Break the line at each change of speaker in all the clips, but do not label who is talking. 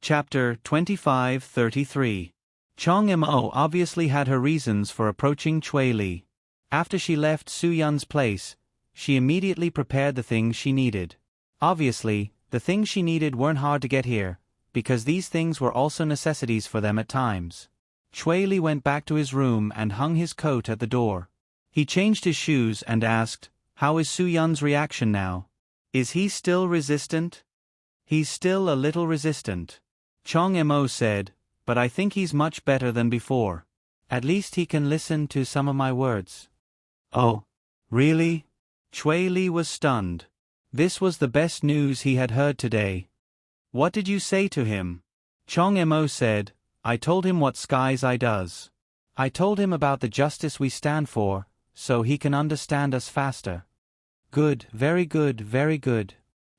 Chapter 25-33. Chong Mo obviously had her reasons for approaching Chui Li. After she left Su Yun's place, she immediately prepared the things she needed. Obviously, the things she needed weren't hard to get here, because these things were also necessities for them at times. Chui Li went back to his room and hung his coat at the door. He changed his shoes and asked, "How is Su Yun's reaction now? Is he still resistant?" "He's still a little resistant," Chong Mo said, "but I think he's much better than before. At least he can listen to some of my words." "Oh, really?" Chui Li was stunned. This was the best news he had heard today. "What did you say to him?" Chong Mo said, "I told him what Sky's Eye does. I told him about the justice we stand for, so he can understand us faster." "Good, very good, very good."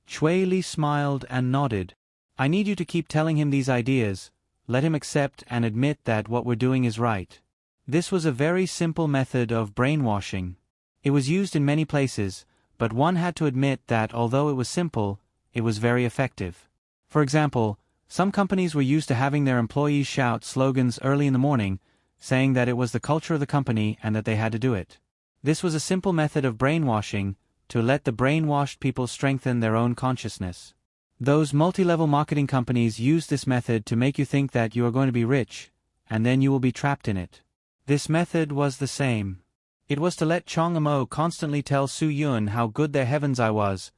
Chui Li smiled and nodded. "I need you to keep telling him these ideas, let him accept and admit that what we're doing is right." This was a very simple method of brainwashing. It was used in many places, but one had to admit that although it was simple, it was very effective. For example, some companies were used to having their employees shout slogans early in the morning, saying that it was the culture of the company and that they had to do it. This was a simple method of brainwashing, to let the brainwashed people strengthen their own consciousness. Those multi-level marketing companies use this method to make you think that you are going to be rich, and then you will be trapped in it. This method was the same. It was to let Chong Mo constantly tell Su Yun how good their heaven's eye was,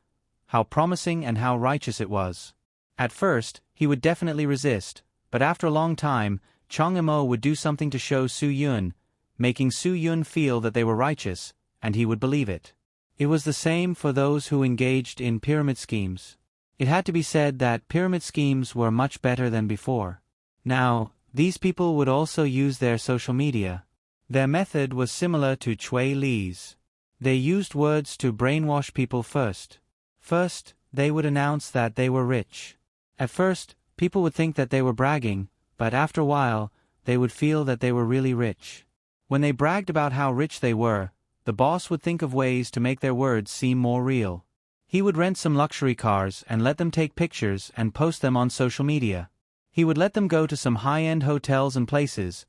how promising and how righteous it was. At first, he would definitely resist, but after a long time, Chong Mo would do something to show Su Yun, making Su Yun feel that they were righteous, and he would believe it. It was the same for those who engaged in pyramid schemes. It had to be said that pyramid schemes were much better than before. Now, these people would also use their social media. Their method was similar to Chui Li's. They used words to brainwash people first. First, they would announce that they were rich. At first, people would think that they were bragging, but after a while, they would feel that they were really rich. When they bragged about how rich they were, the boss would think of ways to make their words seem more real. He would rent some luxury cars and let them take pictures and post them on social media. He would let them go to some high-end hotels and places,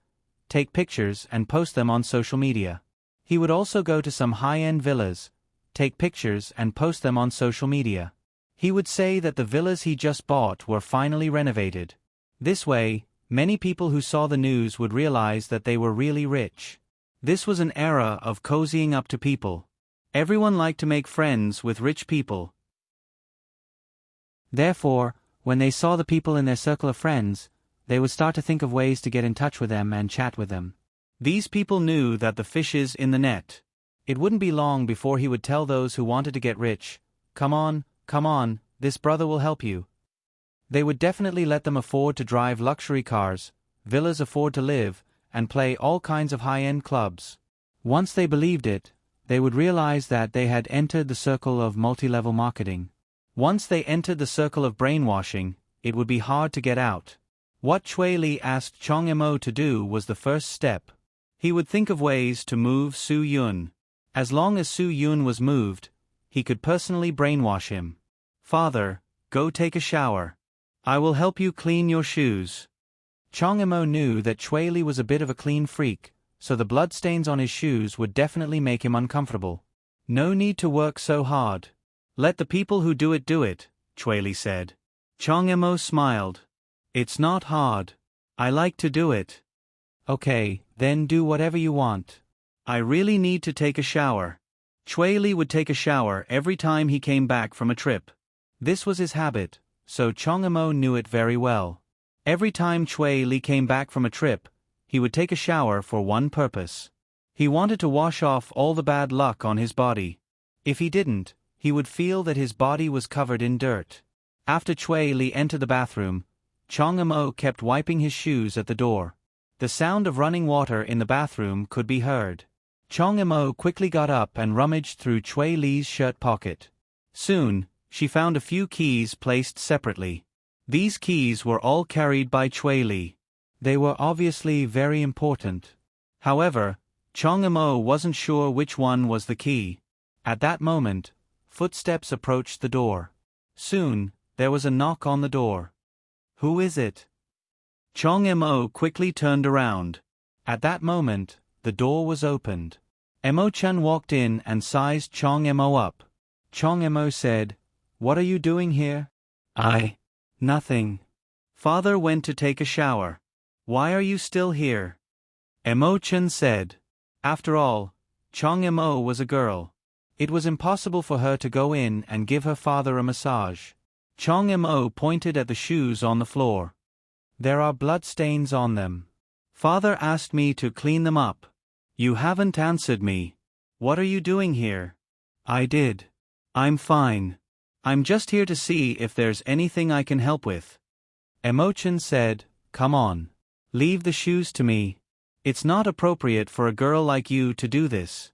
take pictures and post them on social media. He would also go to some high-end villas, take pictures and post them on social media. He would say that the villas he just bought were finally renovated. This way, many people who saw the news would realize that they were really rich. This was an era of cozying up to people. Everyone liked to make friends with rich people. Therefore, when they saw the people in their circle of friends, they would start to think of ways to get in touch with them and chat with them. These people knew that the fishes in the net. It wouldn't be long before he would tell those who wanted to get rich, come on, this brother will help you." They would definitely let them afford to drive luxury cars, villas afford to live, and play all kinds of high-end clubs. Once they believed it, they would realize that they had entered the circle of multi-level marketing. Once they entered the circle of brainwashing, it would be hard to get out. What Chui Li asked Chong Mo to do was the first step. He would think of ways to move Su Yun. As long as Su Yun was moved, he could personally brainwash him. "Father, go take a shower. I will help you clean your shoes." Chong Mo knew that Chui Li was a bit of a clean freak, so the bloodstains on his shoes would definitely make him uncomfortable. "No need to work so hard. Let the people who do it, Chui Li said. Chong Mo smiled. "It's not hard. I like to do it." "Okay, then do whatever you want." "I really need to take a shower." Chui Li would take a shower every time he came back from a trip. This was his habit, so Chong Mo knew it very well. Every time Chui Li came back from a trip, he would take a shower for one purpose. He wanted to wash off all the bad luck on his body. If he didn't, he would feel that his body was covered in dirt. After Chui Li entered the bathroom, Chong Mo kept wiping his shoes at the door. The sound of running water in the bathroom could be heard. Chong Mo quickly got up and rummaged through Chui Li's shirt pocket. Soon, she found a few keys placed separately. These keys were all carried by Chui Li. They were obviously very important. However, Chong Mo wasn't sure which one was the key. At that moment, footsteps approached the door. Soon, there was a knock on the door. Who is it? Chong Mo quickly turned around. At that moment, the door was opened. Mo-chan walked in and sized Chong Mo up. Chong Mo said, "What are you doing here?" Nothing. Father went to take a shower. Why are you still here? Mo-chan said. After all, Chong Mo was a girl. It was impossible for her to go in and give her father a massage. Chong Mo pointed at the shoes on the floor. There are blood stains on them. Father asked me to clean them up. You haven't answered me. What are you doing here? I did. I'm fine. I'm just here to see if there's anything I can help with. Mo-chan said, "Come on. Leave the shoes to me. It's not appropriate for a girl like you to do this."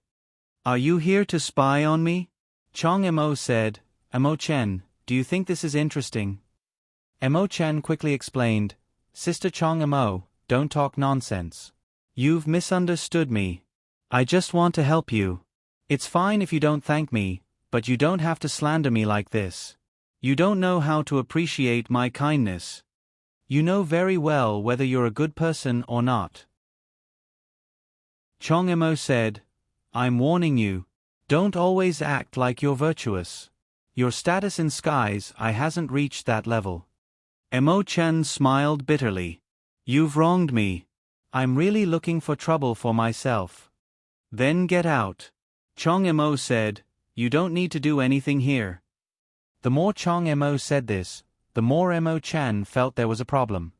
Are you here to spy on me? Chong Mo said, Mo-chan, do you think this is interesting? Mo-chan quickly explained, Sister Chong Mo, don't talk nonsense. You've misunderstood me. I just want to help you. It's fine if you don't thank me, but you don't have to slander me like this. You don't know how to appreciate my kindness. You know very well whether you're a good person or not. Chong Mo said, I'm warning you. Don't always act like you're virtuous. Your status in skies hasn't reached that level. Mo-chan smiled bitterly. You've wronged me. I'm really looking for trouble for myself. Then get out. Chong Mo said, You don't need to do anything here. The more Chong Mo said this, the more Mo-chan felt there was a problem.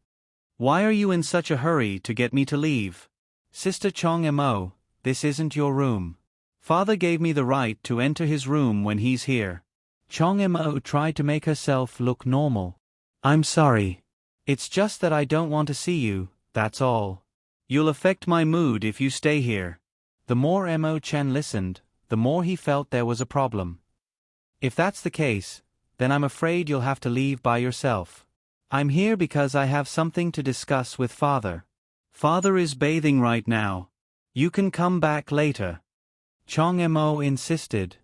Why are you in such a hurry to get me to leave? Sister Chong Mo, this isn't your room. Father gave me the right to enter his room when he's here. Chong Mo tried to make herself look normal. I'm sorry. It's just that I don't want to see you, that's all. You'll affect my mood if you stay here. The more Mo-chan listened, the more he felt there was a problem. If that's the case, then I'm afraid you'll have to leave by yourself. I'm here because I have something to discuss with Father. Father is bathing right now. You can come back later. Chong Mo insisted.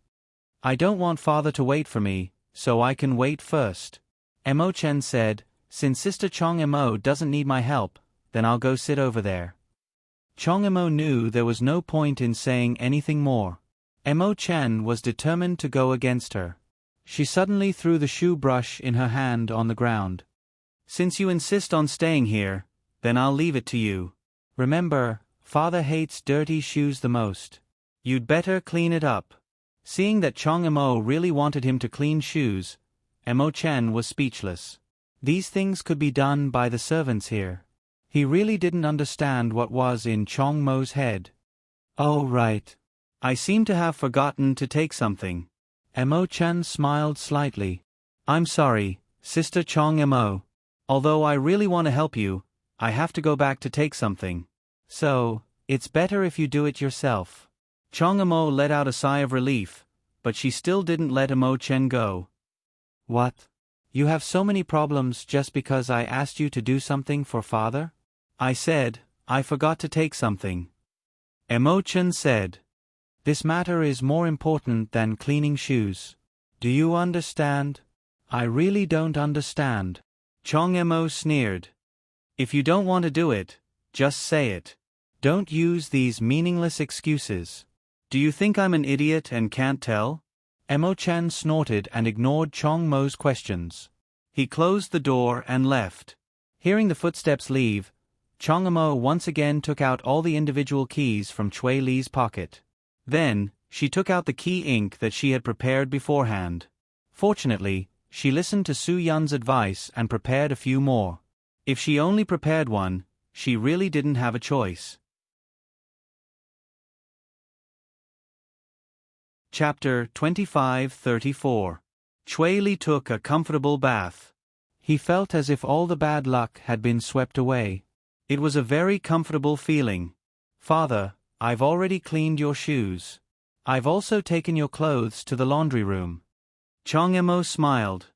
I don't want Father to wait for me, so I can wait first. Mo-chan said, Since Sister Chong Mo doesn't need my help, then I'll go sit over there. Chong Mo knew there was no point in saying anything more. Mo-chan was determined to go against her. She suddenly threw the shoe brush in her hand on the ground. Since you insist on staying here, then I'll leave it to you. Remember, Father hates dirty shoes the most. You'd better clean it up. Seeing that Chong Mo really wanted him to clean shoes, Mo-chan was speechless. These things could be done by the servants here. He really didn't understand what was in Chong Mo's head. Oh right. I seem to have forgotten to take something. Mo-chan smiled slightly. I'm sorry, Sister Chong Mo. Although I really want to help you, I have to go back to take something. So, it's better if you do it yourself. Chong Mo let out a sigh of relief, but she still didn't let Mo-chan go. What? You have so many problems just because I asked you to do something for Father? I said, I forgot to take something. Mo-chan said. This matter is more important than cleaning shoes. Do you understand? I really don't understand. Chong Mo sneered. If you don't want to do it, just say it. Don't use these meaningless excuses. Do you think I'm an idiot and can't tell? Mo-chan snorted and ignored Chong Mo's questions. He closed the door and left. Hearing the footsteps leave, Chong Mo once again took out all the individual keys from Chui Li's pocket. Then, she took out the key ink that she had prepared beforehand. Fortunately, she listened to Su Yun's advice and prepared a few more. If she only prepared one, she really didn't have a choice. Chapter 25-34. Chui Li took a comfortable bath. He felt as if all the bad luck had been swept away. It was a very comfortable feeling. Father, I've already cleaned your shoes. I've also taken your clothes to the laundry room. Chong Mo smiled.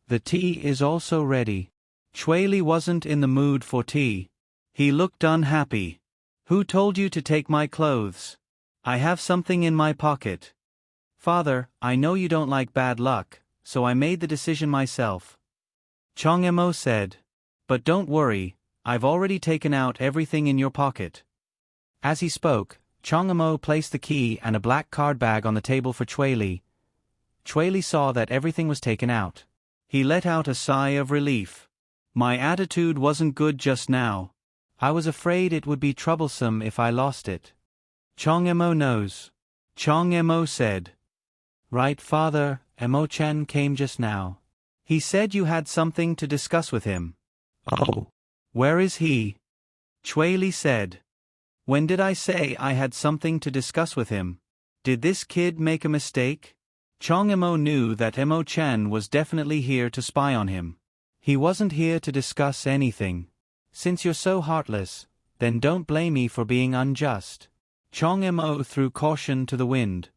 The tea is also ready. Chui Li wasn't in the mood for tea. He looked unhappy. Who told you to take my clothes? I have something in my pocket. Father, I know you don't like bad luck, so I made the decision myself. Chong Mo said. But don't worry, I've already taken out everything in your pocket. As he spoke, Chong Imo placed the key and a black card bag on the table for Chui Li. Chui Li saw that everything was taken out. He let out a sigh of relief. My attitude wasn't good just now. I was afraid it would be troublesome if I lost it. Chong Imo knows. Chong Imo said. Right, Father, Imo Chen came just now. He said you had something to discuss with him. Oh. Where is he? Chui Li said. When did I say I had something to discuss with him? Did this kid make a mistake? Chong Imo knew that Imo Chen was definitely here to spy on him. He wasn't here to discuss anything. Since you're so heartless, then don't blame me for being unjust. Chong Imo threw caution to the wind.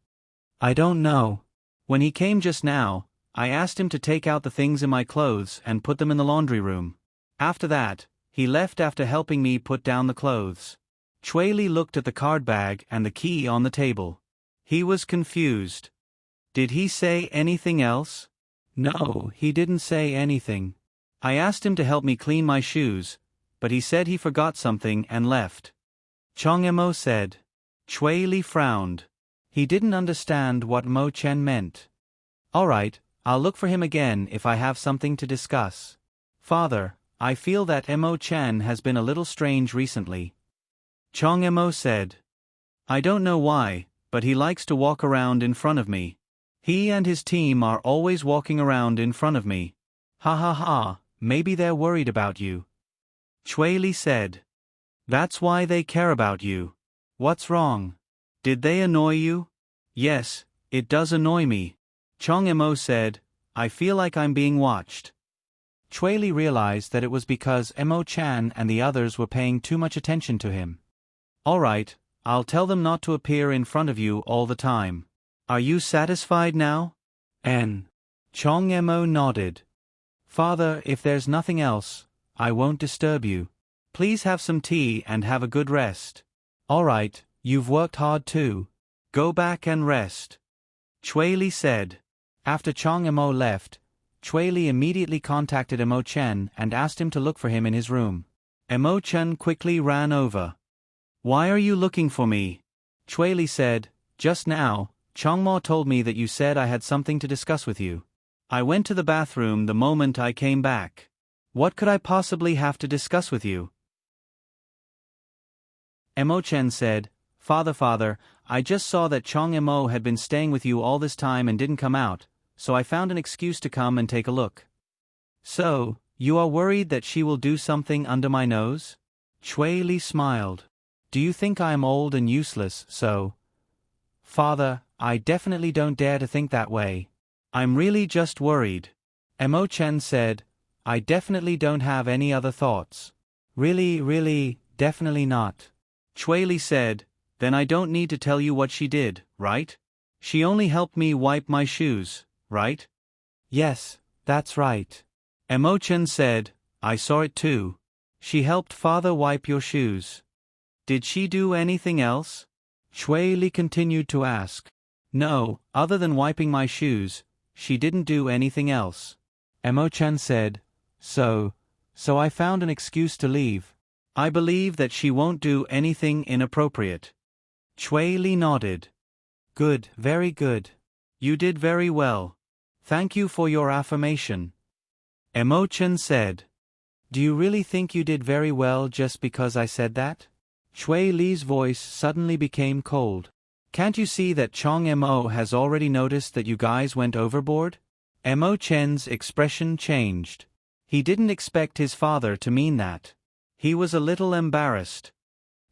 I don't know. When he came just now, I asked him to take out the things in my clothes and put them in the laundry room. After that, he left after helping me put down the clothes. Chui Li looked at the card bag and the key on the table. He was confused. Did he say anything else? No, he didn't say anything. I asked him to help me clean my shoes, but he said he forgot something and left. Chong Imo said. Chui Li frowned. He didn't understand what Mo Chen meant. All right, I'll look for him again if I have something to discuss. Father, I feel that Mo Chen has been a little strange recently. Chong Imo said. I don't know why, but he likes to walk around in front of me. He and his team are always walking around in front of me. Ha ha ha, maybe they're worried about you. Chui Li said. That's why they care about you. What's wrong? Did they annoy you? Yes, it does annoy me. Chong Imo said, I feel like I'm being watched. Chui Li realized that it was because Mo Chan and the others were paying too much attention to him. All right, I'll tell them not to appear in front of you all the time. Are you satisfied now? Chong Imo nodded. Father, if there's nothing else, I won't disturb you. Please have some tea and have a good rest. All right, you've worked hard too. Go back and rest. Chui Li said. After Chong Imo left, Chui Li immediately contacted Mo Chen and asked him to look for him in his room. Mo Chen quickly ran over. Why are you looking for me? Chui Li said, just now, Chong Mo told me that you said I had something to discuss with you. I went to the bathroom the moment I came back. What could I possibly have to discuss with you? Mo Chen said, Father, I just saw that Chong Mo had been staying with you all this time and didn't come out, so I found an excuse to come and take a look. So, you are worried that she will do something under my nose? Chui Li smiled. Do you think I am old and useless, so? Father, I definitely don't dare to think that way. I'm really just worried. Mo Chen said, I definitely don't have any other thoughts. Really, definitely not. Chui Li said, then I don't need to tell you what she did, right? She only helped me wipe my shoes, right? Yes, that's right. Mo Chen said, I saw it too. She helped Father wipe your shoes. Did she do anything else? Chui Li continued to ask. No, other than wiping my shoes, she didn't do anything else. Mo Chen said, So I found an excuse to leave. I believe that she won't do anything inappropriate. Chui Li nodded. Good, very good. You did very well. Thank you for your affirmation. Mo Chen said. Do you really think you did very well just because I said that? Chui Li's voice suddenly became cold. Can't you see that Chong Mo has already noticed that you guys went overboard? Mo Chen's expression changed. He didn't expect his father to mean that. He was a little embarrassed.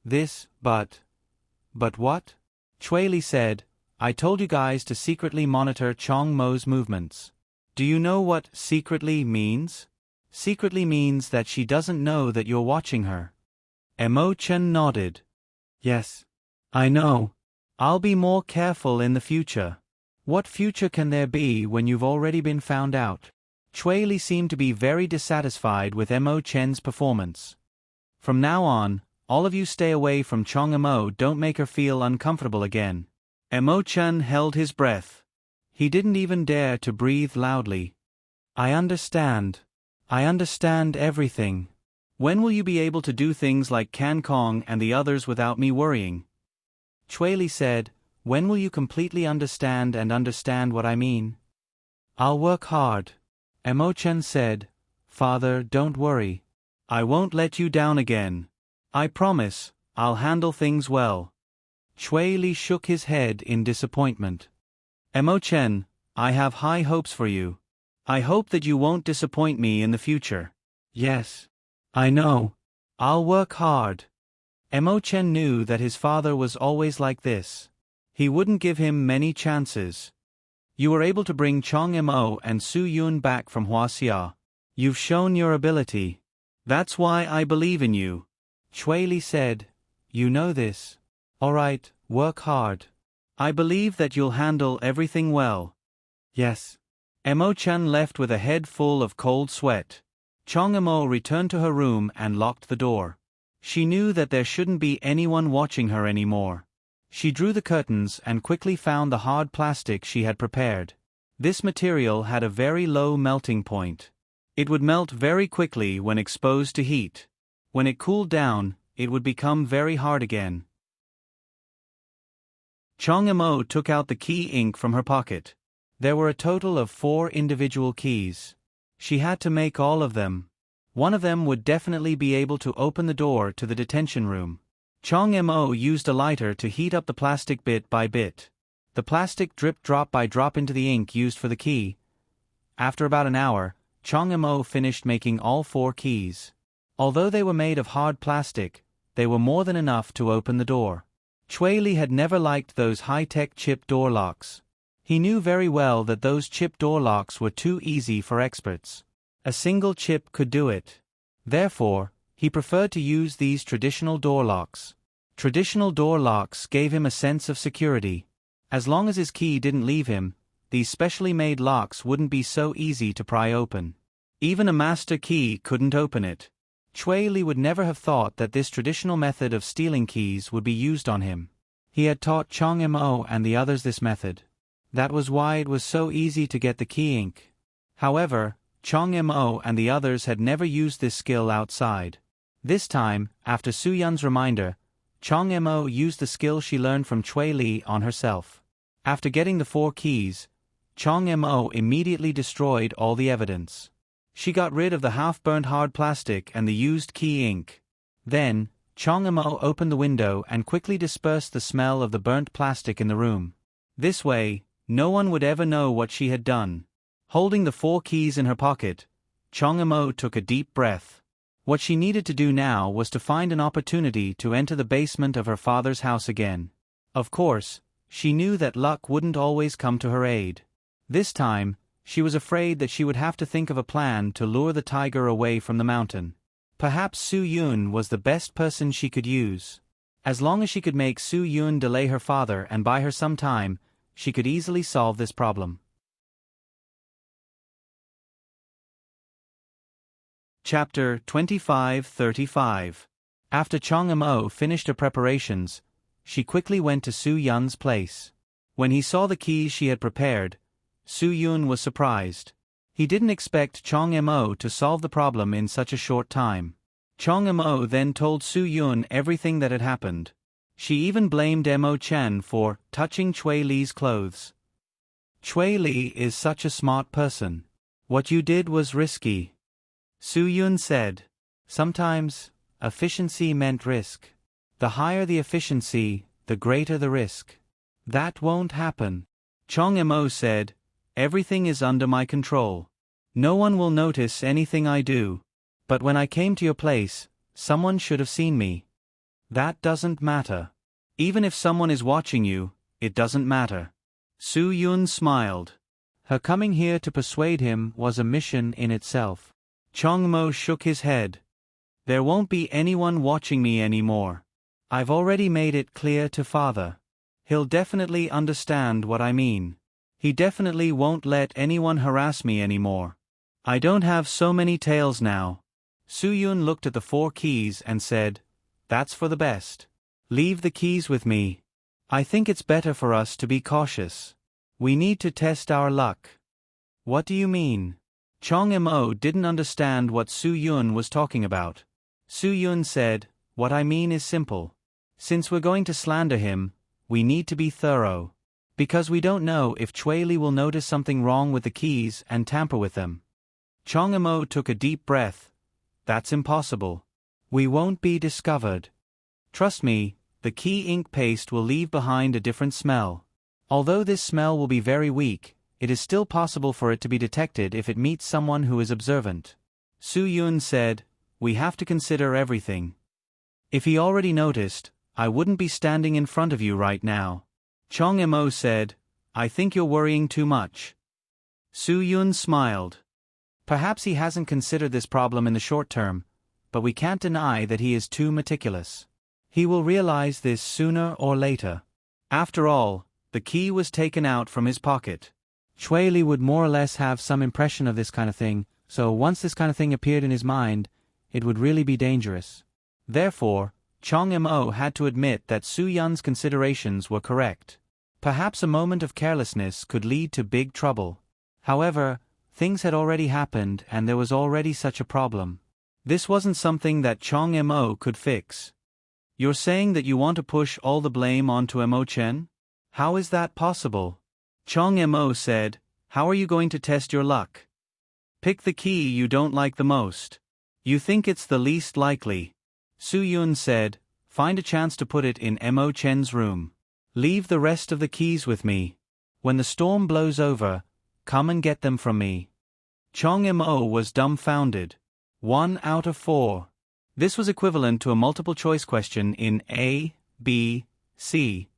But what? Chui Li said, I told you guys to secretly monitor Chong Mo's movements. Do you know what secretly means? Secretly means that she doesn't know that you're watching her. Mo Chen nodded. Yes, I know. I'll be more careful in the future. What future can there be when you've already been found out? Chui Li seemed to be very dissatisfied with Mo Chen's performance. From now on, all of you stay away from Chong Mo. Don't make her feel uncomfortable again. Mo Chen held his breath. He didn't even dare to breathe loudly. I understand everything. When will you be able to do things like Can Kong and the others without me worrying? Chui Li said, when will you completely understand what I mean? I'll work hard. Mo Chen said, Father, don't worry. I won't let you down again. I promise, I'll handle things well. Chui Li shook his head in disappointment. Mo Chen, I have high hopes for you. I hope that you won't disappoint me in the future. Yes. I know. I'll work hard. Mo Chen knew that his father was always like this. He wouldn't give him many chances. You were able to bring Chong Mo and Su Yun back from Huaxia. You've shown your ability. That's why I believe in you. Chui Li said, you know this. All right, work hard. I believe that you'll handle everything well. Yes. Mo Chen left with a head full of cold sweat. Chong Mo returned to her room and locked the door. She knew that there shouldn't be anyone watching her anymore. She drew the curtains and quickly found the hard plastic she had prepared. This material had a very low melting point. It would melt very quickly when exposed to heat. When it cooled down, it would become very hard again. Chong Mo took out the key ink from her pocket. There were a total of 4 individual keys. She had to make all of them. One of them would definitely be able to open the door to the detention room. Chong Mo used a lighter to heat up the plastic bit by bit. The plastic dripped drop by drop into the ink used for the key. After about an hour, Chong Mo finished making all 4 keys. Although they were made of hard plastic, they were more than enough to open the door. Chui Li had never liked those high-tech chip door locks. He knew very well that those chip door locks were too easy for experts. A single chip could do it. Therefore, he preferred to use these traditional door locks. Traditional door locks gave him a sense of security. As long as his key didn't leave him, these specially made locks wouldn't be so easy to pry open. Even a master key couldn't open it. Chui Li would never have thought that this traditional method of stealing keys would be used on him. He had taught Chong Mo and the others this method. That was why it was so easy to get the key ink. However, Chong Mo and the others had never used this skill outside. This time, after Su Yun's reminder, Chong Mo used the skill she learned from Chui Li on herself. After getting the 4 keys, Chong Mo immediately destroyed all the evidence. She got rid of the half-burnt hard plastic and the used key ink. Then, Chong Mo opened the window and quickly dispersed the smell of the burnt plastic in the room. This way, no one would ever know what she had done. Holding the 4 keys in her pocket, Chong Mo took a deep breath. What she needed to do now was to find an opportunity to enter the basement of her father's house again. Of course, she knew that luck wouldn't always come to her aid. This time, she was afraid that she would have to think of a plan to lure the tiger away from the mountain. Perhaps Su Yun was the best person she could use. As long as she could make Su Yun delay her father and buy her some time, she could easily solve this problem. Chapter 25-35. After Chong Mo finished her preparations, she quickly went to Su Yun's place. When he saw the keys she had prepared, Su Yun was surprised. He didn't expect Chong Mo to solve the problem in such a short time. Chong Mo then told Su Yun everything that had happened. She even blamed Mo Chen for touching Chui Li's clothes. Chui Li is such a smart person. What you did was risky. Su Yun said. Sometimes, efficiency meant risk. The higher the efficiency, the greater the risk. That won't happen. Chong Mo said, everything is under my control. No one will notice anything I do. But when I came to your place, someone should have seen me. That doesn't matter. Even if someone is watching you, it doesn't matter. Su Yun smiled. Her coming here to persuade him was a mission in itself. Chong Mo shook his head. There won't be anyone watching me anymore. I've already made it clear to Father. He'll definitely understand what I mean. He definitely won't let anyone harass me anymore. I don't have so many tails now. Su Yun looked at the 4 keys and said, that's for the best. Leave the keys with me. I think it's better for us to be cautious. We need to test our luck. What do you mean? Chong Mo didn't understand what Su Yun was talking about. Su Yun said, "What I mean is simple. Since we're going to slander him, we need to be thorough. Because we don't know if Chui Li will notice something wrong with the keys and tamper with them." Chong Mo took a deep breath. "That's impossible. We won't be discovered. Trust me, the key ink paste will leave behind a different smell. Although this smell will be very weak, it is still possible for it to be detected if it meets someone who is observant." Su Yun said, "We have to consider everything. If he already noticed, I wouldn't be standing in front of you right now." Chong Mo said, "I think you're worrying too much." Su Yun smiled. "Perhaps he hasn't considered this problem in the short term, but we can't deny that he is too meticulous. He will realize this sooner or later." After all, the key was taken out from his pocket. Chui Li would more or less have some impression of this kind of thing, so once this kind of thing appeared in his mind, it would really be dangerous. Therefore, Chong Mo had to admit that Su Yun's considerations were correct. Perhaps a moment of carelessness could lead to big trouble. However, things had already happened and there was already such a problem. This wasn't something that Chong Mo could fix. "You're saying that you want to push all the blame onto Mo Chen? How is that possible?" Chong Mo said, "How are you going to test your luck? Pick the key you don't like the most. You think it's the least likely." Su Yun said, "Find a chance to put it in Mo Chen's room. Leave the rest of the keys with me. When the storm blows over, come and get them from me." Chong Mo was dumbfounded. 1 out of 4. This was equivalent to a multiple choice question in A, B, C.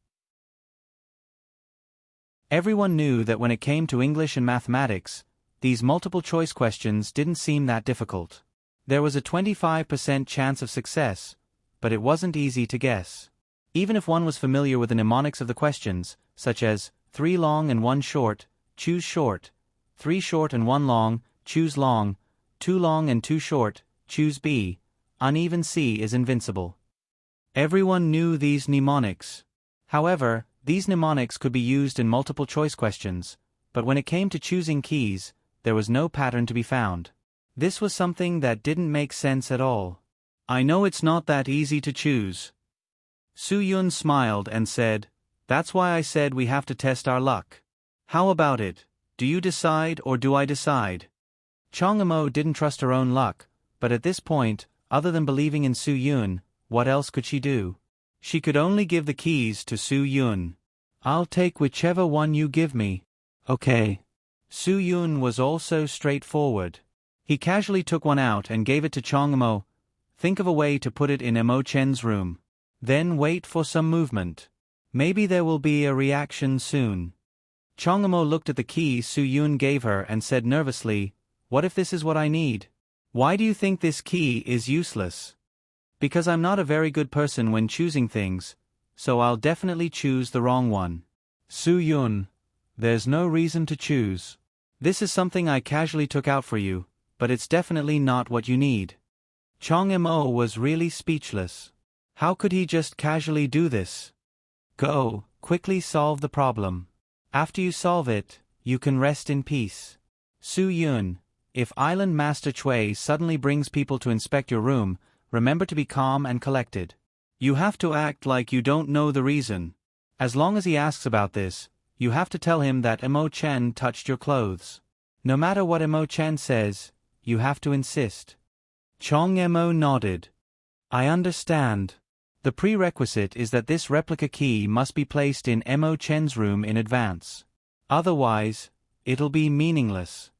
Everyone knew that when it came to English and mathematics, these multiple choice questions didn't seem that difficult. There was a 25% chance of success, but it wasn't easy to guess. Even if one was familiar with the mnemonics of the questions, such as 3 long and 1 short, choose short, 3 short and 1 long, choose long, 2 long and 2 short, choose B, uneven C is invincible. Everyone knew these mnemonics. However, these mnemonics could be used in multiple choice questions, but when it came to choosing keys, there was no pattern to be found. This was something that didn't make sense at all. "I know it's not that easy to choose." Su Yun smiled and said, "That's why I said we have to test our luck. How about it? Do you decide or do I decide?" Chong Mo didn't trust her own luck, but at this point, other than believing in Su Yun, what else could she do? She could only give the keys to Su Yun. "I'll take whichever one you give me." "Okay." Su Yun was also straightforward. He casually took one out and gave it to Chong Mo. "Think of a way to put it in Mo Chen's room. Then wait for some movement. Maybe there will be a reaction soon." Chong Mo looked at the key Su Yun gave her and said nervously, "What if this is what I need? Why do you think this key is useless?" "Because I'm not a very good person when choosing things, so I'll definitely choose the wrong one." "Su Yun, there's no reason to choose. This is something I casually took out for you, but it's definitely not what you need." Chong Mo was really speechless. How could he just casually do this? "Go, quickly solve the problem. After you solve it, you can rest in peace." Su Yun, if Island Master Chui suddenly brings people to inspect your room, remember to be calm and collected. You have to act like you don't know the reason. As long as he asks about this, you have to tell him that Mo Chen touched your clothes. No matter what Mo Chen says, you have to insist. Chong Mo nodded. "I understand. The prerequisite is that this replica key must be placed in Mo Chen's room in advance. Otherwise, it'll be meaningless."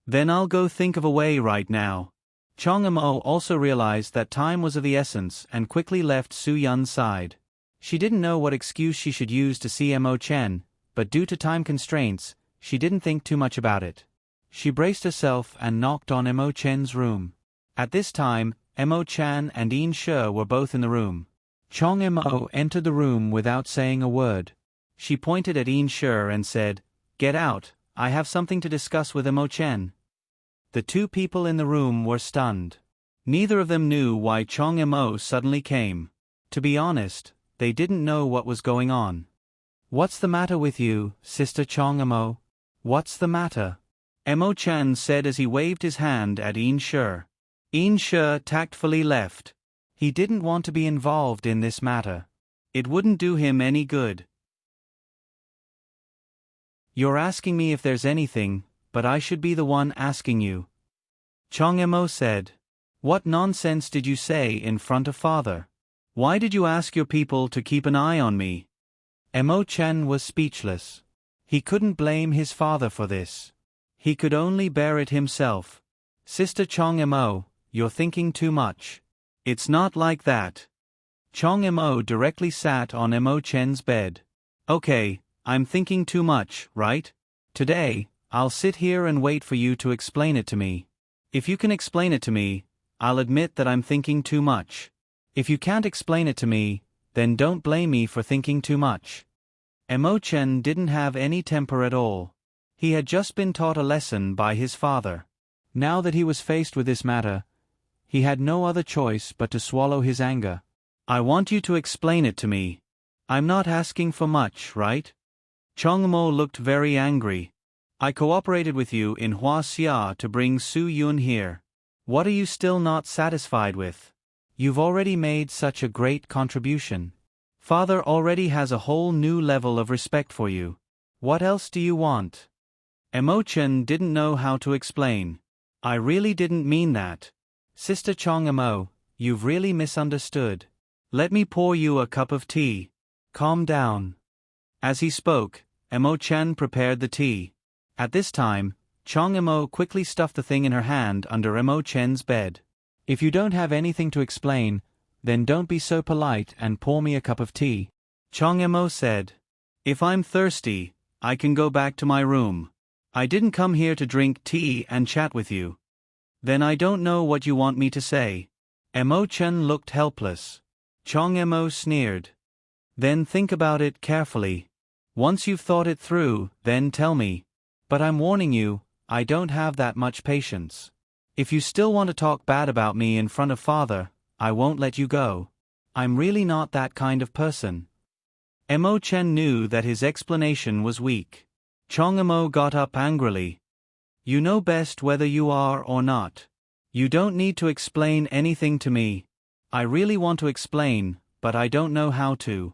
"Then I'll go think of a way right now." Chong Mo also realized that time was of the essence and quickly left Su Yun's side. She didn't know what excuse she should use to see Mo Chen, but due to time constraints, she didn't think too much about it. She braced herself and knocked on Mo Chen's room. At this time, Mo Chan and Yin She were both in the room. Chong Mo entered the room without saying a word. She pointed at Yin She and said, "Get out, I have something to discuss with Mo Chen." The two people in the room were stunned. Neither of them knew why Chong Mo suddenly came. To be honest, they didn't know what was going on. "What's the matter with you, Sister Chong Mo? What's the matter?" Mo Chan said as he waved his hand at Yin She. In-She tactfully left. He didn't want to be involved in this matter. It wouldn't do him any good. You're asking me if there's anything, but I should be the one asking you. Chong Emo said. What nonsense did you say in front of father? Why did you ask your people to keep an eye on me? Emo Chen was speechless. He couldn't blame his father for this. He could only bear it himself. Sister Chong Emo, you're thinking too much. It's not like that. Chong Emo directly sat on Emo Chen's bed. Okay, I'm thinking too much, right? Today, I'll sit here and wait for you to explain it to me. If you can explain it to me, I'll admit that I'm thinking too much. If you can't explain it to me, then don't blame me for thinking too much. Emo Chen didn't have any temper at all. He had just been taught a lesson by his father. Now that he was faced with this matter, he had no other choice but to swallow his anger. I want you to explain it to me. I'm not asking for much, right? Chong Mo looked very angry. I cooperated with you in Hua Xia to bring Su Yun here. What are you still not satisfied with? You've already made such a great contribution. Father already has a whole new level of respect for you. What else do you want? Emo Chen didn't know how to explain. I really didn't mean that. Sister Chong Emo, you've really misunderstood. Let me pour you a cup of tea. Calm down. As he spoke, Emo Chen prepared the tea. At this time, Chong Emo quickly stuffed the thing in her hand under Emo Chen's bed. If you don't have anything to explain, then don't be so polite and pour me a cup of tea. Chong Emo said. If I'm thirsty, I can go back to my room. I didn't come here to drink tea and chat with you. Then I don't know what you want me to say. Emo Chen looked helpless. Chong Emo sneered. Then think about it carefully. Once you've thought it through, then tell me. But I'm warning you, I don't have that much patience. If you still want to talk bad about me in front of father, I won't let you go. I'm really not that kind of person. Emo Chen knew that his explanation was weak. Chong Emo got up angrily. You know best whether you are or not. You don't need to explain anything to me. I really want to explain, but I don't know how to.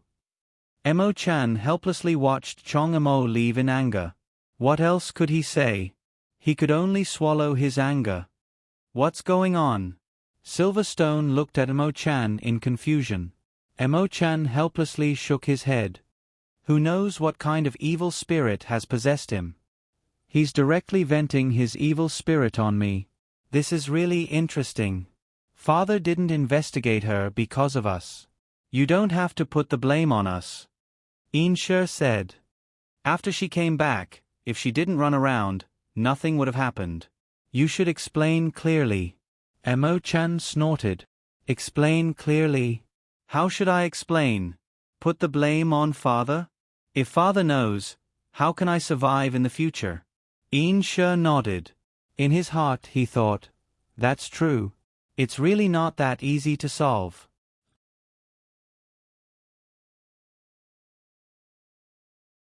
Emo Chan helplessly watched Chong Emo leave in anger. What else could he say? He could only swallow his anger. What's going on? Silverstone looked at Emo Chan in confusion. Emo Chan helplessly shook his head. Who knows what kind of evil spirit has possessed him? He's directly venting his evil spirit on me. This is really interesting. Father didn't investigate her because of us. You don't have to put the blame on us. In-She said. After she came back, if she didn't run around, nothing would have happened. You should explain clearly. Emo Chan snorted. Explain clearly? How should I explain? Put the blame on father? If father knows, how can I survive in the future? In-She nodded. In his heart he thought, that's true. It's really not that easy to solve.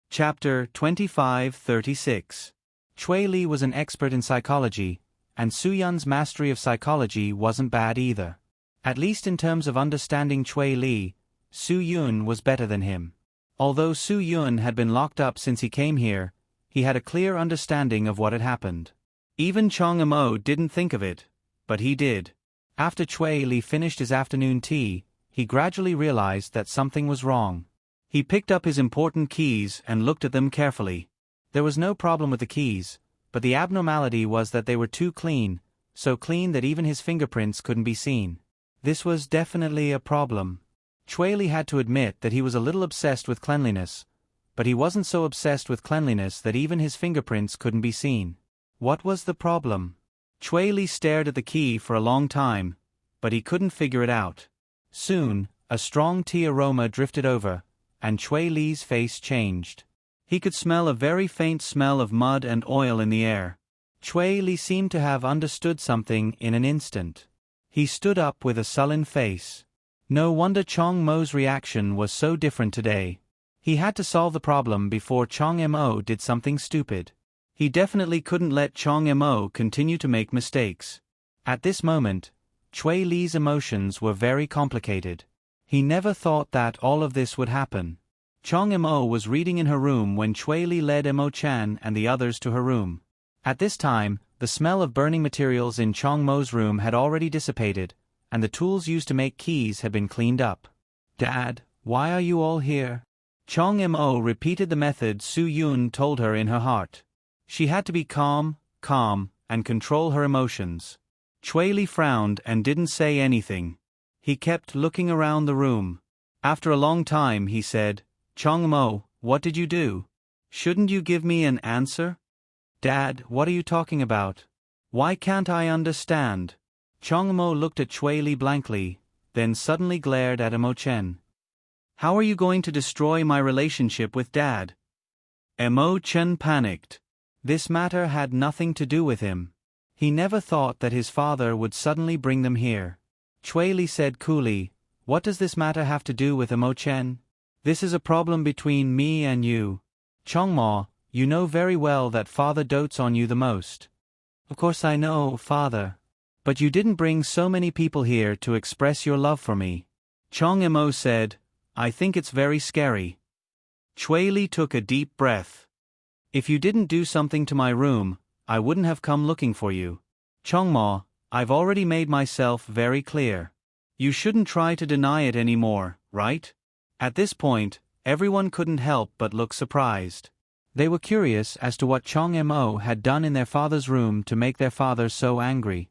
Chapter 2536. Chui Li was an expert in psychology, and Su Yun's mastery of psychology wasn't bad either. At least in terms of understanding Chui Li, Su Yun was better than him. Although Su Yun had been locked up since he came here, he had a clear understanding of what had happened. Even Chong Emo didn't think of it, but he did. After Chui Li finished his afternoon tea, he gradually realized that something was wrong. He picked up his important keys and looked at them carefully. There was no problem with the keys, but the abnormality was that they were too clean, so clean that even his fingerprints couldn't be seen. This was definitely a problem. Chui Li had to admit that he was a little obsessed with cleanliness, but he wasn't so obsessed with cleanliness that even his fingerprints couldn't be seen. What was the problem? Chui Li stared at the key for a long time, but he couldn't figure it out. Soon, a strong tea aroma drifted over, and Chui Li's face changed. He could smell a very faint smell of mud and oil in the air. Chui Li seemed to have understood something in an instant. He stood up with a sullen face. No wonder Chong Mo's reaction was so different today. He had to solve the problem before Chong Mo did something stupid. He definitely couldn't let Chong Mo continue to make mistakes. At this moment, Chui Li's emotions were very complicated. He never thought that all of this would happen. Chong Mo was reading in her room when Chui Li led Mo-chan and the others to her room. At this time, the smell of burning materials in Chong Mo's room had already dissipated, and the tools used to make keys had been cleaned up. "Dad, why are you all here?" Chong Mo repeated the method Su Yun told her in her heart. She had to be calm, and control her emotions. Chui Li frowned and didn't say anything. He kept looking around the room. After a long time he said, "Chong Mo, what did you do? Shouldn't you give me an answer?" "Dad, what are you talking about? Why can't I understand?" Chong Mo looked at Chui Li blankly, then suddenly glared at Mo-chen. "How are you going to destroy my relationship with Dad?" Mo-chen panicked. This matter had nothing to do with him. He never thought that his father would suddenly bring them here. Chui Li said coolly, "What does this matter have to do with Mo-chen? This is a problem between me and you. Chong Mo, you know very well that father dotes on you the most." "Of course I know, father. But you didn't bring so many people here to express your love for me." Chong Mo said, "I think it's very scary." Chui Li took a deep breath. "If you didn't do something to my room, I wouldn't have come looking for you. Chong Mo, I've already made myself very clear. You shouldn't try to deny it anymore, right?" At this point, everyone couldn't help but look surprised. They were curious as to what Chong Mo had done in their father's room to make their father so angry.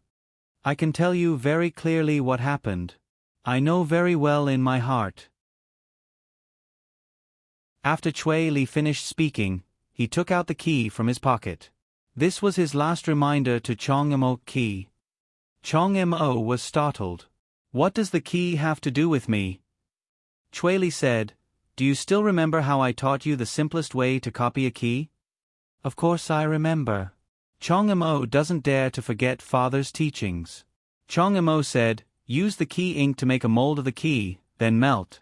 "I can tell you very clearly what happened. I know very well in my heart." After Chui Li finished speaking, he took out the key from his pocket. This was his last reminder to Chong Mo key. Chong Mo was startled. "What does the key have to do with me?" Chui Li said, "Do you still remember how I taught you the simplest way to copy a key?" "Of course I remember." Chong Mo doesn't dare to forget father's teachings. Chong Mo said, "Use the key ink to make a mold of the key, then melt.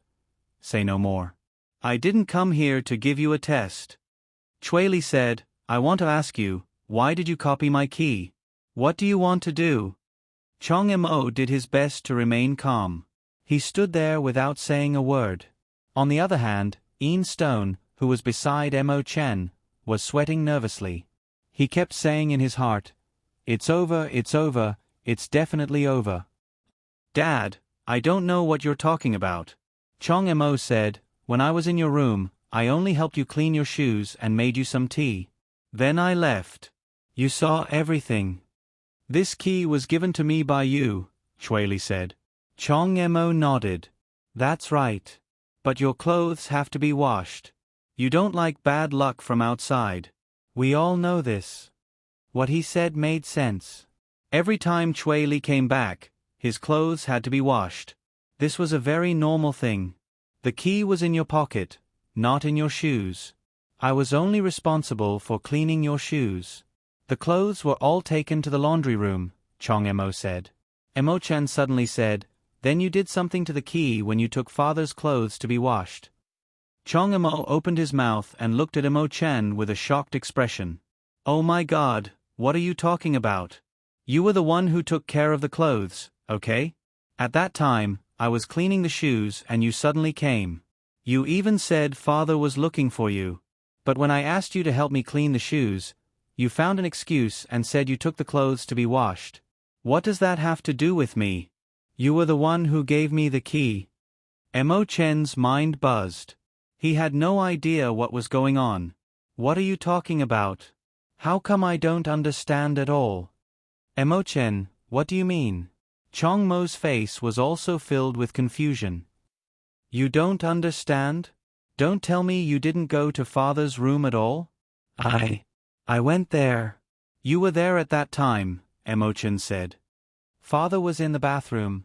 Say no more. I didn't come here to give you a test." Chui Li said, "I want to ask you, why did you copy my key? What do you want to do?" Chong Mo did his best to remain calm. He stood there without saying a word. On the other hand, Ian Stone, who was beside Mo-chen, was sweating nervously. He kept saying in his heart, it's over, it's definitely over." "Dad, I don't know what you're talking about." Chong Mo said, "When I was in your room, I only helped you clean your shoes and made you some tea. Then I left. You saw everything." "This key was given to me by you," Chui Li said. Chong Mo nodded. "That's right. But your clothes have to be washed. You don't like bad luck from outside. We all know this." What he said made sense. Every time Chui Li came back, his clothes had to be washed. This was a very normal thing. The key was in your pocket, not in your shoes. I was only responsible for cleaning your shoes. The clothes were all taken to the laundry room, Chong Mo said. Mo-chan suddenly said, "Then you did something to the key when you took father's clothes to be washed." Chong Mo opened his mouth and looked at Mo-chan with a shocked expression. "Oh my God, what are you talking about? You were the one who took care of the clothes, okay? At that time, I was cleaning the shoes and you suddenly came. You even said father was looking for you. But when I asked you to help me clean the shoes, you found an excuse and said you took the clothes to be washed. What does that have to do with me? You were the one who gave me the key." Mo-chen's mind buzzed. He had no idea what was going on. "What are you talking about? How come I don't understand at all?" "Mo-chen, what do you mean?" Chong Mo's face was also filled with confusion. "You don't understand? Don't tell me you didn't go to father's room at all?" I went there." "You were there at that time," Mo-chen said. "Father was in the bathroom."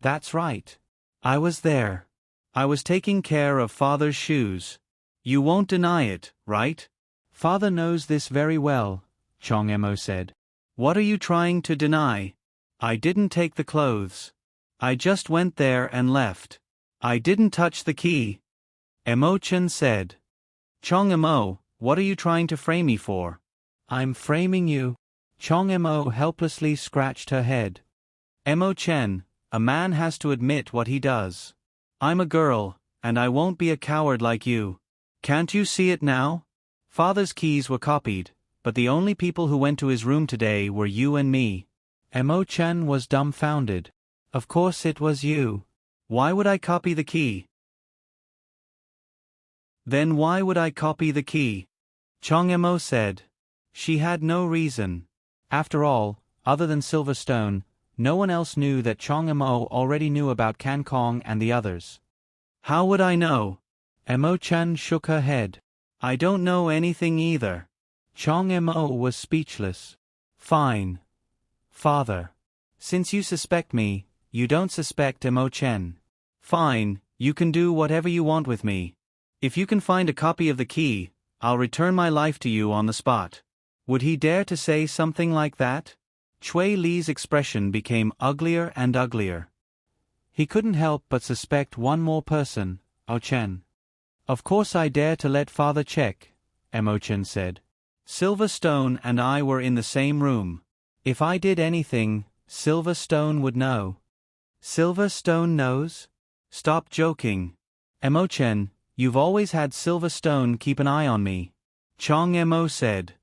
"That's right. I was there. I was taking care of father's shoes. You won't deny it, right?" "Father knows this very well," Chong Mo said. "What are you trying to deny?" "I didn't take the clothes. I just went there and left. I didn't touch the key," Mo-chen said. "Chong Mo, what are you trying to frame me for?" "I'm framing you." Chong Mo helplessly scratched her head. Mo Chen, a man has to admit what he does. I'm a girl, and I won't be a coward like you. Can't you see it now? Father's keys were copied, but the only people who went to his room today were you and me. Mo Chen was dumbfounded. Of course it was you. Why would I copy the key? Then why would I copy the key? Chong Mo said. She had no reason. After all, other than Silverstone, no one else knew that Chong Mo already knew about Can Kong and the others. How would I know? Mo Chen shook her head. I don't know anything either. Chong Mo was speechless. Fine. Father. Since you suspect me, you don't suspect Mo Chen. Fine, you can do whatever you want with me. If you can find a copy of the key, I'll return my life to you on the spot. Would he dare to say something like that? Chui Li's expression became uglier and uglier. He couldn't help but suspect one more person, Mo Chen. Of course I dare to let father check, Mo Chen said. Silverstone and I were in the same room. If I did anything, Silverstone would know. Silverstone knows? Stop joking. Mo Chen, you've always had Silverstone keep an eye on me. Chong Mo said.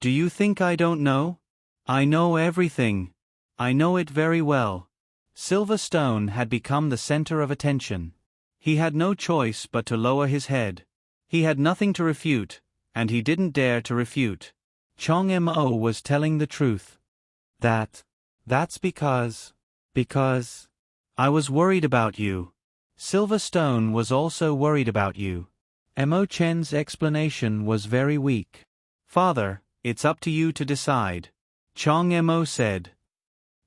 Do you think I don't know? I know everything. I know it very well. Silverstone had become the center of attention. He had no choice but to lower his head. He had nothing to refute, and he didn't dare to refute. Chong Mo was telling the truth. That's because I was worried about you. Silverstone was also worried about you. Mo Chen's explanation was very weak. Father, it's up to you to decide. Chong Mo said.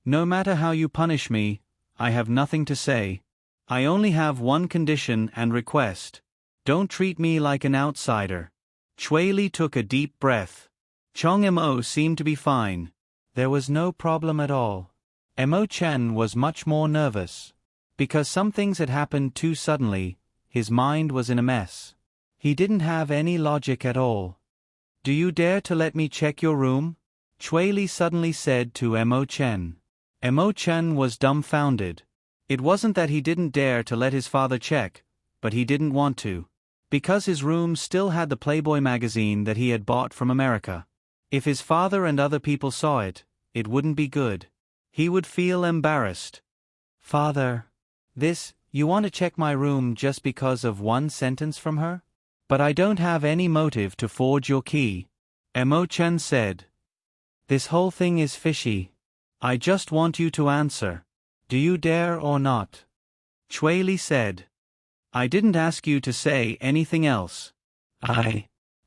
No matter how you punish me, I have nothing to say. I only have one condition and request. Don't treat me like an outsider. Chui Li took a deep breath. Chong Mo seemed to be fine. There was no problem at all. Mo Chen was much more nervous. Because some things had happened too suddenly, his mind was in a mess. He didn't have any logic at all. Do you dare to let me check your room? Chui Li suddenly said to Mo Chen. Mo Chen was dumbfounded. It wasn't that he didn't dare to let his father check, but he didn't want to. Because his room still had the Playboy magazine that he had bought from America. If his father and other people saw it, it wouldn't be good. He would feel embarrassed. Father, you want to check my room just because of one sentence from her? But I don't have any motive to forge your key. Mo Chen said. This whole thing is fishy. I just want you to answer. Do you dare or not? Chui Li said. I didn't ask you to say anything else.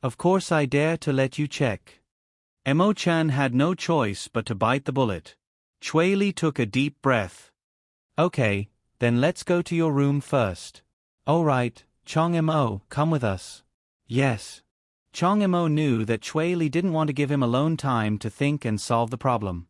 Of course I dare to let you check. Mo Chen had no choice but to bite the bullet. Chui Li took a deep breath. Okay, then let's go to your room first. All right, Chong Mo, come with us. Yes. Chong Mo knew that Chui Li didn't want to give him alone time to think and solve the problem.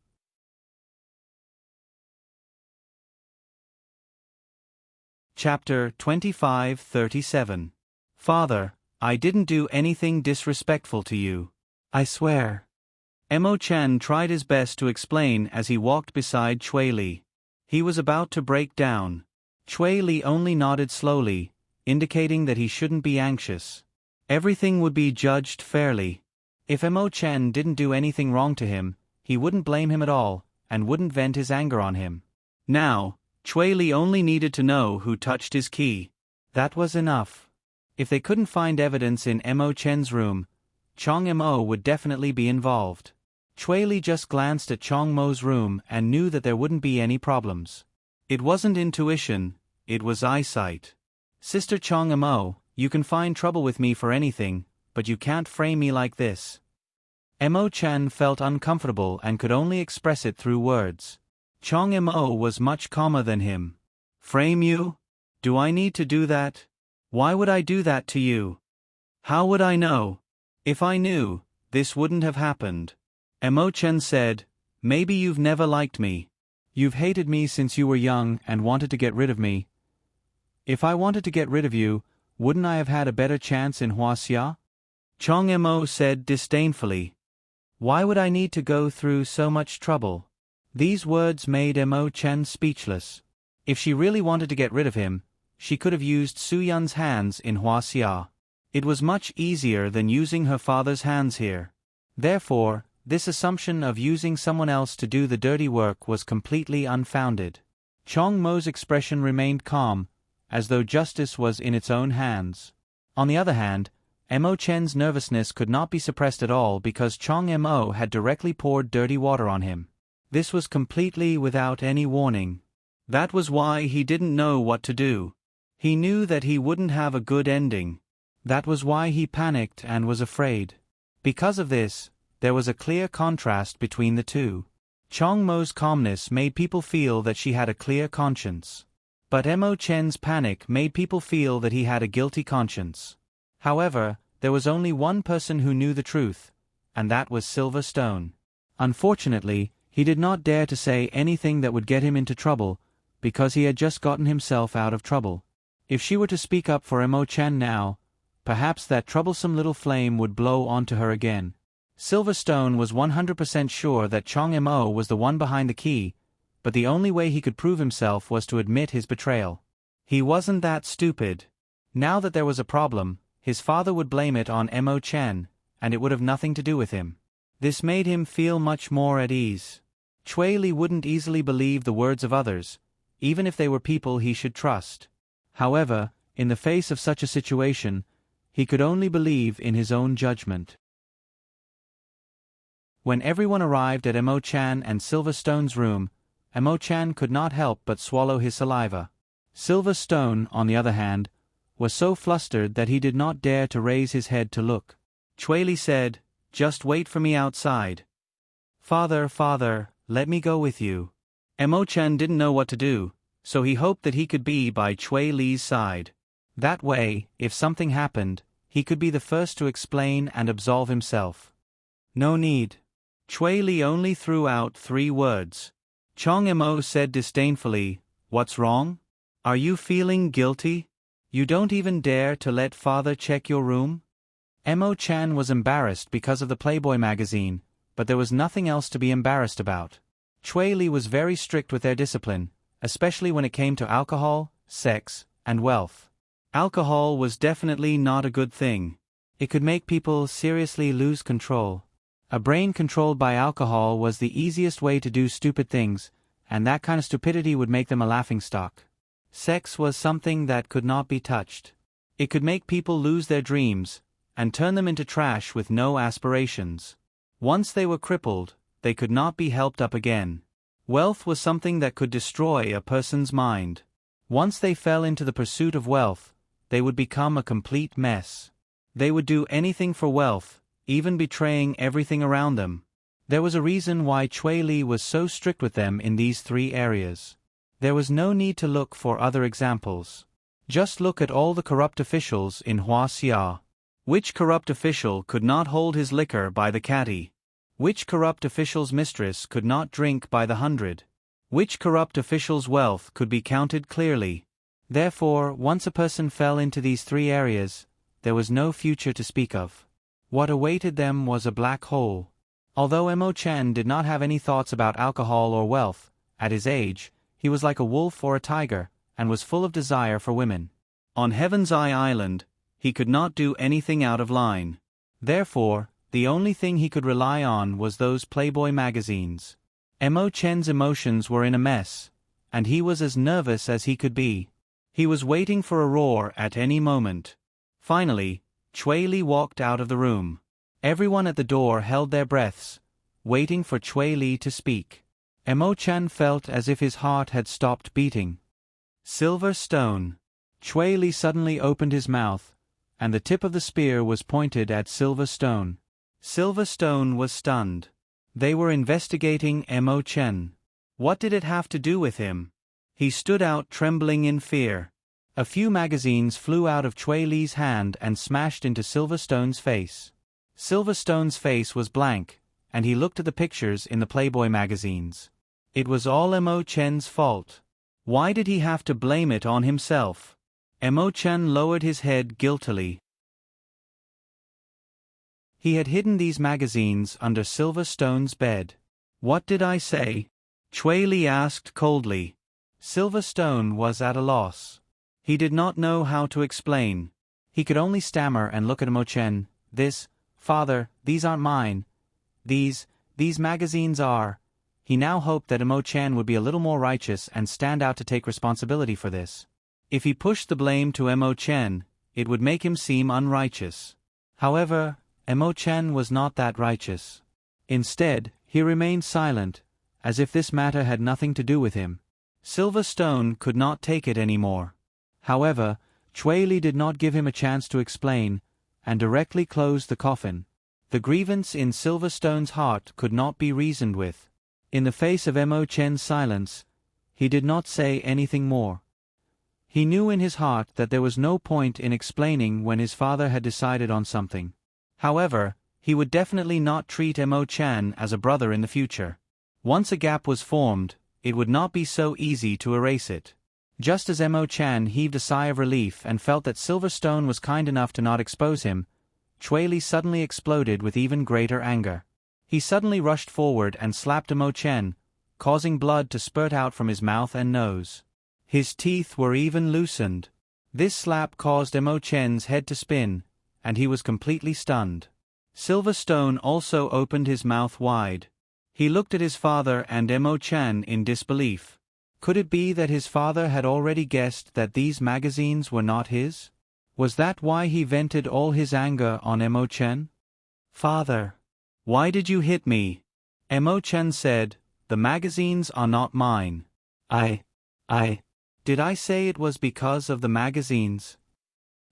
Chapter 25:37. Father, I didn't do anything disrespectful to you. I swear. Mo Chen tried his best to explain as he walked beside Chui Li. He was about to break down. Chui Li only nodded slowly, indicating that he shouldn't be anxious. Everything would be judged fairly. If Mo Chen didn't do anything wrong to him, he wouldn't blame him at all, and wouldn't vent his anger on him. Now, Chui Li only needed to know who touched his key. That was enough. If they couldn't find evidence in Mo Chen's room, Chong Mo would definitely be involved. Chui Li just glanced at Chong Mo's room and knew that there wouldn't be any problems. It wasn't intuition, it was eyesight. Sister Chong Mo, you can find trouble with me for anything, but you can't frame me like this. Mo Chen felt uncomfortable and could only express it through words. Chong Mo was much calmer than him. Frame you? Do I need to do that? Why would I do that to you? How would I know? If I knew, this wouldn't have happened. Mo Chen said, maybe you've never liked me. You've hated me since you were young and wanted to get rid of me. If I wanted to get rid of you, wouldn't I have had a better chance in Huaxia? Chong Mo said disdainfully. Why would I need to go through so much trouble? These words made Mo Chen speechless. If she really wanted to get rid of him, she could have used Su Yun's hands in Huaxia. It was much easier than using her father's hands here. Therefore, this assumption of using someone else to do the dirty work was completely unfounded. Chong Mo's expression remained calm, as though justice was in its own hands. On the other hand, Mo Chen's nervousness could not be suppressed at all because Chong Mo had directly poured dirty water on him. This was completely without any warning. That was why he didn't know what to do. He knew that he wouldn't have a good ending. That was why he panicked and was afraid. Because of this, there was a clear contrast between the two. Chong Mo's calmness made people feel that she had a clear conscience. But Mo Chen's panic made people feel that he had a guilty conscience. However, there was only one person who knew the truth, and that was Silver Stone. Unfortunately, he did not dare to say anything that would get him into trouble, because he had just gotten himself out of trouble. If she were to speak up for Mo Chen now, perhaps that troublesome little flame would blow onto her again. Silver Stone was 100% sure that Chong Mo was the one behind the key, but the only way he could prove himself was to admit his betrayal. He wasn't that stupid. Now that there was a problem, his father would blame it on Mo Chen, and it would have nothing to do with him. This made him feel much more at ease. Chui Li wouldn't easily believe the words of others, even if they were people he should trust. However, in the face of such a situation, he could only believe in his own judgment. When everyone arrived at Mo Chan and Silver Stone's room, Mo Chan could not help but swallow his saliva. Silver Stone, on the other hand, was so flustered that he did not dare to raise his head to look. Chui Li said, "Just wait for me outside." Father, let me go with you." Mo Chen didn't know what to do, so he hoped that he could be by Chui Li's side. That way, if something happened, he could be the first to explain and absolve himself. "No need." Chui Li only threw out 3 words. Chong Mo said disdainfully, "What's wrong? Are you feeling guilty? You don't even dare to let father check your room?" Mo Chan was embarrassed because of the Playboy magazine, but there was nothing else to be embarrassed about. Chui Li was very strict with their discipline, especially when it came to alcohol, sex, and wealth. Alcohol was definitely not a good thing. It could make people seriously lose control. A brain controlled by alcohol was the easiest way to do stupid things, and that kind of stupidity would make them a laughingstock. Sex was something that could not be touched. It could make people lose their dreams, and turn them into trash with no aspirations. Once they were crippled, they could not be helped up again. Wealth was something that could destroy a person's mind. Once they fell into the pursuit of wealth, they would become a complete mess. They would do anything for wealth, even betraying everything around them. There was a reason why Chui Li was so strict with them in these 3 areas. There was no need to look for other examples. Just look at all the corrupt officials in Huaxia. Which corrupt official could not hold his liquor by the caddy? Which corrupt official's mistress could not drink by the 100? Which corrupt official's wealth could be counted clearly? Therefore, once a person fell into these 3 areas, there was no future to speak of. What awaited them was a black hole. Although Mo Chen did not have any thoughts about alcohol or wealth, at his age, he was like a wolf or a tiger, and was full of desire for women. On Heaven's Eye Island, he could not do anything out of line. Therefore, the only thing he could rely on was those Playboy magazines. Mo Chen's emotions were in a mess, and he was as nervous as he could be. He was waiting for a roar at any moment. Finally, Chui Li walked out of the room. Everyone at the door held their breaths, waiting for Chui Li to speak. Mo Chen felt as if his heart had stopped beating. Silver Stone. Chui Li suddenly opened his mouth, and the tip of the spear was pointed at Silver Stone. Silver Stone was stunned. They were investigating Mo Chen. What did it have to do with him? He stood out trembling in fear. A few magazines flew out of Chui Li's hand and smashed into Silver Stone's face. Silver Stone's face was blank, and he looked at the pictures in the Playboy magazines. It was all Mo Chen's fault. Why did he have to blame it on himself? Mo Chen lowered his head guiltily. He had hidden these magazines under Silver Stone's bed. What did I say? Chui Li asked coldly. Silver Stone was at a loss. He did not know how to explain. He could only stammer and look at Mo Chen. Father, these aren't mine. These magazines are. He now hoped that Mo Chen would be a little more righteous and stand out to take responsibility for this. If he pushed the blame to Mo Chen, it would make him seem unrighteous. However, Mo Chen was not that righteous. Instead, he remained silent, as if this matter had nothing to do with him. Silver Stone could not take it anymore. However, Chui Li did not give him a chance to explain, and directly closed the coffin. The grievance in Silver Stone's heart could not be reasoned with. In the face of Mo Chen's silence, he did not say anything more. He knew in his heart that there was no point in explaining when his father had decided on something. However, he would definitely not treat Mo Chen as a brother in the future. Once a gap was formed, it would not be so easy to erase it. Just as Mo Chen heaved a sigh of relief and felt that Silver Stone was kind enough to not expose him, Chui Li suddenly exploded with even greater anger. He suddenly rushed forward and slapped Mo Chen, causing blood to spurt out from his mouth and nose. His teeth were even loosened. This slap caused Mo Chen's head to spin, and he was completely stunned. Silver Stone also opened his mouth wide. He looked at his father and Mo Chen in disbelief. Could it be that his father had already guessed that these magazines were not his? Was that why he vented all his anger on Mo Chen? Father, why did you hit me? Mo Chen said, the magazines are not mine. Did I say it was because of the magazines?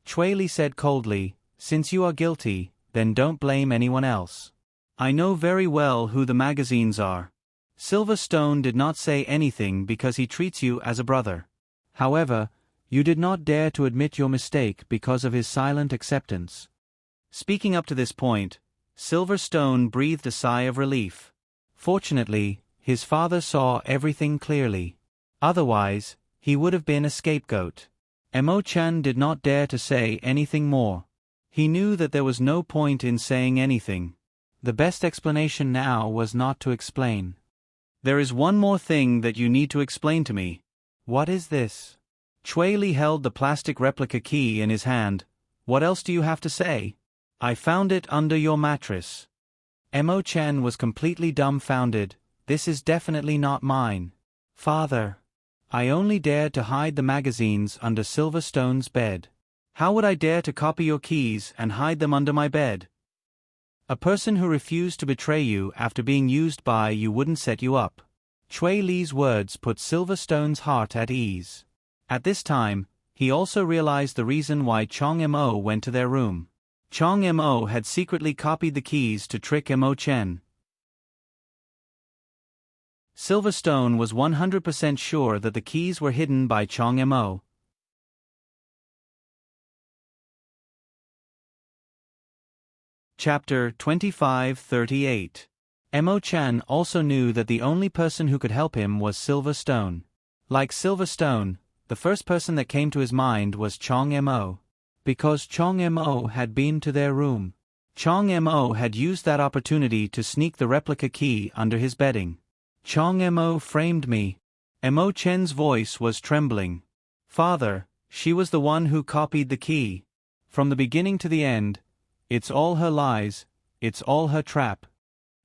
Chui Li said coldly, since you are guilty, then don't blame anyone else. I know very well who the magazines are. Silver Stone did not say anything because he treats you as a brother. However, you did not dare to admit your mistake because of his silent acceptance. Speaking up to this point, Silver Stone breathed a sigh of relief. Fortunately, his father saw everything clearly. Otherwise, he would have been a scapegoat. Mo Chen did not dare to say anything more. He knew that there was no point in saying anything. The best explanation now was not to explain. There is one more thing that you need to explain to me. What is this? Chui Li held the plastic replica key in his hand. What else do you have to say? I found it under your mattress. Mo Chen was completely dumbfounded. This is definitely not mine. Father, I only dared to hide the magazines under Silver Stone's bed. How would I dare to copy your keys and hide them under my bed? A person who refused to betray you after being used by you wouldn't set you up. Chui Li's words put Silver Stone's heart at ease. At this time, he also realized the reason why Chong Mo went to their room. Chong Mo had secretly copied the keys to trick Mo Chen. Silver Stone was 100% sure that the keys were hidden by Chong Mo. Chapter 2538. Mo Chen also knew that the only person who could help him was Silver Stone. Like Silver Stone, the first person that came to his mind was Chong Mo. Because Chong Mo had been to their room. Chong Mo had used that opportunity to sneak the replica key under his bedding. Chong Mo framed me. Mo Chen's voice was trembling. Father, she was the one who copied the key. From the beginning to the end, it's all her lies, it's all her trap.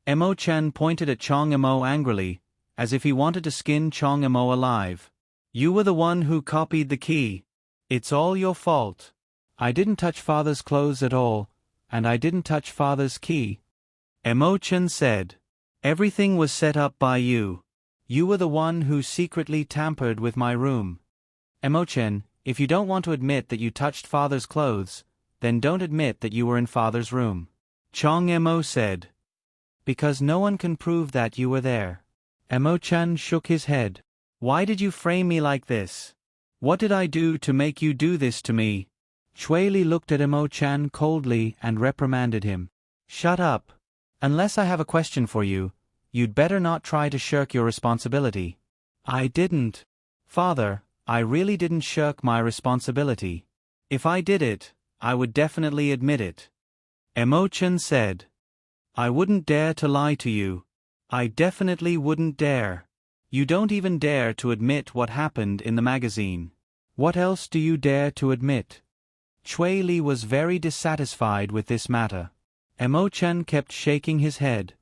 Mo Chen pointed at Chong Mo angrily, as if he wanted to skin Chong Mo alive. You were the one who copied the key. It's all your fault. I didn't touch Father's clothes at all, and I didn't touch Father's key. Mo Chen said. Everything was set up by you. You were the one who secretly tampered with my room. Mo Chen, if you don't want to admit that you touched Father's clothes, then don't admit that you were in Father's room. Chong Mo said. Because no one can prove that you were there. Mo Chen shook his head. Why did you frame me like this? What did I do to make you do this to me? Chui Li looked at Mo Chen coldly and reprimanded him. Shut up. Unless I have a question for you, you'd better not try to shirk your responsibility. I didn't. Father, I really didn't shirk my responsibility. If I did it, I would definitely admit it. Emo-chan said. I wouldn't dare to lie to you. I definitely wouldn't dare. You don't even dare to admit what happened in the magazine. What else do you dare to admit? Chui Li was very dissatisfied with this matter. Emo-chan kept shaking his head.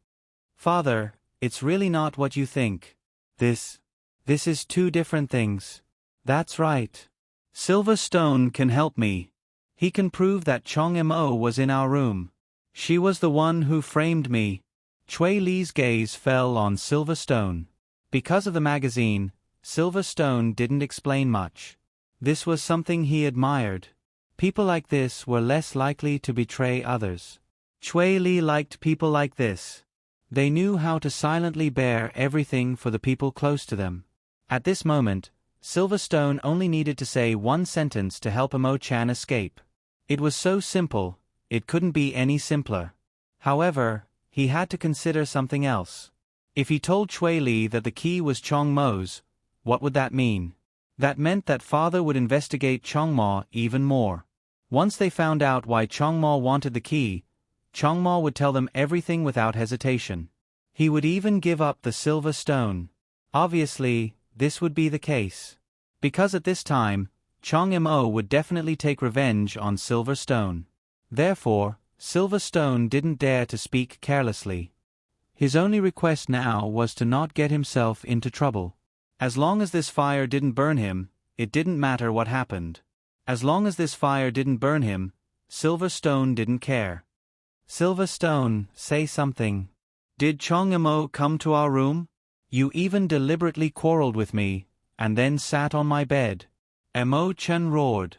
Father, it's really not what you think. This is two different things. That's right. Silver Stone can help me. He can prove that Chong Mo was in our room. She was the one who framed me. Chui Li's gaze fell on Silver Stone. Because of the magazine, Silver Stone didn't explain much. This was something he admired. People like this were less likely to betray others. Chui Li liked people like this. They knew how to silently bear everything for the people close to them. At this moment, Silver Stone only needed to say one sentence to help Emo-chan escape. It was so simple, it couldn't be any simpler. However, he had to consider something else. If he told Chui Li that the key was Chong Mo's, what would that mean? That meant that father would investigate Chong Mo even more. Once they found out why Chong Mo wanted the key, Chong Mo would tell them everything without hesitation. He would even give up the silver stone. Obviously, this would be the case. Because at this time, Chong Mo would definitely take revenge on Silver Stone. Therefore, Silver Stone didn't dare to speak carelessly. His only request now was to not get himself into trouble. As long as this fire didn't burn him, it didn't matter what happened. As long as this fire didn't burn him, Silver Stone didn't care. Silver Stone, say something. Did Chong Mo come to our room? You even deliberately quarreled with me, and then sat on my bed. Emo-chan roared.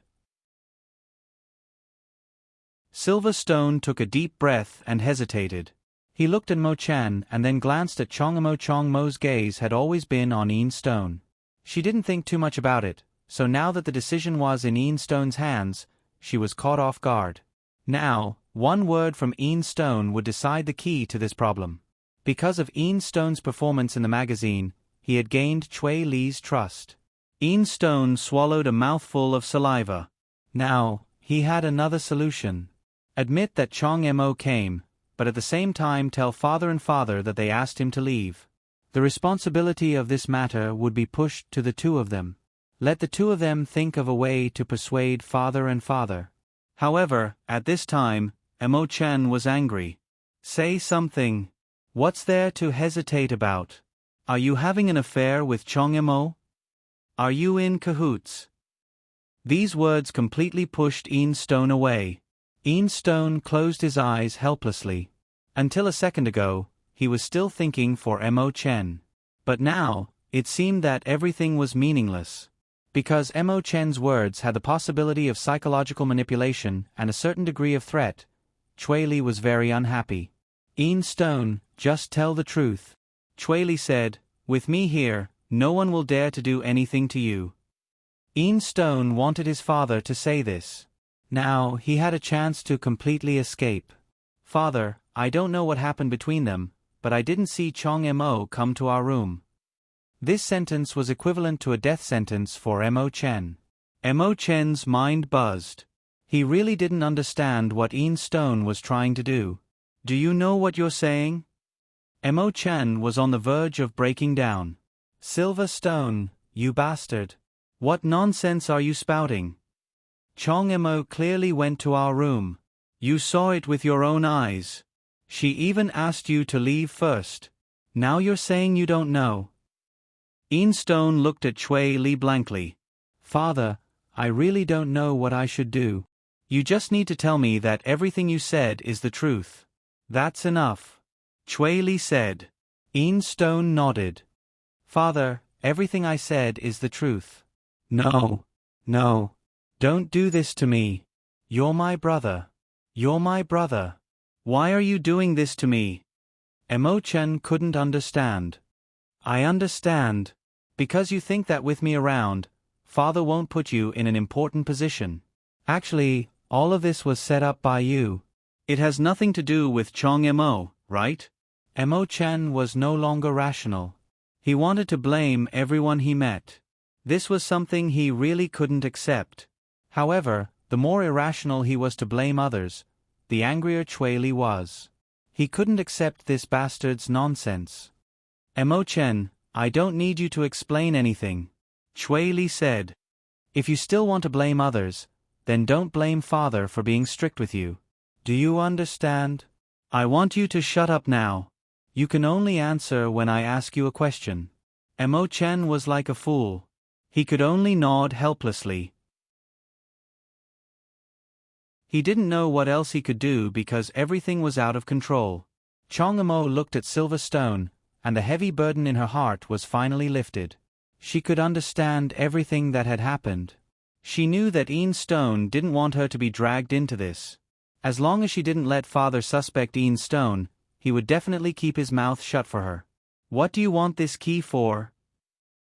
Silver Stone took a deep breath and hesitated. He looked at Mo-chan and then glanced at Chong Mo. Chong Mo's gaze had always been on Ian Stone. She didn't think too much about it, so now that the decision was in Ian Stone's hands, she was caught off guard. Now, one word from Ian Stone would decide the key to this problem. Because of Ian Stone's performance in the magazine, he had gained Chui Li's trust. Ian Stone swallowed a mouthful of saliva. Now, he had another solution. Admit that Chong Mo came, but at the same time tell father and father that they asked him to leave. The responsibility of this matter would be pushed to the two of them. Let the two of them think of a way to persuade father and father. However, at this time, Emo-chan was angry. Say something. What's there to hesitate about? Are you having an affair with Chong Mo? Are you in cahoots? These words completely pushed Ian Stone away. Ian Stone closed his eyes helplessly. Until a second ago, he was still thinking for Emo-chan. But now, it seemed that everything was meaningless. Because Emo-chan's words had the possibility of psychological manipulation and a certain degree of threat, Chui Li was very unhappy. Ian Stone, just tell the truth. Chui Li said, with me here, no one will dare to do anything to you. Ian Stone wanted his father to say this. Now, he had a chance to completely escape. Father, I don't know what happened between them, but I didn't see Chong Mo come to our room. This sentence was equivalent to a death sentence for Emo-chan. Emo-chan's mind buzzed. He really didn't understand what Ian Stone was trying to do. Do you know what you're saying? Emo-chan was on the verge of breaking down. Silver Stone, you bastard. What nonsense are you spouting? Chong Mo clearly went to our room. You saw it with your own eyes. She even asked you to leave first. Now you're saying you don't know. Ian Stone looked at Chui Li blankly. Father, I really don't know what I should do. You just need to tell me that everything you said is the truth. That's enough. Chui Li said. Ian Stone nodded. Father, everything I said is the truth. No. Don't do this to me. You're my brother. You're my brother. Why are you doing this to me? Emo-chan couldn't understand. I understand. Because you think that with me around, father won't put you in an important position. Actually, all of this was set up by you. It has nothing to do with Chong Mo, right? Emo-chan was no longer rational. He wanted to blame everyone he met. This was something he really couldn't accept. However, the more irrational he was to blame others, the angrier Chui Li was. He couldn't accept this bastard's nonsense. Mo Chen, I don't need you to explain anything, Chui Li said. If you still want to blame others, then don't blame father for being strict with you. Do you understand? I want you to shut up now. You can only answer when I ask you a question. Mo Chen was like a fool. He could only nod helplessly. He didn't know what else he could do because everything was out of control. Chong Mo looked at Silver Stone, and the heavy burden in her heart was finally lifted. She could understand everything that had happened. She knew that Ian Stone didn't want her to be dragged into this. As long as she didn't let father suspect Ian Stone, he would definitely keep his mouth shut for her. What do you want this key for?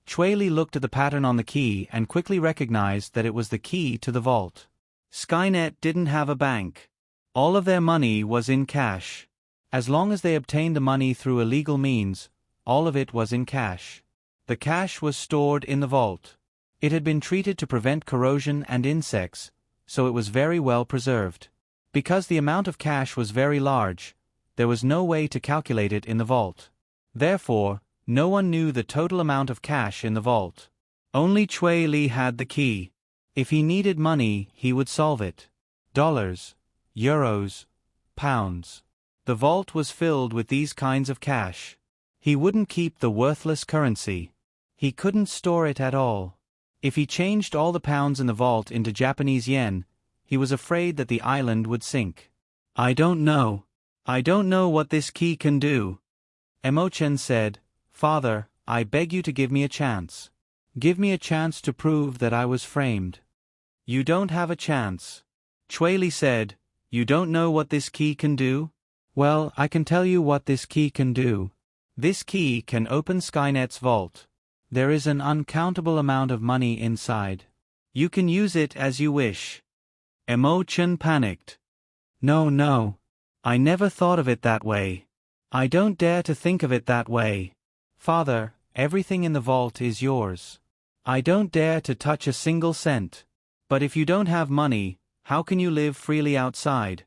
Chui Li looked at the pattern on the key and quickly recognized that it was the key to the vault. Skynet didn't have a bank. All of their money was in cash. As long as they obtained the money through illegal means, all of it was in cash. The cash was stored in the vault. It had been treated to prevent corrosion and insects, so it was very well preserved. Because the amount of cash was very large, there was no way to calculate it in the vault. Therefore, no one knew the total amount of cash in the vault. Only Chui Li had the key. If he needed money, he would solve it. Dollars, euros, pounds. The vault was filled with these kinds of cash. He wouldn't keep the worthless currency. He couldn't store it at all. If he changed all the pounds in the vault into Japanese yen, he was afraid that the island would sink. I don't know. I don't know what this key can do. Mo Chen said, Father, I beg you to give me a chance. Give me a chance to prove that I was framed. You don't have a chance. Chui Li said, You don't know what this key can do? Well, I can tell you what this key can do. This key can open Skynet's vault. There is an uncountable amount of money inside. You can use it as you wish. Mo Chen panicked. No. I never thought of it that way. I don't dare to think of it that way. Father, everything in the vault is yours. I don't dare to touch a single cent. But if you don't have money, how can you live freely outside?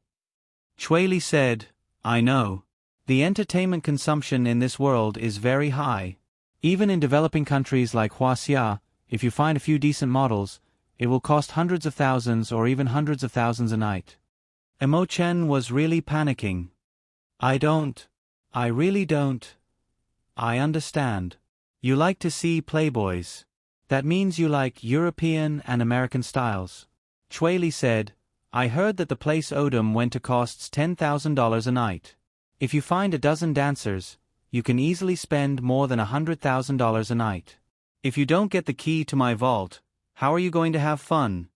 Chui Li said, I know. The entertainment consumption in this world is very high. Even in developing countries like Huaxia, if you find a few decent models, it will cost hundreds of thousands or even hundreds of thousands a night. Mo Chen was really panicking. I really don't. I understand. You like to see playboys. That means you like European and American styles. Chui Li said, I heard that the place Odom went to costs $10,000 a night. If you find a dozen dancers, you can easily spend more than $100,000 a night. If you don't get the key to my vault, how are you going to have fun?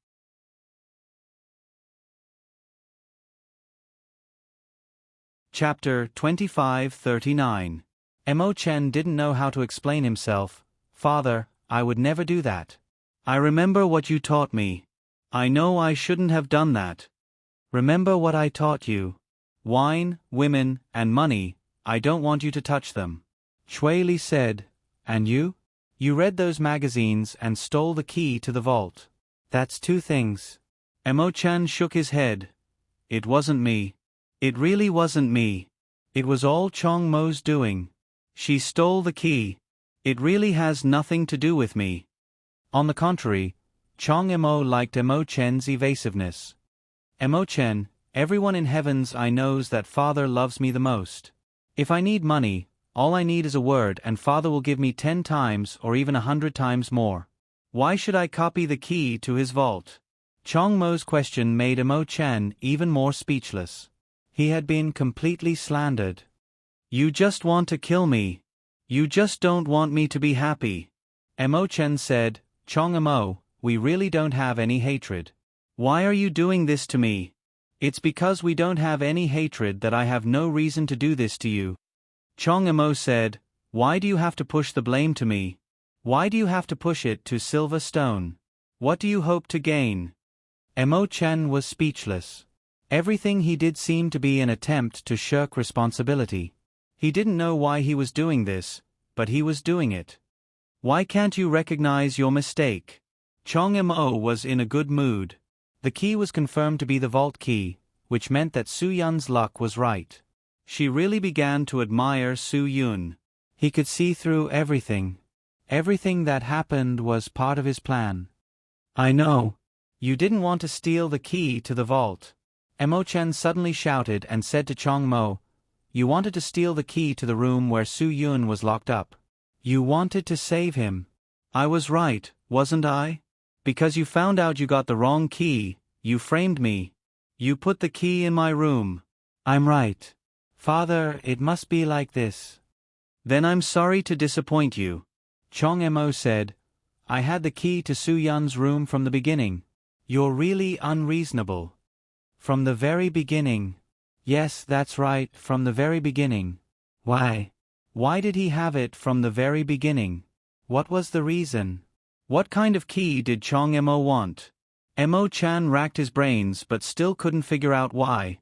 Chapter 2539. Mo Chen didn't know how to explain himself. Father, I would never do that. I remember what you taught me. I know I shouldn't have done that. Remember what I taught you. Wine, women, and money, I don't want you to touch them. Chui Li said, And you? You read those magazines and stole the key to the vault. That's two things. Mo Chen shook his head. It wasn't me. It really wasn't me. It was all Chong Mo's doing. She stole the key. It really has nothing to do with me. On the contrary, Chong Mo liked Mo Chen's evasiveness. Mo Chen, everyone in heavens I knows that father loves me the most. If I need money, all I need is a word and father will give me 10 times or even 100 times more. Why should I copy the key to his vault? Chong Mo's question made Mo Chen even more speechless. He had been completely slandered. You just want to kill me. You just don't want me to be happy. Mo Chen said, Chong Mo, we really don't have any hatred. Why are you doing this to me? It's because we don't have any hatred that I have no reason to do this to you. Chong Mo said, Why do you have to push the blame to me? Why do you have to push it to Silver Stone? What do you hope to gain? Mo Chen was speechless. Everything he did seemed to be an attempt to shirk responsibility. He didn't know why he was doing this, but he was doing it. Why can't you recognize your mistake? Chong Mo was in a good mood. The key was confirmed to be the vault key, which meant that Su Yun's luck was right. She really began to admire Su Yun. He could see through everything. Everything that happened was part of his plan. I know. You didn't want to steal the key to the vault. Mo Chen suddenly shouted and said to Chong Mo, you wanted to steal the key to the room where Su Yun was locked up. You wanted to save him. I was right, wasn't I? Because you found out you got the wrong key, you framed me. You put the key in my room. I'm right. Father, it must be like this. Then I'm sorry to disappoint you. Chong Mo said, I had the key to Su Yun's room from the beginning. You're really unreasonable. From the very beginning. Yes, that's right, from the very beginning. Why? Why did he have it from the very beginning? What was the reason? What kind of key did Chong Mo want? Mo Chan racked his brains but still couldn't figure out why.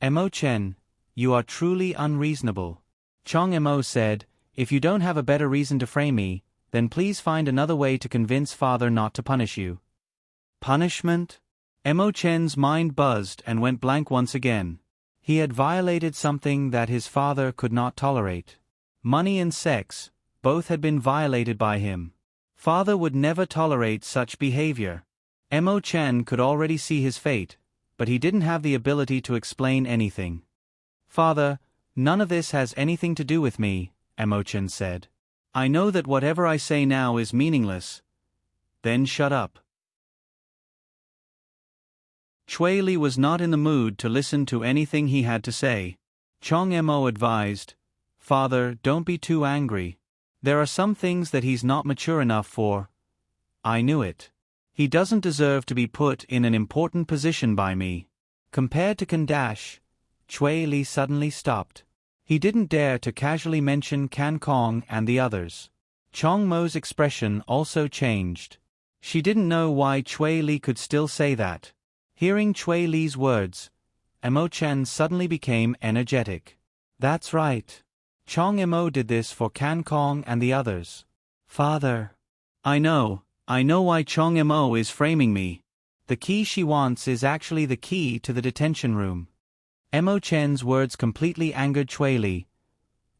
Mo Chen, you are truly unreasonable. Chong Mo said, if you don't have a better reason to frame me, then please find another way to convince father not to punish you. Punishment? Mo Chen's mind buzzed and went blank once again. He had violated something that his father could not tolerate. Money and sex, both had been violated by him. Father would never tolerate such behavior. Mo Chen could already see his fate, but he didn't have the ability to explain anything. Father, none of this has anything to do with me, Mo Chen said. I know that whatever I say now is meaningless. Then shut up. Chui Li was not in the mood to listen to anything he had to say. Chong Mo advised, Father, don't be too angry. There are some things that he's not mature enough for. I knew it. He doesn't deserve to be put in an important position by me. Compared to Kandash, Chui Li suddenly stopped. He didn't dare to casually mention Kan Kong and the others. Chong Mo's expression also changed. She didn't know why Chui Li could still say that. Hearing Chui Li's words, Mo Chen suddenly became energetic. That's right. Chong Mo did this for Kan Kong and the others. Father. I know why Chong Mo is framing me. The key she wants is actually the key to the detention room. Mo Chen's words completely angered Chui Li.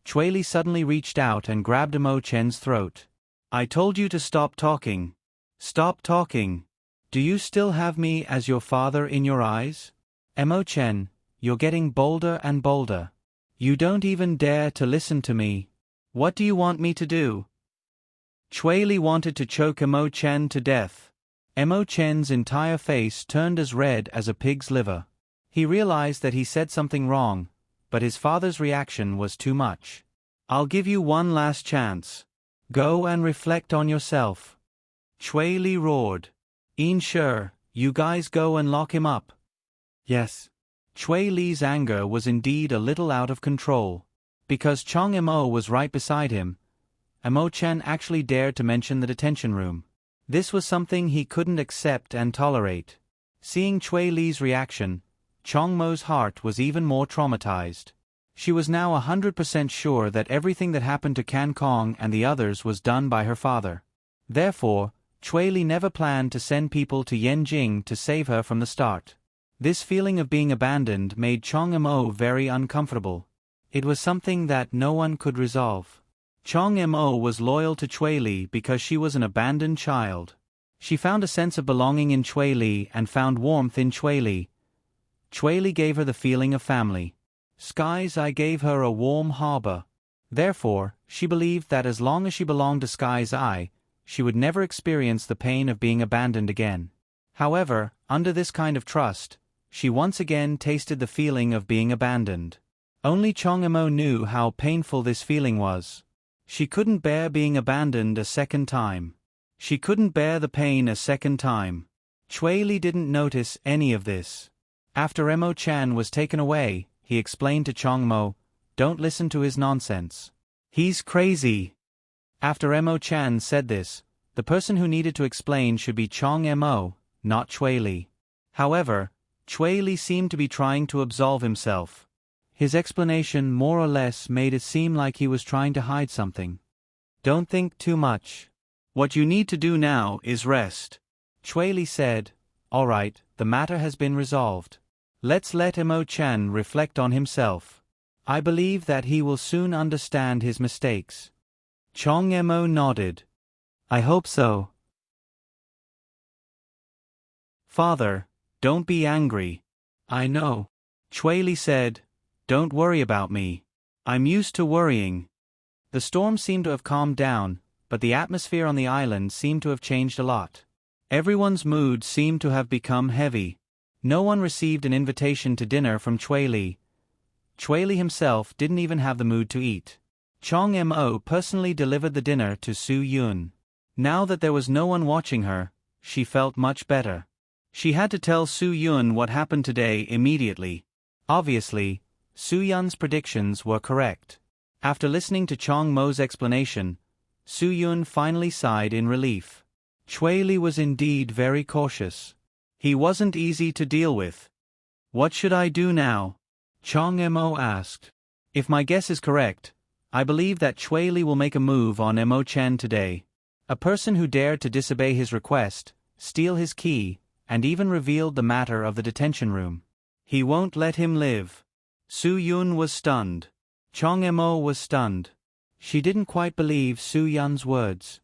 Chui Li suddenly reached out and grabbed Mo Chen's throat. I told you to stop talking. Stop talking. Do you still have me as your father in your eyes? Mo Chen, you're getting bolder and bolder. You don't even dare to listen to me. What do you want me to do? Chui Li wanted to choke Mo Chen to death. Mo Chen's entire face turned as red as a pig's liver. He realized that he said something wrong, but his father's reaction was too much. I'll give you one last chance. Go and reflect on yourself. Chui Li roared. Sure, you guys go and lock him up. Yes. Chui Li's anger was indeed a little out of control. Because Chong Mo was right beside him, Mo Chen actually dared to mention the detention room. This was something he couldn't accept and tolerate. Seeing Chui Li's reaction, Chong Mo's heart was even more traumatized. She was now 100% sure that everything that happened to Kan Kong and the others was done by her father. Therefore, Chui Li never planned to send people to Yenjing to save her from the start. This feeling of being abandoned made Chong Mo very uncomfortable. It was something that no one could resolve. Chong Mo was loyal to Chui Li because she was an abandoned child. She found a sense of belonging in Chui Li and found warmth in Chui Li. Chui Li gave her the feeling of family. Sky's Eye gave her a warm harbor. Therefore, she believed that as long as she belonged to Sky's Eye, she would never experience the pain of being abandoned again. However, under this kind of trust, she once again tasted the feeling of being abandoned. Only Chong Mo knew how painful this feeling was. She couldn't bear being abandoned a second time. She couldn't bear the pain a second time. Chui Li didn't notice any of this. After Mo Chan was taken away, he explained to Chong Mo, "Don't listen to his nonsense. He's crazy." After Mo Chan said this, the person who needed to explain should be Chong Mo, not Chui Li. However, Chui Li seemed to be trying to absolve himself. His explanation more or less made it seem like he was trying to hide something. "Don't think too much. What you need to do now is rest." Chui Li said, "All right, the matter has been resolved. Let's let Emo-chan reflect on himself. I believe that he will soon understand his mistakes. Chong Emo nodded. I hope so. Father, don't be angry. I know. Chui Li said, don't worry about me. I'm used to worrying. The storm seemed to have calmed down, but the atmosphere on the island seemed to have changed a lot. Everyone's mood seemed to have become heavy. No one received an invitation to dinner from Chui Li. Chui Li himself didn't even have the mood to eat. Chong Mo personally delivered the dinner to Su Yun. Now that there was no one watching her, she felt much better. She had to tell Su Yun what happened today immediately. Obviously, Su Yun's predictions were correct. After listening to Chong Mo's explanation, Su Yun finally sighed in relief. Chui Li was indeed very cautious. He wasn't easy to deal with. What should I do now? Chong Mo asked. If my guess is correct, I believe that Chui Li will make a move on Emo-chan today. A person who dared to disobey his request, steal his key, and even revealed the matter of the detention room. He won't let him live. Su Yun was stunned. Chong Mo was stunned. She didn't quite believe Su Yun's words.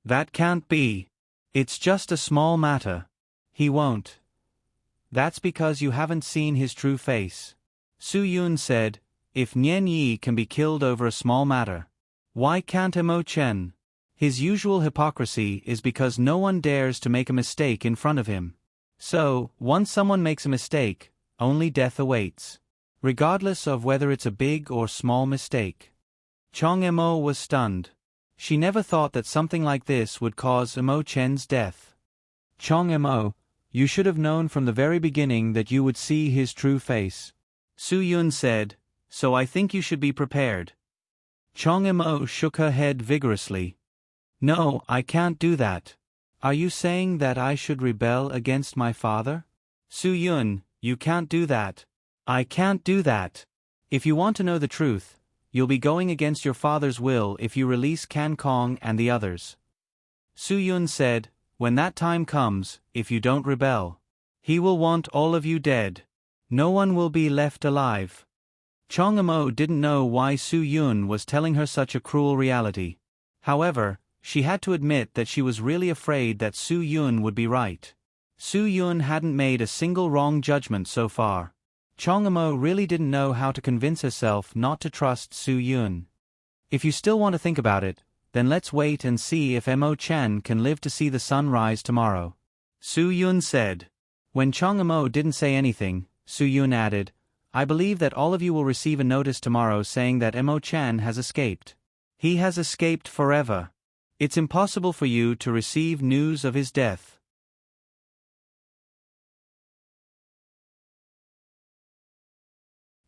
That can't be. It's just a small matter. He won't. That's because you haven't seen his true face. Su Yun said, if Nian Yi can be killed over a small matter, why can't Emo-chen? His usual hypocrisy is because no one dares to make a mistake in front of him. So, once someone makes a mistake, only death awaits. Regardless of whether it's a big or small mistake. Chong Mo was stunned. She never thought that something like this would cause Emo-chen's death. Chong Mo, you should have known from the very beginning that you would see his true face. Su Yun said, so I think you should be prepared. Chong Mo shook her head vigorously. No, I can't do that. Are you saying that I should rebel against my father? Su Yun, you can't do that. I can't do that. If you want to know the truth, you'll be going against your father's will if you release Can Kong and the others. Su Yun said, when that time comes, if you don't rebel, he will want all of you dead. No one will be left alive. Chong Mo didn't know why Su Yun was telling her such a cruel reality. However, she had to admit that she was really afraid that Su Yun would be right. Su Yun hadn't made a single wrong judgment so far. Chong Mo really didn't know how to convince herself not to trust Su Yun. If you still want to think about it, then let's wait and see if Emo-chan can live to see the sun rise tomorrow. Su Yun said. When Chong Mo didn't say anything, Su Yun added, I believe that all of you will receive a notice tomorrow saying that Emo-chan has escaped. He has escaped forever. It's impossible for you to receive news of his death.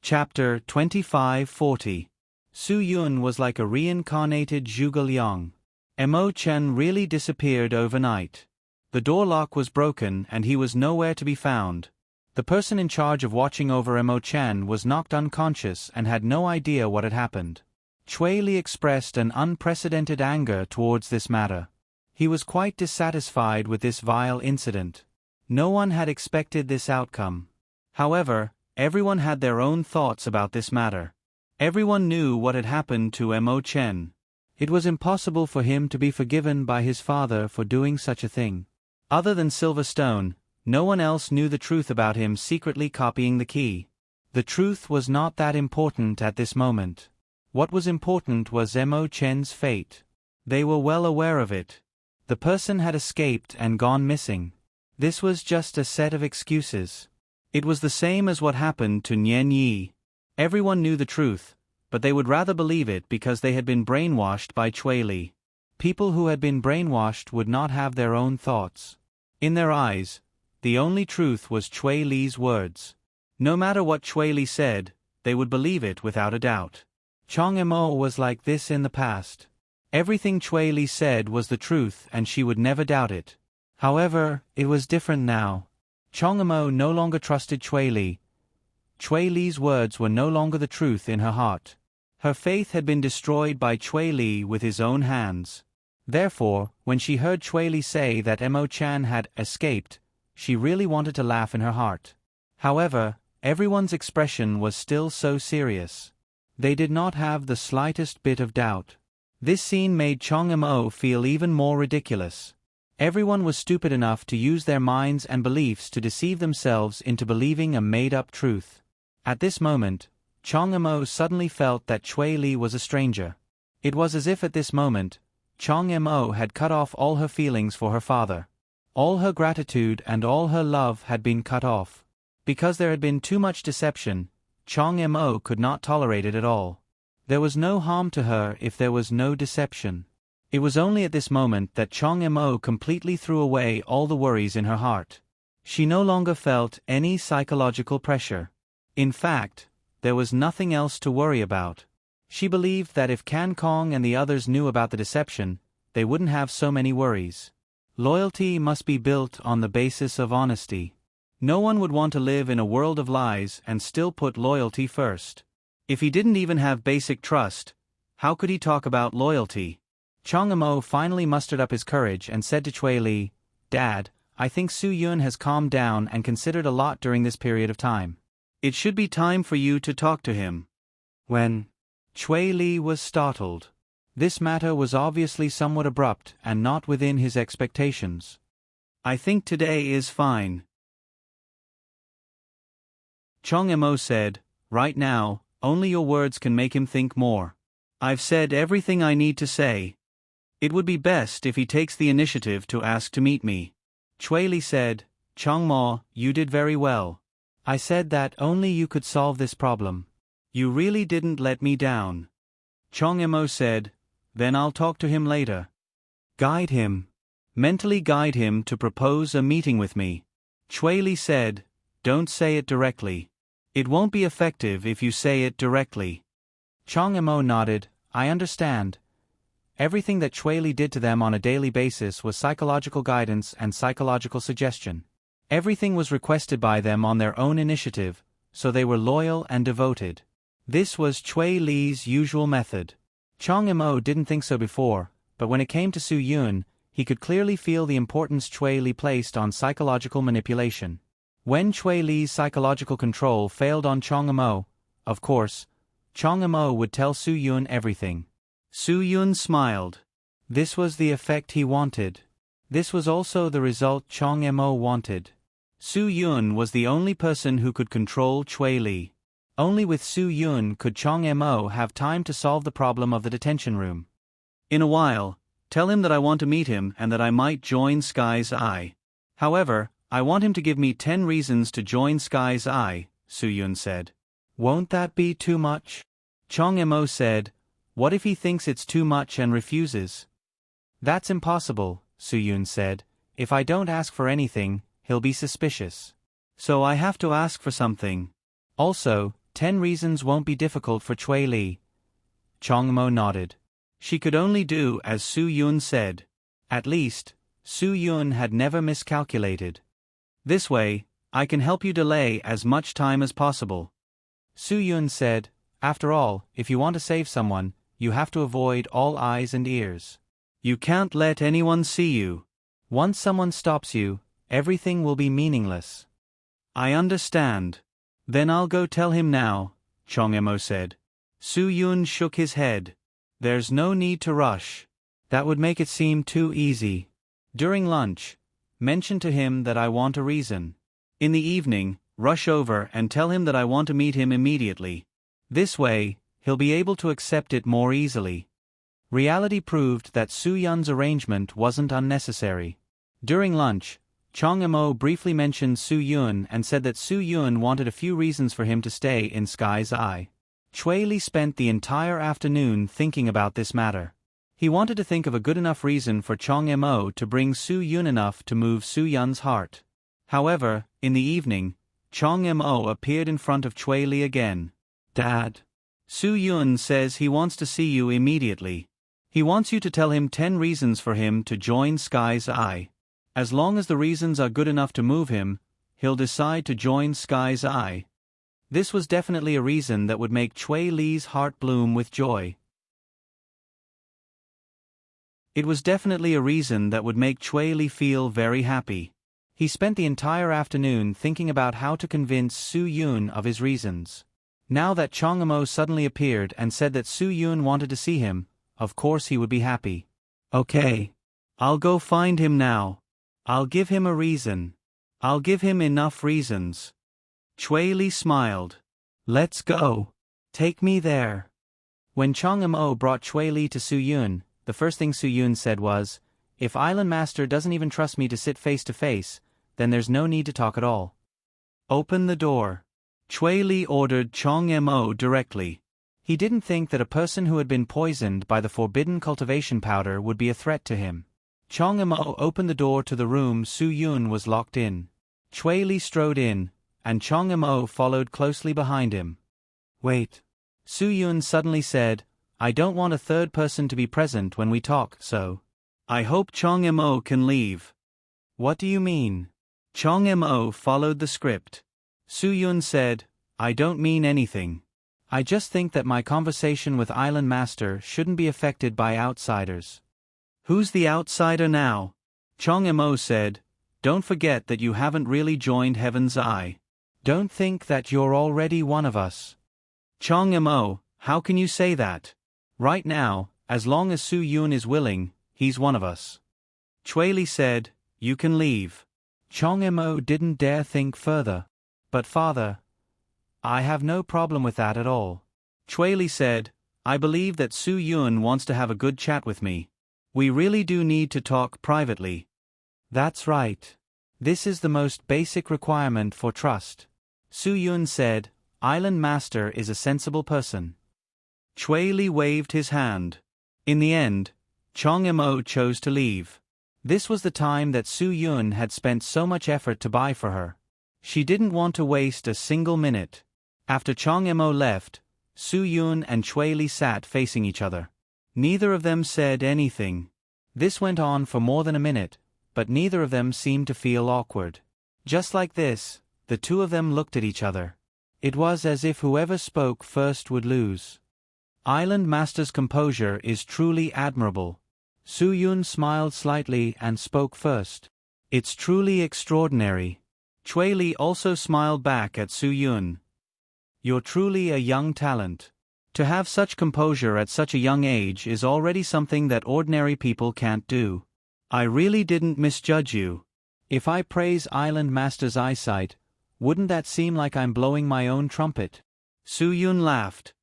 Chapter 2540. Su Yun was like a reincarnated Zhuge Liang. Emo-chen really disappeared overnight. The door lock was broken and he was nowhere to be found. The person in charge of watching over Emo-chan was knocked unconscious and had no idea what had happened. Chui Li expressed an unprecedented anger towards this matter. He was quite dissatisfied with this vile incident. No one had expected this outcome. However, everyone had their own thoughts about this matter. Everyone knew what had happened to Emo-chen. It was impossible for him to be forgiven by his father for doing such a thing. Other than Silverstone, no one else knew the truth about him secretly copying the key. The truth was not that important at this moment. What was important was Emo-chen's fate. They were well aware of it. The person had escaped and gone missing. This was just a set of excuses. It was the same as what happened to Nian Yi. Everyone knew the truth, but they would rather believe it because they had been brainwashed by Chui Li. People who had been brainwashed would not have their own thoughts. In their eyes, the only truth was Chui Li's words. No matter what Chui Li said, they would believe it without a doubt. Chong Mo was like this in the past. Everything Chui Li said was the truth and she would never doubt it. However, it was different now. Chong Mo no longer trusted Chui Li. Chui Li's words were no longer the truth in her heart. Her faith had been destroyed by Chui Li with his own hands. Therefore, when she heard Chui Li say that Emo-chan had escaped, she really wanted to laugh in her heart. However, everyone's expression was still so serious. They did not have the slightest bit of doubt. This scene made Chong Mo feel even more ridiculous. Everyone was stupid enough to use their minds and beliefs to deceive themselves into believing a made-up truth. At this moment, Chong Mo suddenly felt that Chui Li was a stranger. It was as if at this moment, Chong Mo had cut off all her feelings for her father. All her gratitude and all her love had been cut off. Because there had been too much deception, Chong Mo could not tolerate it at all. There was no harm to her if there was no deception. It was only at this moment that Chong Mo completely threw away all the worries in her heart. She no longer felt any psychological pressure. In fact, there was nothing else to worry about. She believed that if Can Kong and the others knew about the deception, they wouldn't have so many worries. Loyalty must be built on the basis of honesty. No one would want to live in a world of lies and still put loyalty first. If he didn't even have basic trust, how could he talk about loyalty? Chong Mo finally mustered up his courage and said to Chui Li, "Dad, I think Su Yun has calmed down and considered a lot during this period of time. It should be time for you to talk to him." When Chui Li was startled. This matter was obviously somewhat abrupt and not within his expectations. "I think today is fine," Chong Mo said. "Right now, only your words can make him think more. I've said everything I need to say. It would be best if he takes the initiative to ask to meet me." Chui Li said, "Chong Mo, you did very well. I said that only you could solve this problem. You really didn't let me down." Chong Mo said, "Then I'll talk to him later." "Guide him. Mentally guide him to propose a meeting with me." Chui Li said, "Don't say it directly. It won't be effective if you say it directly." Chong Mo nodded, "I understand." Everything that Chui Li did to them on a daily basis was psychological guidance and psychological suggestion. Everything was requested by them on their own initiative, so they were loyal and devoted. This was Chui Li's usual method. Chong Mo didn't think so before, but when it came to Su Yun, he could clearly feel the importance Chui Li placed on psychological manipulation. When Chui Li's psychological control failed on Chong Mo, of course, Chong Mo would tell Su Yun everything. Su Yun smiled. This was the effect he wanted. This was also the result Chong Mo wanted. Su Yun was the only person who could control Chui Li. Only with Su Yun could Chong Mo have time to solve the problem of the detention room. "In a while, tell him that I want to meet him and that I might join Sky's Eye. However, I want him to give me 10 reasons to join Sky's Eye," Su Yun said. "Won't that be too much?" Chong Mo said, "What if he thinks it's too much and refuses?" "That's impossible," Su Yun said. "If I don't ask for anything, he'll be suspicious. So I have to ask for something. Also, 10 reasons won't be difficult for Chui Li." Chong Mo nodded. She could only do as Su Yun said. At least, Su Yun had never miscalculated. "This way, I can help you delay as much time as possible." Su Yun said, "After all, if you want to save someone, you have to avoid all eyes and ears. You can't let anyone see you. Once someone stops you, everything will be meaningless." "I understand. Then I'll go tell him now," Chong Mo said. Su Yun shook his head. "There's no need to rush. That would make it seem too easy. During lunch, mention to him that I want a reason. In the evening, rush over and tell him that I want to meet him immediately. This way, he'll be able to accept it more easily." Reality proved that Su Yun's arrangement wasn't unnecessary. During lunch, Chong Mo briefly mentioned Su Yun and said that Su Yun wanted a few reasons for him to stay in Sky's Eye. Chui Li spent the entire afternoon thinking about this matter. He wanted to think of a good enough reason for Chong Mo to bring Su Yun enough to move Su Yun's heart. However, in the evening, Chong Mo appeared in front of Chui Li again. "Dad, Su Yun says he wants to see you immediately. He wants you to tell him 10 reasons for him to join Sky's Eye. As long as the reasons are good enough to move him, he'll decide to join Sky's Eye." This was definitely a reason that would make Chui Li's heart bloom with joy. It was definitely a reason that would make Chui Li feel very happy. He spent the entire afternoon thinking about how to convince Su Yun of his reasons. Now that Chong Imo suddenly appeared and said that Su Yun wanted to see him, of course he would be happy. Okay. I'll go find him now. I'll give him a reason. I'll give him enough reasons. Chui Li smiled. Let's go. Take me there. When Chong Imo brought Chui Li to Su Yun, the first thing Su Yun said was, "If Island Master doesn't even trust me to sit face to face, then there's no need to talk at all." Open the door. Chui Li ordered Chong Imo directly. He didn't think that a person who had been poisoned by the forbidden cultivation powder would be a threat to him. Chong Imo opened the door to the room Su Yun was locked in. Chui Li strode in, and Chong Imo followed closely behind him. Wait. Su Yun suddenly said, "I don't want a third person to be present when we talk, so I hope Chong Imo can leave." What do you mean? Chong Imo followed the script. Su Yun said, "I don't mean anything. I just think that my conversation with Island Master shouldn't be affected by outsiders." Who's the outsider now? Chong Imo said, "Don't forget that you haven't really joined Heaven's Eye. Don't think that you're already one of us." Chong Imo, how can you say that? Right now, as long as Su Yun is willing, he's one of us. Chui Li said, "You can leave." Chong Imo didn't dare think further. But father, I have no problem with that at all. Chui Li said, "I believe that Su Yun wants to have a good chat with me. We really do need to talk privately." That's right. This is the most basic requirement for trust. Su Yun said, "Island Master is a sensible person." Chui Li waved his hand. In the end, Chong Imo chose to leave. This was the time that Su Yun had spent so much effort to buy for her. She didn't want to waste a single minute. After Chong Imo left, Su Yun and Chui Li sat facing each other. Neither of them said anything. This went on for more than a minute, but neither of them seemed to feel awkward. Just like this, the two of them looked at each other. It was as if whoever spoke first would lose. Island Master's composure is truly admirable. Su Yun smiled slightly and spoke first. It's truly extraordinary. Chui Li also smiled back at Su Yun. You're truly a young talent. To have such composure at such a young age is already something that ordinary people can't do. I really didn't misjudge you. If I praise Island Master's eyesight, wouldn't that seem like I'm blowing my own trumpet? Su Yun laughed.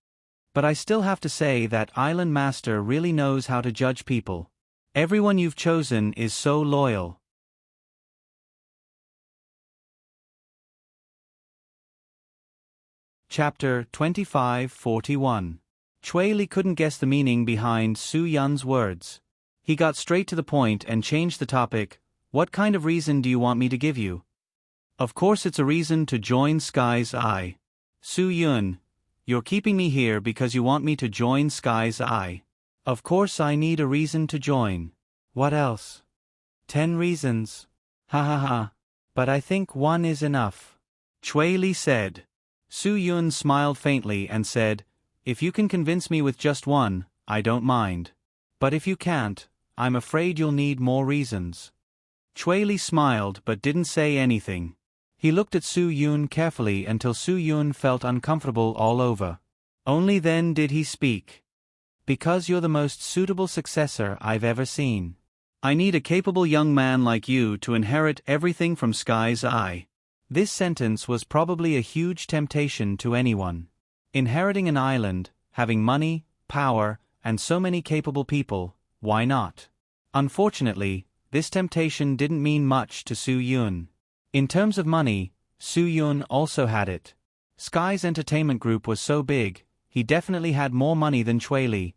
But I still have to say that Island Master really knows how to judge people. Everyone you've chosen is so loyal. Chapter 25:41. Chui Li couldn't guess the meaning behind Su Yun's words. He got straight to the point and changed the topic. What kind of reason do you want me to give you? Of course it's a reason to join Sky's Eye. Su Yun, you're keeping me here because you want me to join Sky's Eye. Of course I need a reason to join. What else? 10 reasons. Ha ha ha. But I think one is enough. Chui Li said. Su Yun smiled faintly and said, "If you can convince me with just one, I don't mind. But if you can't, I'm afraid you'll need more reasons." Chui Li smiled but didn't say anything. He looked at Su Yun carefully until Su Yun felt uncomfortable all over. Only then did he speak. "Because you're the most suitable successor I've ever seen. I need a capable young man like you to inherit everything from Sky's Eye." This sentence was probably a huge temptation to anyone. Inheriting an island, having money, power, and so many capable people, why not? Unfortunately, this temptation didn't mean much to Su Yun. In terms of money, Su Yun also had it. Sky's entertainment group was so big, he definitely had more money than Chui Li.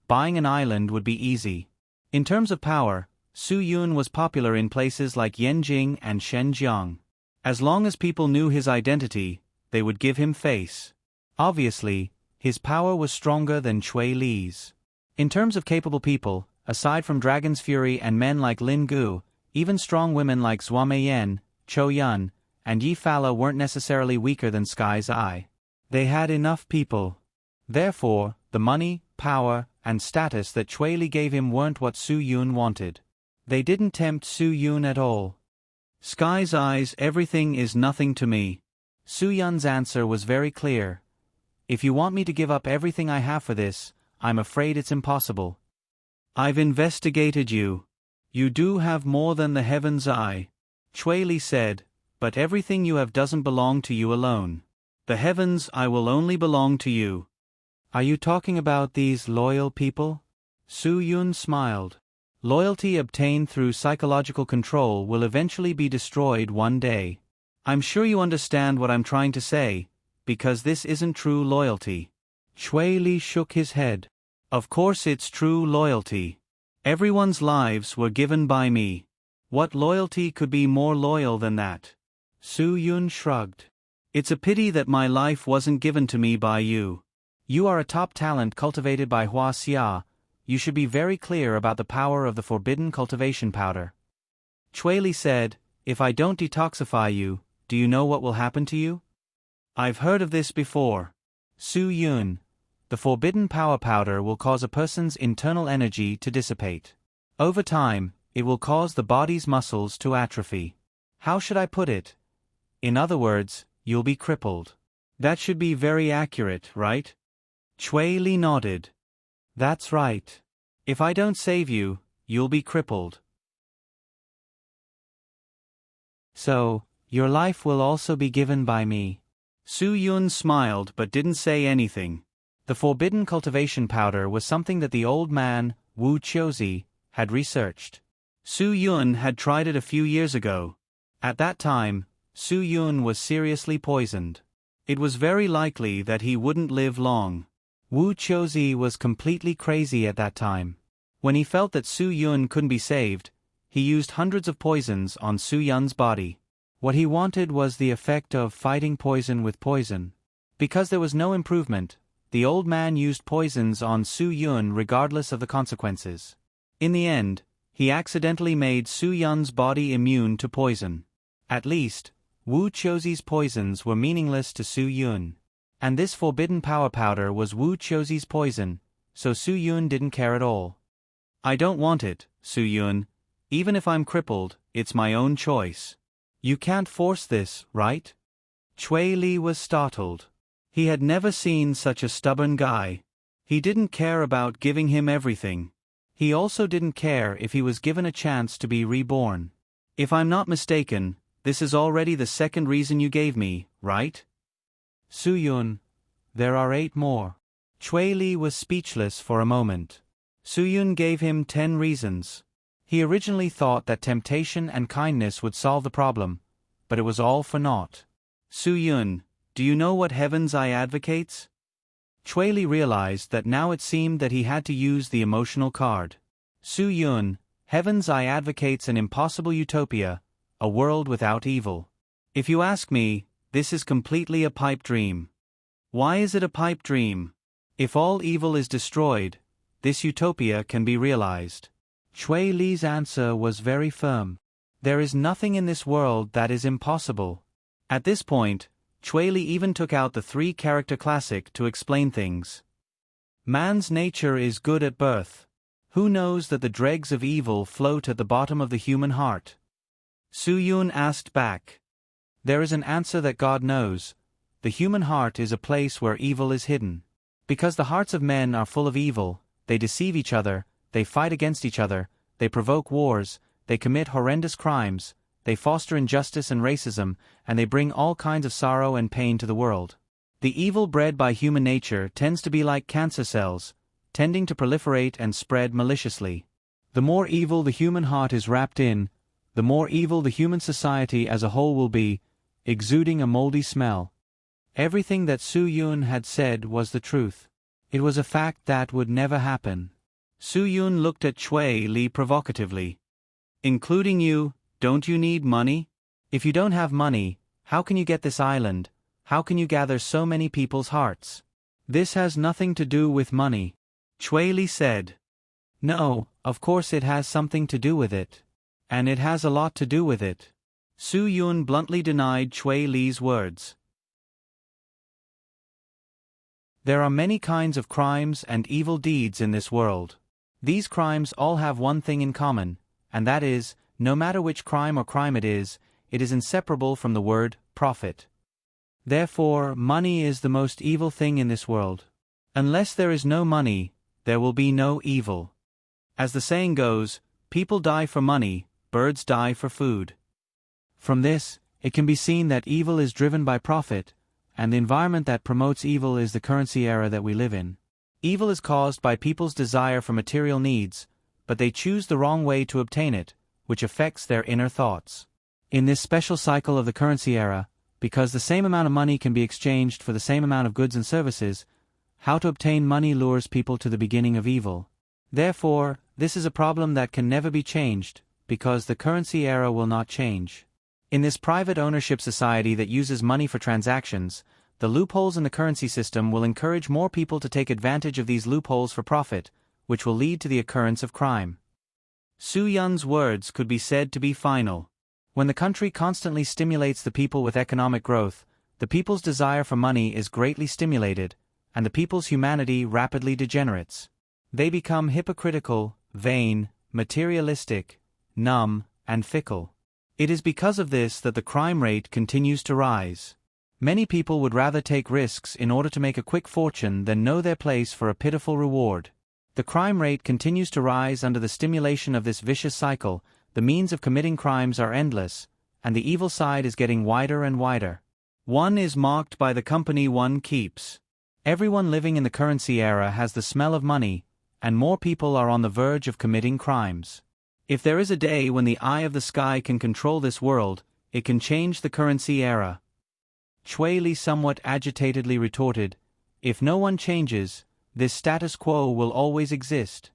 Buying an island would be easy. In terms of power, Su Yun was popular in places like Yanjing and Shenzhen. As long as people knew his identity, they would give him face. Obviously, his power was stronger than Chui Li's. In terms of capable people, aside from Dragon's Fury and men like Lin Gu, even strong women like Zhua Meiyan, Chou Yun, and Yi Fala weren't necessarily weaker than Sky's Eye. They had enough people. Therefore, the money, power, and status that Chui Li gave him weren't what Su Yun wanted. They didn't tempt Su Yun at all. Sky's eyes, everything is nothing to me. Su Yun's answer was very clear. If you want me to give up everything I have for this, I'm afraid it's impossible. I've investigated you. You do have more than the heaven's eye. Chui Li said, but everything you have doesn't belong to you alone. The heavens' eye will only belong to you. Are you talking about these loyal people? Su Yun smiled. Loyalty obtained through psychological control will eventually be destroyed one day. I'm sure you understand what I'm trying to say, because this isn't true loyalty. Chui Li shook his head. Of course it's true loyalty. Everyone's lives were given by me. What loyalty could be more loyal than that? Su Yun shrugged. It's a pity that my life wasn't given to me by you. You are a top talent cultivated by Hua Xia. You should be very clear about the power of the forbidden cultivation powder. Chui Li said, if I don't detoxify you, do you know what will happen to you? I've heard of this before. Su Yun. The forbidden power powder will cause a person's internal energy to dissipate. Over time, it will cause the body's muscles to atrophy. How should I put it? In other words, you'll be crippled. That should be very accurate, right? Chui Li nodded. That's right. If I don't save you, you'll be crippled. So, your life will also be given by me. Su Yun smiled but didn't say anything. The forbidden cultivation powder was something that the old man, Wu Qiuzi, had researched. Su Yun had tried it a few years ago. At that time, Su Yun was seriously poisoned. It was very likely that he wouldn't live long. Wu Qiuzi was completely crazy at that time. When he felt that Su Yun couldn't be saved, he used hundreds of poisons on Su Yun's body. What he wanted was the effect of fighting poison with poison. Because there was no improvement, the old man used poisons on Su Yun regardless of the consequences. In the end, he accidentally made Su Yun's body immune to poison. At least, Wu Qiuzi's poisons were meaningless to Su Yun. And this forbidden power powder was Wu Qiuzi's poison, so Su Yun didn't care at all. I don't want it, Su Yun. Even if I'm crippled, it's my own choice. You can't force this, right? Chui Li was startled. He had never seen such a stubborn guy. He didn't care about giving him everything. He also didn't care if he was given a chance to be reborn. If I'm not mistaken, this is already the second reason you gave me, right? Su Yun. There are 8 more. Chui Li was speechless for a moment. Su Yun gave him 10 reasons. He originally thought that temptation and kindness would solve the problem, but it was all for naught. Su Yun, do you know what Heaven's Eye advocates? Chui Li realized that now it seemed that he had to use the emotional card. Su Yun, Heaven's Eye advocates an impossible utopia, a world without evil. If you ask me, this is completely a pipe dream. Why is it a pipe dream? If all evil is destroyed, this utopia can be realized. Chui Li's answer was very firm. There is nothing in this world that is impossible. At this point, Chui Li even took out the 3-character classic to explain things. Man's nature is good at birth. Who knows that the dregs of evil float at the bottom of the human heart? Su Yun asked back. There is an answer that God knows. The human heart is a place where evil is hidden. Because the hearts of men are full of evil, they deceive each other, they fight against each other, they provoke wars, they commit horrendous crimes, they foster injustice and racism, and they bring all kinds of sorrow and pain to the world. The evil bred by human nature tends to be like cancer cells, tending to proliferate and spread maliciously. The more evil the human heart is wrapped in, the more evil the human society as a whole will be, exuding a moldy smell. Everything that Su Yun had said was the truth. It was a fact that would never happen. Su Yun looked at Chui Li provocatively. Including you, don't you need money? If you don't have money, how can you get this island? How can you gather so many people's hearts? This has nothing to do with money. Chui Li said. No, of course it has something to do with it. And it has a lot to do with it. Su Yun bluntly denied Chui Li's words. There are many kinds of crimes and evil deeds in this world. These crimes all have one thing in common, and that is, no matter which crime or crime it is, it is inseparable from the word profit. Therefore, money is the most evil thing in this world. Unless there is no money, there will be no evil. As the saying goes, people die for money, birds die for food. From this, it can be seen that evil is driven by profit, and the environment that promotes evil is the currency era that we live in. Evil is caused by people's desire for material needs, but they choose the wrong way to obtain it, which affects their inner thoughts. In this special cycle of the currency era, because the same amount of money can be exchanged for the same amount of goods and services, how to obtain money lures people to the beginning of evil. Therefore, this is a problem that can never be changed, because the currency era will not change. In this private ownership society that uses money for transactions, the loopholes in the currency system will encourage more people to take advantage of these loopholes for profit, which will lead to the occurrence of crime. Su Yun's words could be said to be final. When the country constantly stimulates the people with economic growth, the people's desire for money is greatly stimulated, and the people's humanity rapidly degenerates. They become hypocritical, vain, materialistic, numb, and fickle. It is because of this that the crime rate continues to rise. Many people would rather take risks in order to make a quick fortune than know their place for a pitiful reward. The crime rate continues to rise under the stimulation of this vicious cycle. The means of committing crimes are endless, and the evil side is getting wider and wider. One is marked by the company one keeps. Everyone living in the currency era has the smell of money, and more people are on the verge of committing crimes. If there is a day when the eye of the sky can control this world, it can change the currency era. Chui Li somewhat agitatedly retorted, "If no one changes, this status quo will always exist."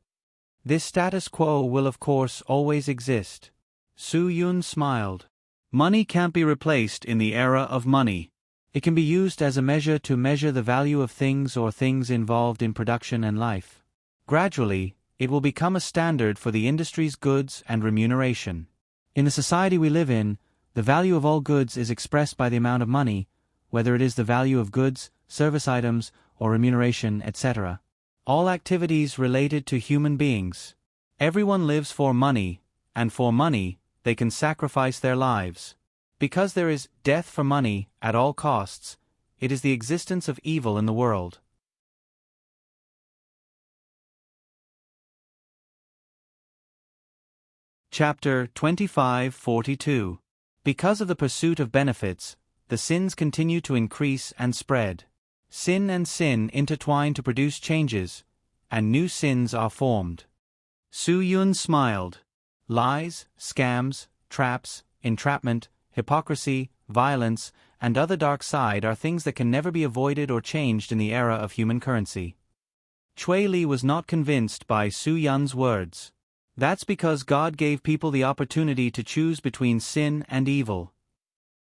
"This status quo will of course always exist." Su Yun smiled. "Money can't be replaced in the era of money. It can be used as a measure to measure the value of things or things involved in production and life. Gradually, it will become a standard for the industry's goods and remuneration. In the society we live in, the value of all goods is expressed by the amount of money, whether it is the value of goods, service items, or remuneration, etc. All activities related to human beings. Everyone lives for money, and for money, they can sacrifice their lives. Because there is death for money at all costs, it is the existence of evil in the world. Chapter 25:42. Because of the pursuit of benefits, the sins continue to increase and spread. Sin and sin intertwine to produce changes, and new sins are formed. Su Yun smiled. Lies, scams, traps, entrapment, hypocrisy, violence, and other dark side are things that can never be avoided or changed in the era of human currency. Chui Li was not convinced by Su Yun's words. That's because God gave people the opportunity to choose between sin and evil.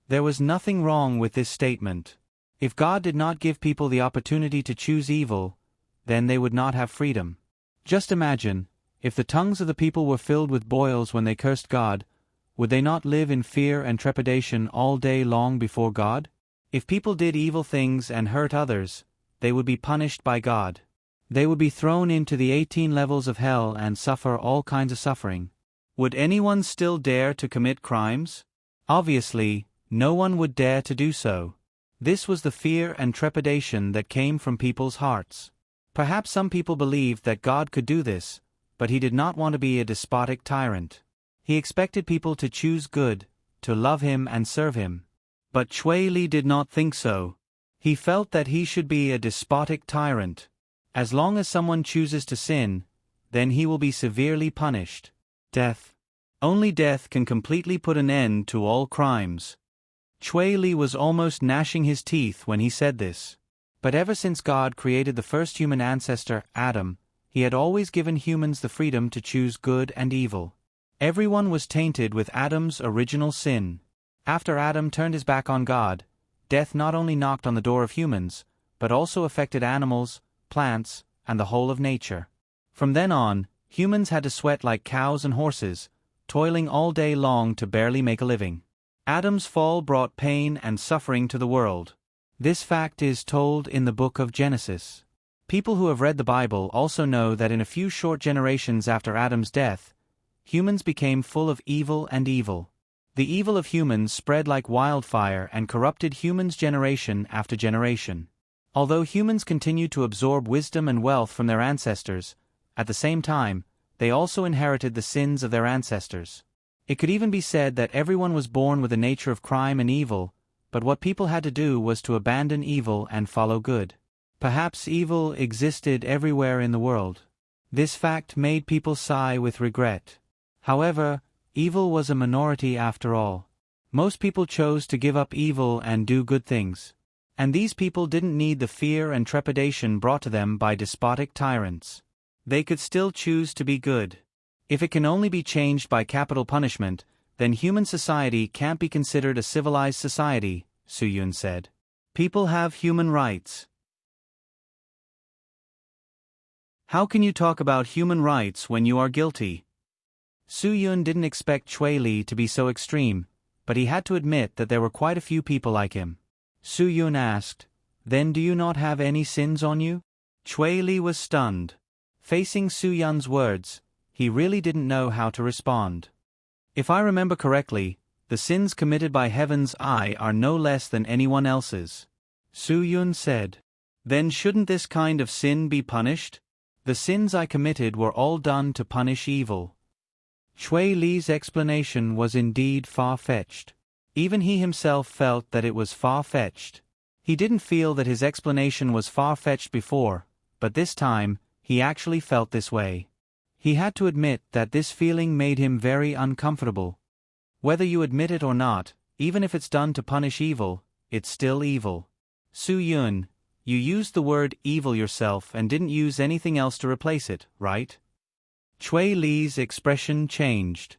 There was nothing wrong with this statement. If God did not give people the opportunity to choose evil, then they would not have freedom. Just imagine, if the tongues of the people were filled with boils when they cursed God, would they not live in fear and trepidation all day long before God? If people did evil things and hurt others, they would be punished by God. They would be thrown into the 18 levels of hell and suffer all kinds of suffering. Would anyone still dare to commit crimes? Obviously, no one would dare to do so. This was the fear and trepidation that came from people's hearts. Perhaps some people believed that God could do this, but he did not want to be a despotic tyrant. He expected people to choose good, to love him and serve him. But Chui Li did not think so. He felt that he should be a despotic tyrant. As long as someone chooses to sin, then he will be severely punished. Death. Only death can completely put an end to all crimes. Chui Li was almost gnashing his teeth when he said this. But ever since God created the first human ancestor, Adam, he had always given humans the freedom to choose good and evil. Everyone was tainted with Adam's original sin. After Adam turned his back on God, death not only knocked on the door of humans, but also affected animals, plants, and the whole of nature. From then on, humans had to sweat like cows and horses, toiling all day long to barely make a living. Adam's fall brought pain and suffering to the world. This fact is told in the book of Genesis. People who have read the Bible also know that in a few short generations after Adam's death, humans became full of evil and evil. The evil of humans spread like wildfire and corrupted humans generation after generation. Although humans continued to absorb wisdom and wealth from their ancestors, at the same time, they also inherited the sins of their ancestors. It could even be said that everyone was born with a nature of crime and evil, but what people had to do was to abandon evil and follow good. Perhaps evil existed everywhere in the world. This fact made people sigh with regret. However, evil was a minority after all. Most people chose to give up evil and do good things. And these people didn't need the fear and trepidation brought to them by despotic tyrants. They could still choose to be good. If it can only be changed by capital punishment, then human society can't be considered a civilized society, Su Yun said. People have human rights. How can you talk about human rights when you are guilty? Su Yun didn't expect Chui Li to be so extreme, but he had to admit that there were quite a few people like him. Su Yun asked, "Then do you not have any sins on you?" Chui Li was stunned. Facing Su Yun's words, he really didn't know how to respond. If I remember correctly, the sins committed by Heaven's Eye are no less than anyone else's. Su Yun said. Then shouldn't this kind of sin be punished? The sins I committed were all done to punish evil. Chui Li's explanation was indeed far-fetched. Even he himself felt that it was far-fetched. He didn't feel that his explanation was far-fetched before, but this time, he actually felt this way. He had to admit that this feeling made him very uncomfortable. Whether you admit it or not, even if it's done to punish evil, it's still evil. Su Yun, you used the word evil yourself and didn't use anything else to replace it, right? Chui Li's expression changed.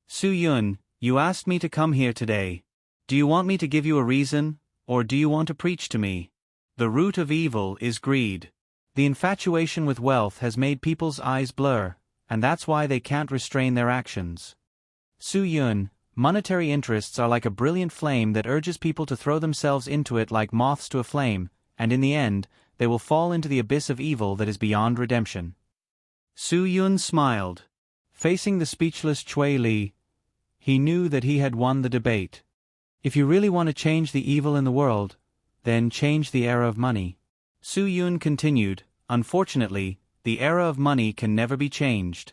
Su Yun, you asked me to come here today. Do you want me to give you a reason, or do you want to preach to me? The root of evil is greed. The infatuation with wealth has made people's eyes blur, and that's why they can't restrain their actions. Su Yun, monetary interests are like a brilliant flame that urges people to throw themselves into it like moths to a flame, and in the end, they will fall into the abyss of evil that is beyond redemption. Su Yun smiled. Facing the speechless Chui Li, he knew that he had won the debate. If you really want to change the evil in the world, then change the era of money. Su Yun continued, unfortunately, the era of money can never be changed.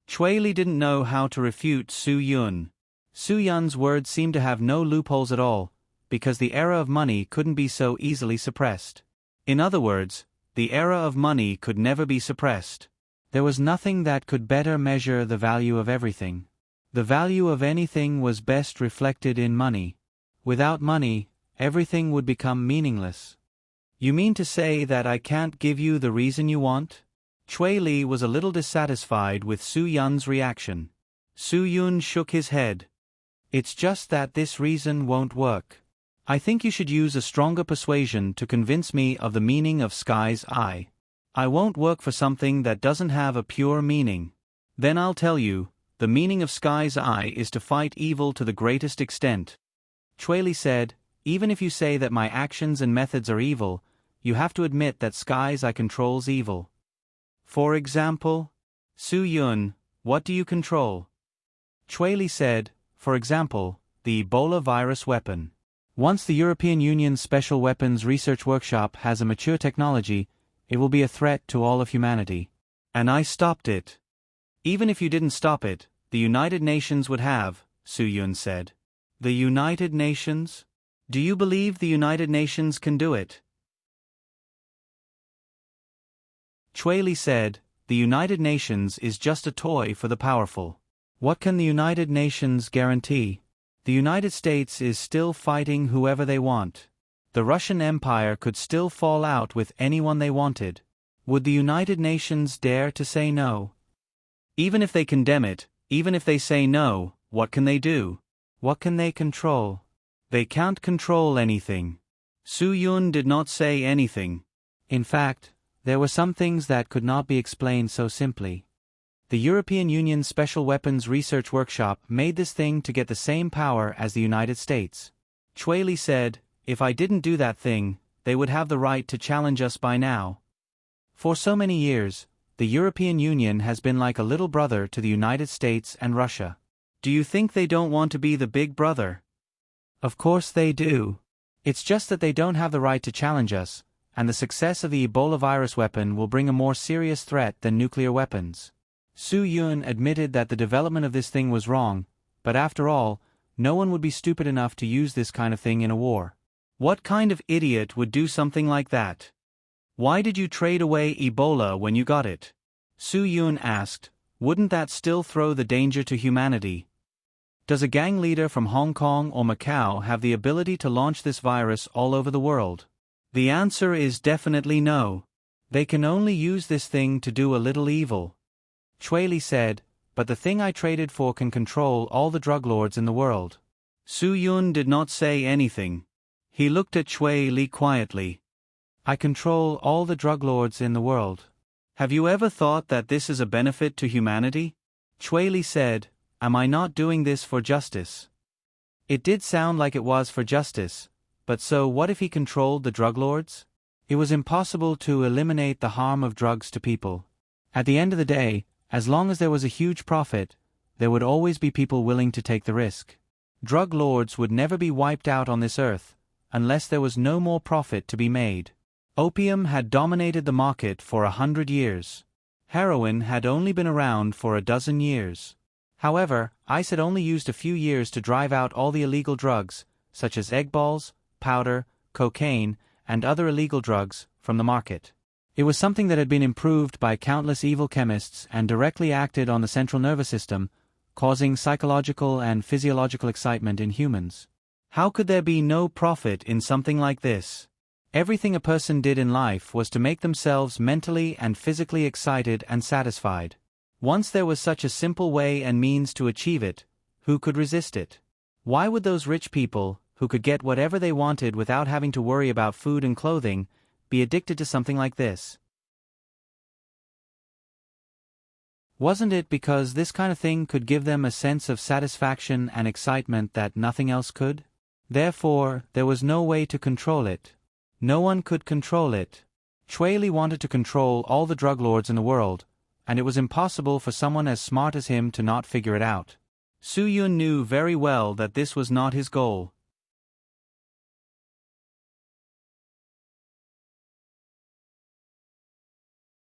Chui Li didn't know how to refute Su Yun. Su Yun's words seemed to have no loopholes at all, because the era of money couldn't be so easily suppressed. In other words, the era of money could never be suppressed. There was nothing that could better measure the value of everything. The value of anything was best reflected in money. Without money, everything would become meaningless. You mean to say that I can't give you the reason you want? Chui Li was a little dissatisfied with Su Yun's reaction. Su Yun shook his head. It's just that this reason won't work. I think you should use a stronger persuasion to convince me of the meaning of Sky's Eye. I won't work for something that doesn't have a pure meaning. Then I'll tell you, the meaning of Sky's Eye is to fight evil to the greatest extent. Chui Li said, even if you say that my actions and methods are evil, you have to admit that Sky's Eye controls evil. For example? Su Yun, what do you control? Chui Li said, for example, the Ebola virus weapon. Once the European Union's Special Weapons Research Workshop has a mature technology, it will be a threat to all of humanity. And I stopped it. Even if you didn't stop it, the United Nations would have, Su Yun said. The United Nations? Do you believe the United Nations can do it? Chui Li said, the United Nations is just a toy for the powerful. What can the United Nations guarantee? The United States is still fighting whoever they want. The Russian Empire could still fall out with anyone they wanted. Would the United Nations dare to say no? Even if they condemn it, even if they say no, what can they do? What can they control? They can't control anything. Su Yun did not say anything. In fact, there were some things that could not be explained so simply. The European Union's Special Weapons Research Workshop made this thing to get the same power as the United States. Chui Li said, if I didn't do that thing, they would have the right to challenge us by now. For so many years, the European Union has been like a little brother to the United States and Russia. Do you think they don't want to be the big brother? Of course they do. It's just that they don't have the right to challenge us, and the success of the Ebola virus weapon will bring a more serious threat than nuclear weapons. Su Yun admitted that the development of this thing was wrong, but after all, no one would be stupid enough to use this kind of thing in a war. What kind of idiot would do something like that? Why did you trade away Ebola when you got it? Su Yun asked. Wouldn't that still throw the danger to humanity? Does a gang leader from Hong Kong or Macau have the ability to launch this virus all over the world? The answer is definitely no. They can only use this thing to do a little evil. Chui Li said, but the thing I traded for can control all the drug lords in the world. Su Yun did not say anything. He looked at Chui Li quietly. I control all the drug lords in the world. Have you ever thought that this is a benefit to humanity? Chui Li said, am I not doing this for justice? It did sound like it was for justice, but so what if he controlled the drug lords? It was impossible to eliminate the harm of drugs to people. At the end of the day, as long as there was a huge profit, there would always be people willing to take the risk. Drug lords would never be wiped out on this earth, unless there was no more profit to be made. Opium had dominated the market for 100 years. Heroin had only been around for a dozen years. However, ICE had only used a few years to drive out all the illegal drugs, such as egg balls, powder, cocaine, and other illegal drugs, from the market. It was something that had been improved by countless evil chemists and directly acted on the central nervous system, causing psychological and physiological excitement in humans. How could there be no profit in something like this? Everything a person did in life was to make themselves mentally and physically excited and satisfied. Once there was such a simple way and means to achieve it, who could resist it? Why would those rich people, who could get whatever they wanted without having to worry about food and clothing, be addicted to something like this? Wasn't it because this kind of thing could give them a sense of satisfaction and excitement that nothing else could? Therefore, there was no way to control it. No one could control it. Chui Li wanted to control all the drug lords in the world, and it was impossible for someone as smart as him to not figure it out. Su Yun knew very well that this was not his goal.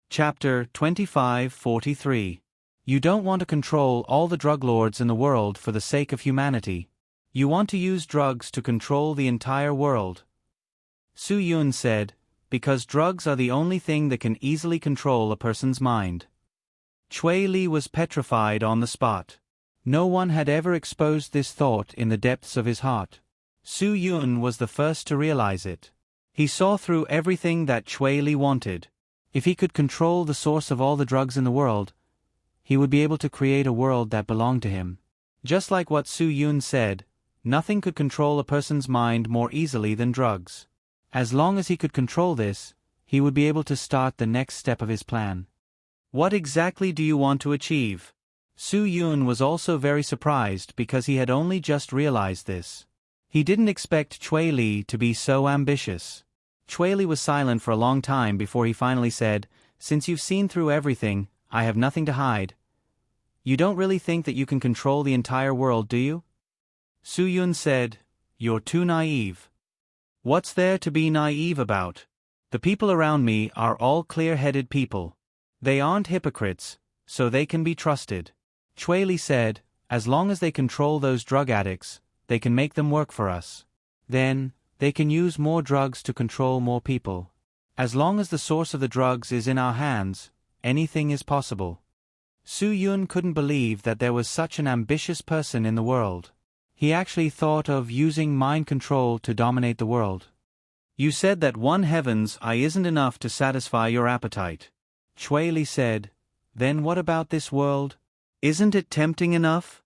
Chapter 2543. You don't want to control all the drug lords in the world for the sake of humanity. You want to use drugs to control the entire world. Su Yun said, because drugs are the only thing that can easily control a person's mind. Chui Li was petrified on the spot. No one had ever exposed this thought in the depths of his heart. Su Yun was the first to realize it. He saw through everything that Chui Li wanted. If he could control the source of all the drugs in the world, he would be able to create a world that belonged to him. Just like what Su Yun said, nothing could control a person's mind more easily than drugs. As long as he could control this, he would be able to start the next step of his plan. What exactly do you want to achieve? Su Yun was also very surprised because he had only just realized this. He didn't expect Chui Li to be so ambitious. Chui Li was silent for a long time before he finally said, since you've seen through everything, I have nothing to hide. You don't really think that you can control the entire world, do you? Su Yun said, you're too naive. What's there to be naive about? The people around me are all clear-headed people. They aren't hypocrites, so they can be trusted. Chui Li said, as long as they control those drug addicts, they can make them work for us. Then, they can use more drugs to control more people. As long as the source of the drugs is in our hands, anything is possible. Su Yun couldn't believe that there was such an ambitious person in the world. He actually thought of using mind control to dominate the world. You said that one heaven's eye isn't enough to satisfy your appetite. Chui Li said, then what about this world? Isn't it tempting enough?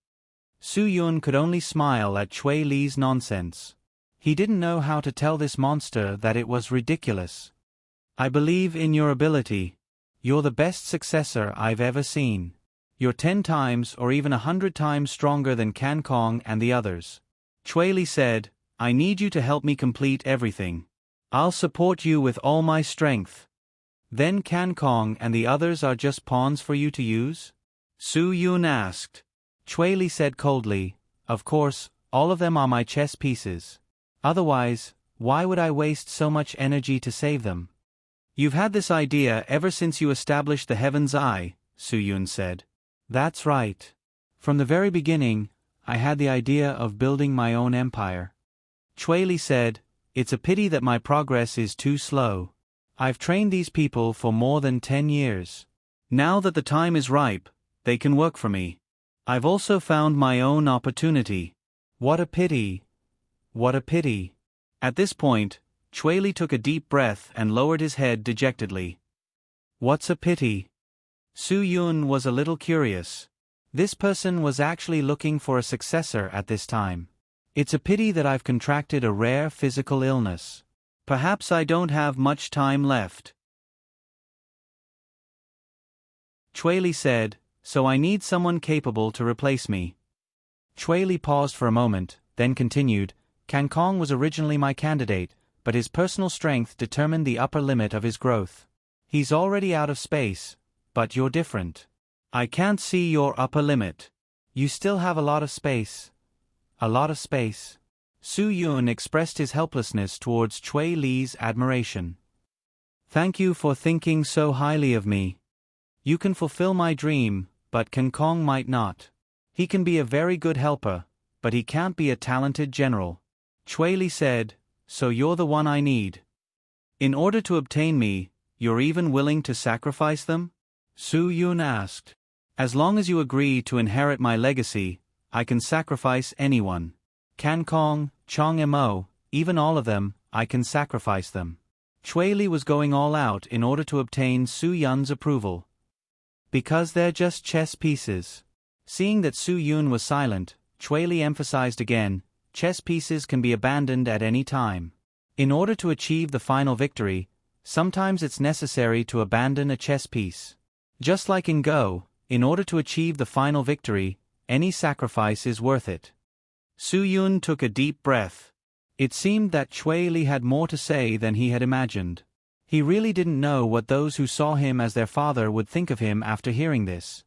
Su Yun could only smile at Chui Li's nonsense. He didn't know how to tell this monster that it was ridiculous. I believe in your ability. You're the best successor I've ever seen. You're 10 times or even 100 times stronger than Can Kong and the others. Chui Li said, I need you to help me complete everything. I'll support you with all my strength. Then Can Kong and the others are just pawns for you to use? Su Yun asked. Chui Li said coldly, "Of course, all of them are my chess pieces. Otherwise, why would I waste so much energy to save them?" "You've had this idea ever since you established the Heaven's Eye," Su Yun said. "That's right. From the very beginning, I had the idea of building my own empire." Chui Li said, "It's a pity that my progress is too slow. I've trained these people for more than 10 years. Now that the time is ripe, they can work for me. I've also found my own opportunity. What a pity. What a pity." At this point, Chui Li took a deep breath and lowered his head dejectedly. "What's a pity?" Su Yun was a little curious. This person was actually looking for a successor at this time. "It's a pity that I've contracted a rare physical illness. Perhaps I don't have much time left." Chui Li said, "So I need someone capable to replace me." Chui Li paused for a moment, then continued, "Kan Kong was originally my candidate, but his personal strength determined the upper limit of his growth. He's already out of space, but you're different. I can't see your upper limit. You still have a lot of space." "A lot of space." Su Yun expressed his helplessness towards Chui Li's admiration. "Thank you for thinking so highly of me. You can fulfill my dream, but Kan Kong might not. He can be a very good helper, but he can't be a talented general." Chui Li said, "So you're the one I need. In order to obtain me, you're even willing to sacrifice them?" Su Yun asked. "As long as you agree to inherit my legacy, I can sacrifice anyone. Kan Kong, Chong Mo, even all of them, I can sacrifice them." Chui Li was going all out in order to obtain Su Yun's approval. "Because they're just chess pieces." Seeing that Su Yun was silent, Chui Li emphasized again, "Chess pieces can be abandoned at any time. In order to achieve the final victory, sometimes it's necessary to abandon a chess piece. Just like in Go, in order to achieve the final victory, any sacrifice is worth it." Su Yun took a deep breath. It seemed that Chui Li had more to say than he had imagined. He really didn't know what those who saw him as their father would think of him after hearing this.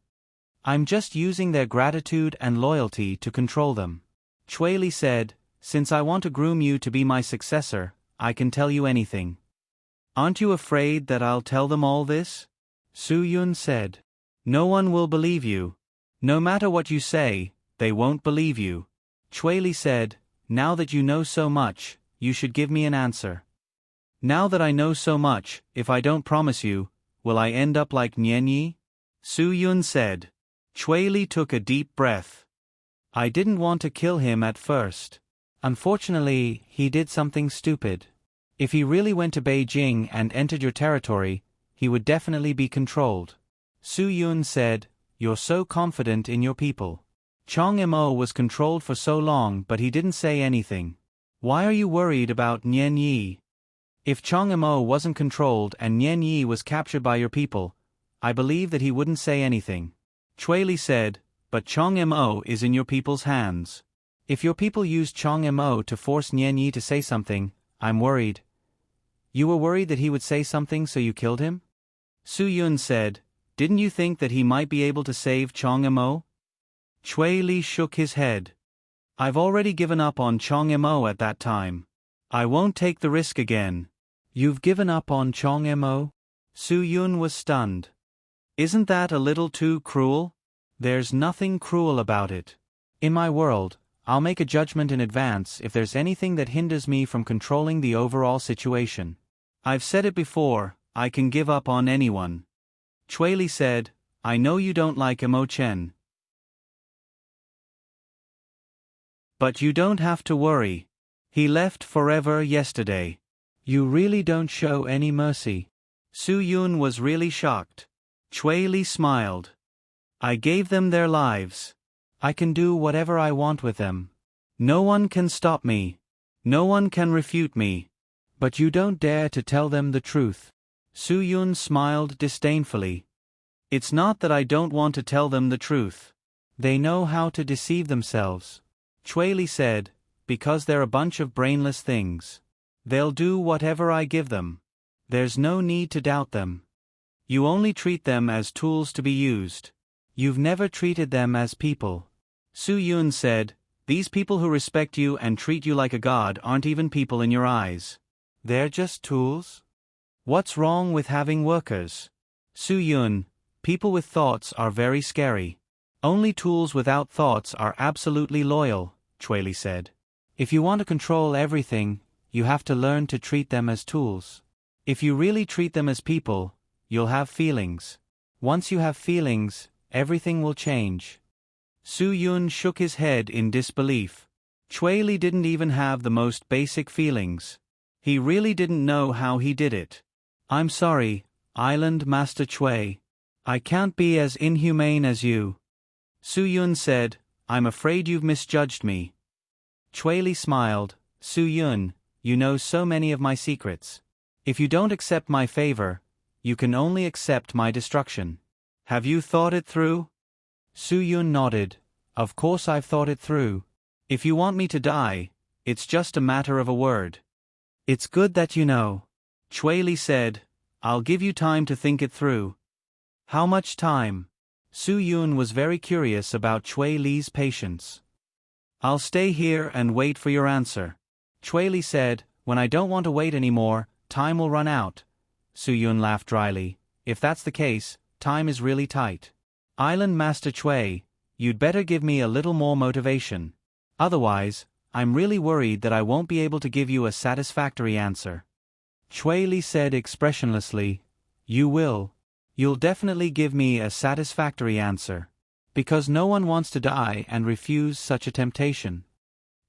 "I'm just using their gratitude and loyalty to control them." Chui Li said, "Since I want to groom you to be my successor, I can tell you anything." "Aren't you afraid that I'll tell them all this?" Su Yun said. "No one will believe you. No matter what you say, they won't believe you." Chui Li said, "Now that you know so much, you should give me an answer." "Now that I know so much, if I don't promise you, will I end up like Nian Yi?" Su Yun said. Chui Li took a deep breath. "I didn't want to kill him at first. Unfortunately, he did something stupid. If he really went to Beijing and entered your territory, he would definitely be controlled." Su Yun said, "You're so confident in your people. Chong Mo was controlled for so long but he didn't say anything. Why are you worried about Nian Yi? If Chong Mo wasn't controlled and Nian Yi was captured by your people, I believe that he wouldn't say anything." Chui Li said, "But Chong Mo is in your people's hands. If your people used Chong Mo to force Nian Yi to say something, I'm worried." "You were worried that he would say something so you killed him?" Su Yun said, "Didn't you think that he might be able to save Chong Mo?" Chui Li shook his head. "I've already given up on Chong Mo at that time. I won't take the risk again." "You've given up on Chong Mo?" Su Yun was stunned. "Isn't that a little too cruel?" "There's nothing cruel about it. In my world, I'll make a judgment in advance if there's anything that hinders me from controlling the overall situation. I've said it before, I can give up on anyone." Chui Li said, "I know you don't like Mo Chen. But you don't have to worry. He left forever yesterday. You really don't show any mercy." Su Yun was really shocked. Chui Li smiled. "I gave them their lives. I can do whatever I want with them. No one can stop me. No one can refute me. But you don't dare to tell them the truth." Su Yun smiled disdainfully. "It's not that I don't want to tell them the truth. They know how to deceive themselves." Chui Li said, "Because they're a bunch of brainless things. They'll do whatever I give them. There's no need to doubt them. You only treat them as tools to be used. You've never treated them as people." Su Yun said, "These people who respect you and treat you like a god aren't even people in your eyes. They're just tools? What's wrong with having workers?" Su Yun, people with thoughts are very scary. Only tools without thoughts are absolutely loyal, Chui said. If you want to control everything, you have to learn to treat them as tools. If you really treat them as people, you'll have feelings. Once you have feelings, everything will change. Su Yun shook his head in disbelief. Chui didn't even have the most basic feelings. He really didn't know how he did it. "I'm sorry, Island Master Chui. I can't be as inhumane as you." Su Yun said, "I'm afraid you've misjudged me." Chui smiled. "Su Yun, you know so many of my secrets. If you don't accept my favor, you can only accept my destruction. Have you thought it through?" Su Yun nodded. "Of course I've thought it through. If you want me to die, it's just a matter of a word." "It's good that you know." Chui said, "I'll give you time to think it through." "How much time?" Su Yun was very curious about Chui patience. "I'll stay here and wait for your answer." Chui said, "When I don't want to wait anymore, time will run out." Su Yun laughed dryly. "If that's the case, time is really tight. Island Master Chui, you'd better give me a little more motivation. Otherwise, I'm really worried that I won't be able to give you a satisfactory answer." Chui said expressionlessly, "You will. You'll definitely give me a satisfactory answer. Because no one wants to die and refuse such a temptation."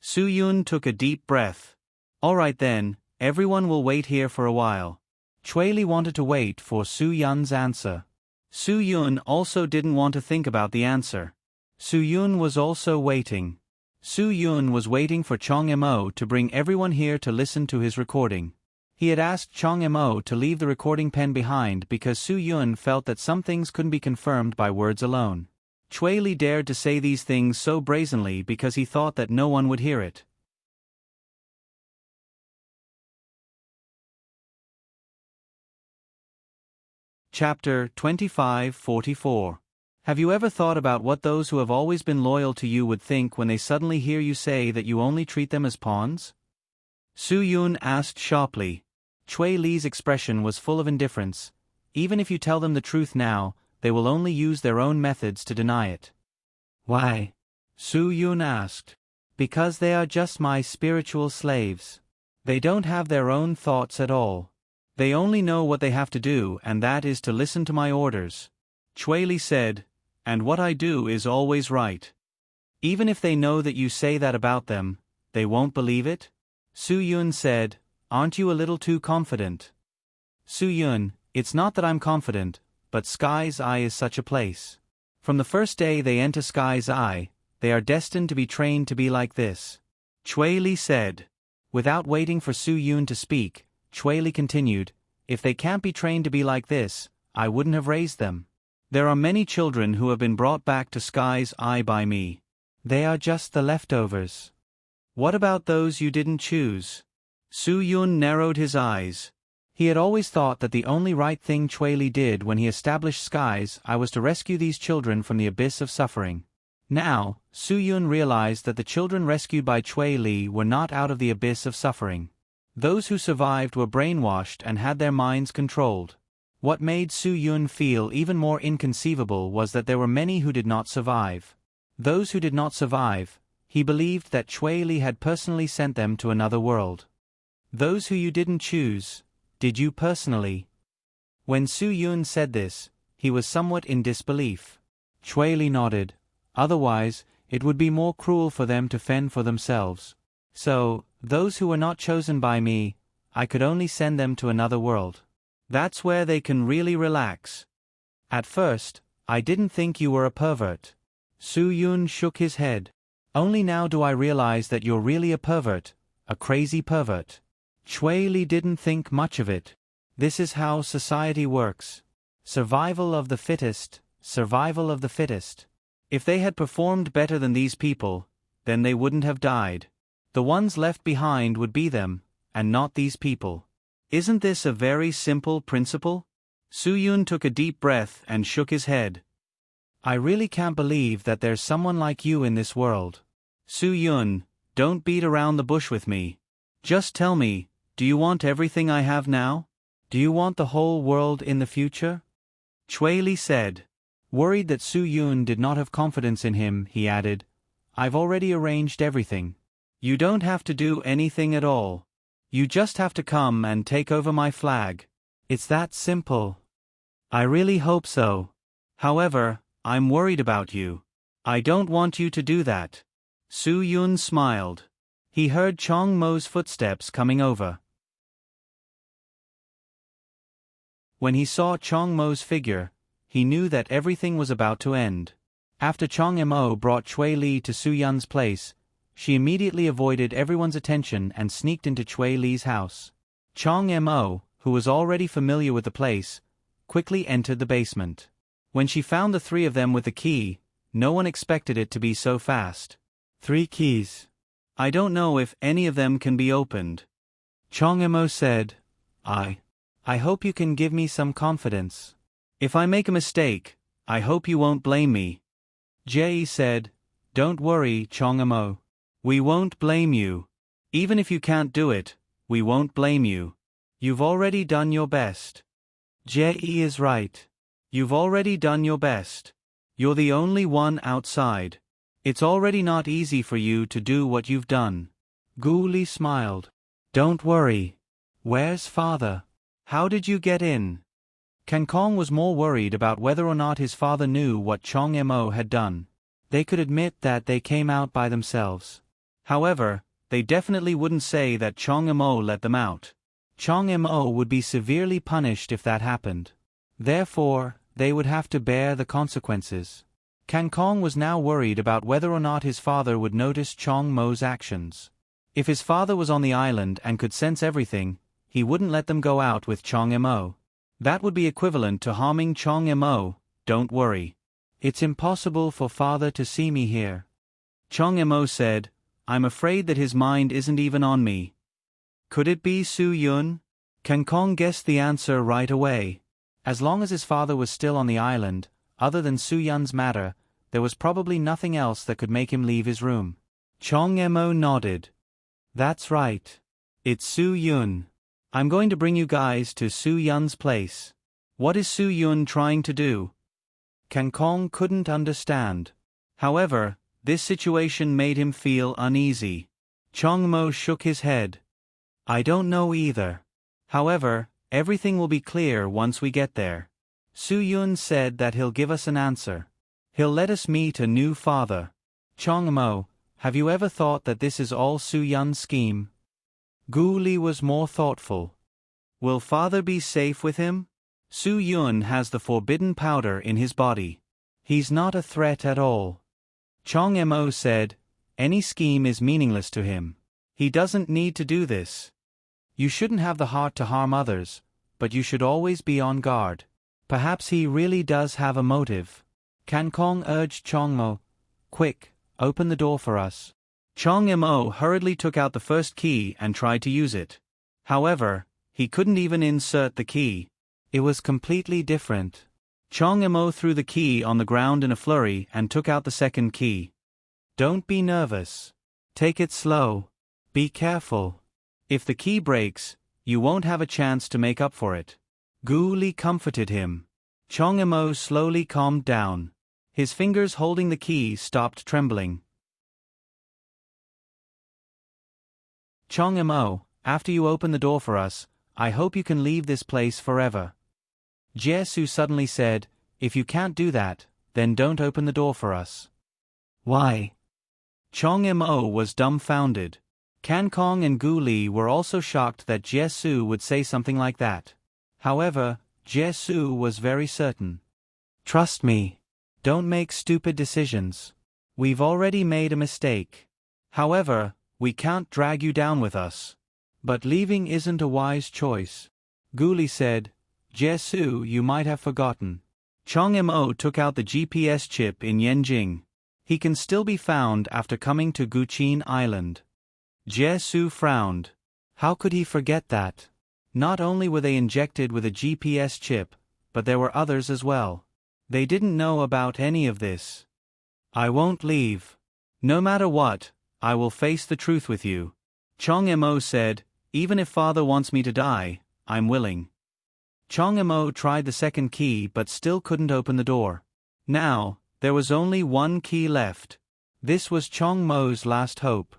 Su Yun took a deep breath. "All right then, everyone will wait here for a while." Chui wanted to wait for Su Yun's answer. Su Yun also didn't want to think about the answer. Su Yun was also waiting. Su Yun was waiting for Chong Mo to bring everyone here to listen to his recording. He had asked Chong Mo to leave the recording pen behind because Su Yun felt that some things couldn't be confirmed by words alone. Chui dared to say these things so brazenly because he thought that no one would hear it. Chapter 2544. Have you ever thought about what those who have always been loyal to you would think when they suddenly hear you say that you only treat them as pawns? Su Yun asked sharply. Chui's expression was full of indifference. Even if you tell them the truth now, they will only use their own methods to deny it. "Why?" Su Yun asked. "Because they are just my spiritual slaves. They don't have their own thoughts at all. They only know what they have to do, and that is to listen to my orders." Chui said, "And what I do is always right. Even if they know that you say that about them, they won't believe it?" Su Yun said, "Aren't you a little too confident?" Su Yun, "It's not that I'm confident, but Sky's Eye is such a place. From the first day they enter Sky's Eye, they are destined to be trained to be like this." Chui said. Without waiting for Su Yun to speak, Chui continued, "If they can't be trained to be like this, I wouldn't have raised them. There are many children who have been brought back to Sky's Eye by me. They are just the leftovers. What about those you didn't choose?" Su Yun narrowed his eyes. He had always thought that the only right thing Chui did when he established Sky's Eye was to rescue these children from the abyss of suffering. Now, Su Yun realized that the children rescued by Chui were not out of the abyss of suffering. Those who survived were brainwashed and had their minds controlled. What made Su Yun feel even more inconceivable was that there were many who did not survive. Those who did not survive, he believed that Chui had personally sent them to another world. "Those who you didn't choose, did you personally?" When Su Yun said this, he was somewhat in disbelief. Chui nodded. "Otherwise, it would be more cruel for them to fend for themselves. So, those who were not chosen by me, I could only send them to another world. That's where they can really relax. At first, I didn't think you were a pervert." Su Yun shook his head. "Only now do I realize that you're really a pervert, a crazy pervert." Chui didn't think much of it. This is how society works. Survival of the fittest, survival of the fittest. If they had performed better than these people, then they wouldn't have died. The ones left behind would be them, and not these people. Isn't this a very simple principle? Su Yun took a deep breath and shook his head. I really can't believe that there's someone like you in this world. Su-yun, don't beat around the bush with me. Just tell me, do you want everything I have now? Do you want the whole world in the future? Chui said. Worried that Su-yun did not have confidence in him, he added, I've already arranged everything. You don't have to do anything at all. You just have to come and take over my flag. It's that simple. I really hope so. However, I'm worried about you. I don't want you to do that. Su-yun smiled. He heard Chong Mo's footsteps coming over. When he saw Chong Mo's figure, he knew that everything was about to end. After Chong Mo brought Chui Li to Su-yun's place, she immediately avoided everyone's attention and sneaked into Chui Li's house. Chong Mo, who was already familiar with the place, quickly entered the basement. When she found the three of them with the key, no one expected it to be so fast. 3 keys. I don't know if any of them can be opened. Chong Mo said, I hope you can give me some confidence. If I make a mistake, I hope you won't blame me. Jie said, Don't worry, Chong Mo. We won't blame you. Even if you can't do it, we won't blame you. You've already done your best. Jie is right. You've already done your best. You're the only one outside. It's already not easy for you to do what you've done. Gu Li smiled. Don't worry. Where's father? How did you get in? Kang Kong was more worried about whether or not his father knew what Chong Mo had done. They could admit that they came out by themselves. However, they definitely wouldn't say that Chong Mo let them out. Chong Mo would be severely punished if that happened. Therefore, they would have to bear the consequences. Kang Kong was now worried about whether or not his father would notice Chong Mo's actions. If his father was on the island and could sense everything, he wouldn't let them go out with Chong Mo. That would be equivalent to harming Chong Mo. Don't worry. It's impossible for father to see me here. Chong Mo said, I'm afraid that his mind isn't even on me. Could it be Su-yun? Kang Kong guessed the answer right away. As long as his father was still on the island, other than Su-yun's matter, there was probably nothing else that could make him leave his room. Chong Mo nodded. That's right. It's Su-yun. I'm going to bring you guys to Su-yun's place. What is Su-yun trying to do? Kang Kong couldn't understand. However, this situation made him feel uneasy. Chong Mo shook his head. I don't know either. However, everything will be clear once we get there. Su-yun said that he'll give us an answer. He'll let us meet a new father. Chong Mo, have you ever thought that this is all Su-yun's scheme? Gu Li was more thoughtful. Will father be safe with him? Su-yun has the forbidden powder in his body. He's not a threat at all. Chong Mo said, any scheme is meaningless to him. He doesn't need to do this. You shouldn't have the heart to harm others, but you should always be on guard. Perhaps he really does have a motive. Kang Kong urged Chong Mo, quick, open the door for us. Chong Mo hurriedly took out the first key and tried to use it. However, he couldn't even insert the key. It was completely different. Chong Mo threw the key on the ground in a flurry and took out the second key. Don't be nervous. Take it slow. Be careful. If the key breaks, you won't have a chance to make up for it. Gu Li comforted him. Chong Mo slowly calmed down. His fingers holding the key stopped trembling. Chong Mo, after you open the door for us, I hope you can leave this place forever. Jie suddenly said, if you can't do that, then don't open the door for us. Why? Chong Mo was dumbfounded. Kang Kong and Gu Li were also shocked that Jie would say something like that. However, Jie was very certain. Trust me. Don't make stupid decisions. We've already made a mistake. However, we can't drag you down with us. But leaving isn't a wise choice. Gu Li said, Jie, you might have forgotten. Chong Mo took out the GPS chip in Yenjing. He can still be found after coming to Guqin Island. Jie frowned. How could he forget that? Not only were they injected with a GPS chip, but there were others as well. They didn't know about any of this. I won't leave. No matter what, I will face the truth with you. Chong Mo said, even if father wants me to die, I'm willing. Chong Mo tried the second key but still couldn't open the door. Now, there was only one key left. This was Chong Mo's last hope.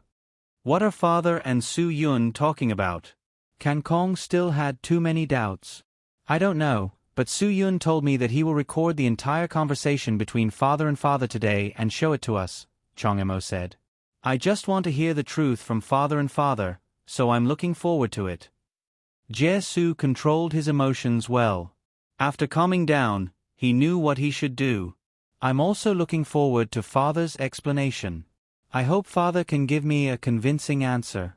What are father and Su Yun talking about? Kan Kong still had too many doubts. I don't know, but Su Yun told me that he will record the entire conversation between father and father today and show it to us, Chong Mo said. I just want to hear the truth from father and father, so I'm looking forward to it. Jie Su controlled his emotions well. After calming down, he knew what he should do. I'm also looking forward to father's explanation. I hope father can give me a convincing answer.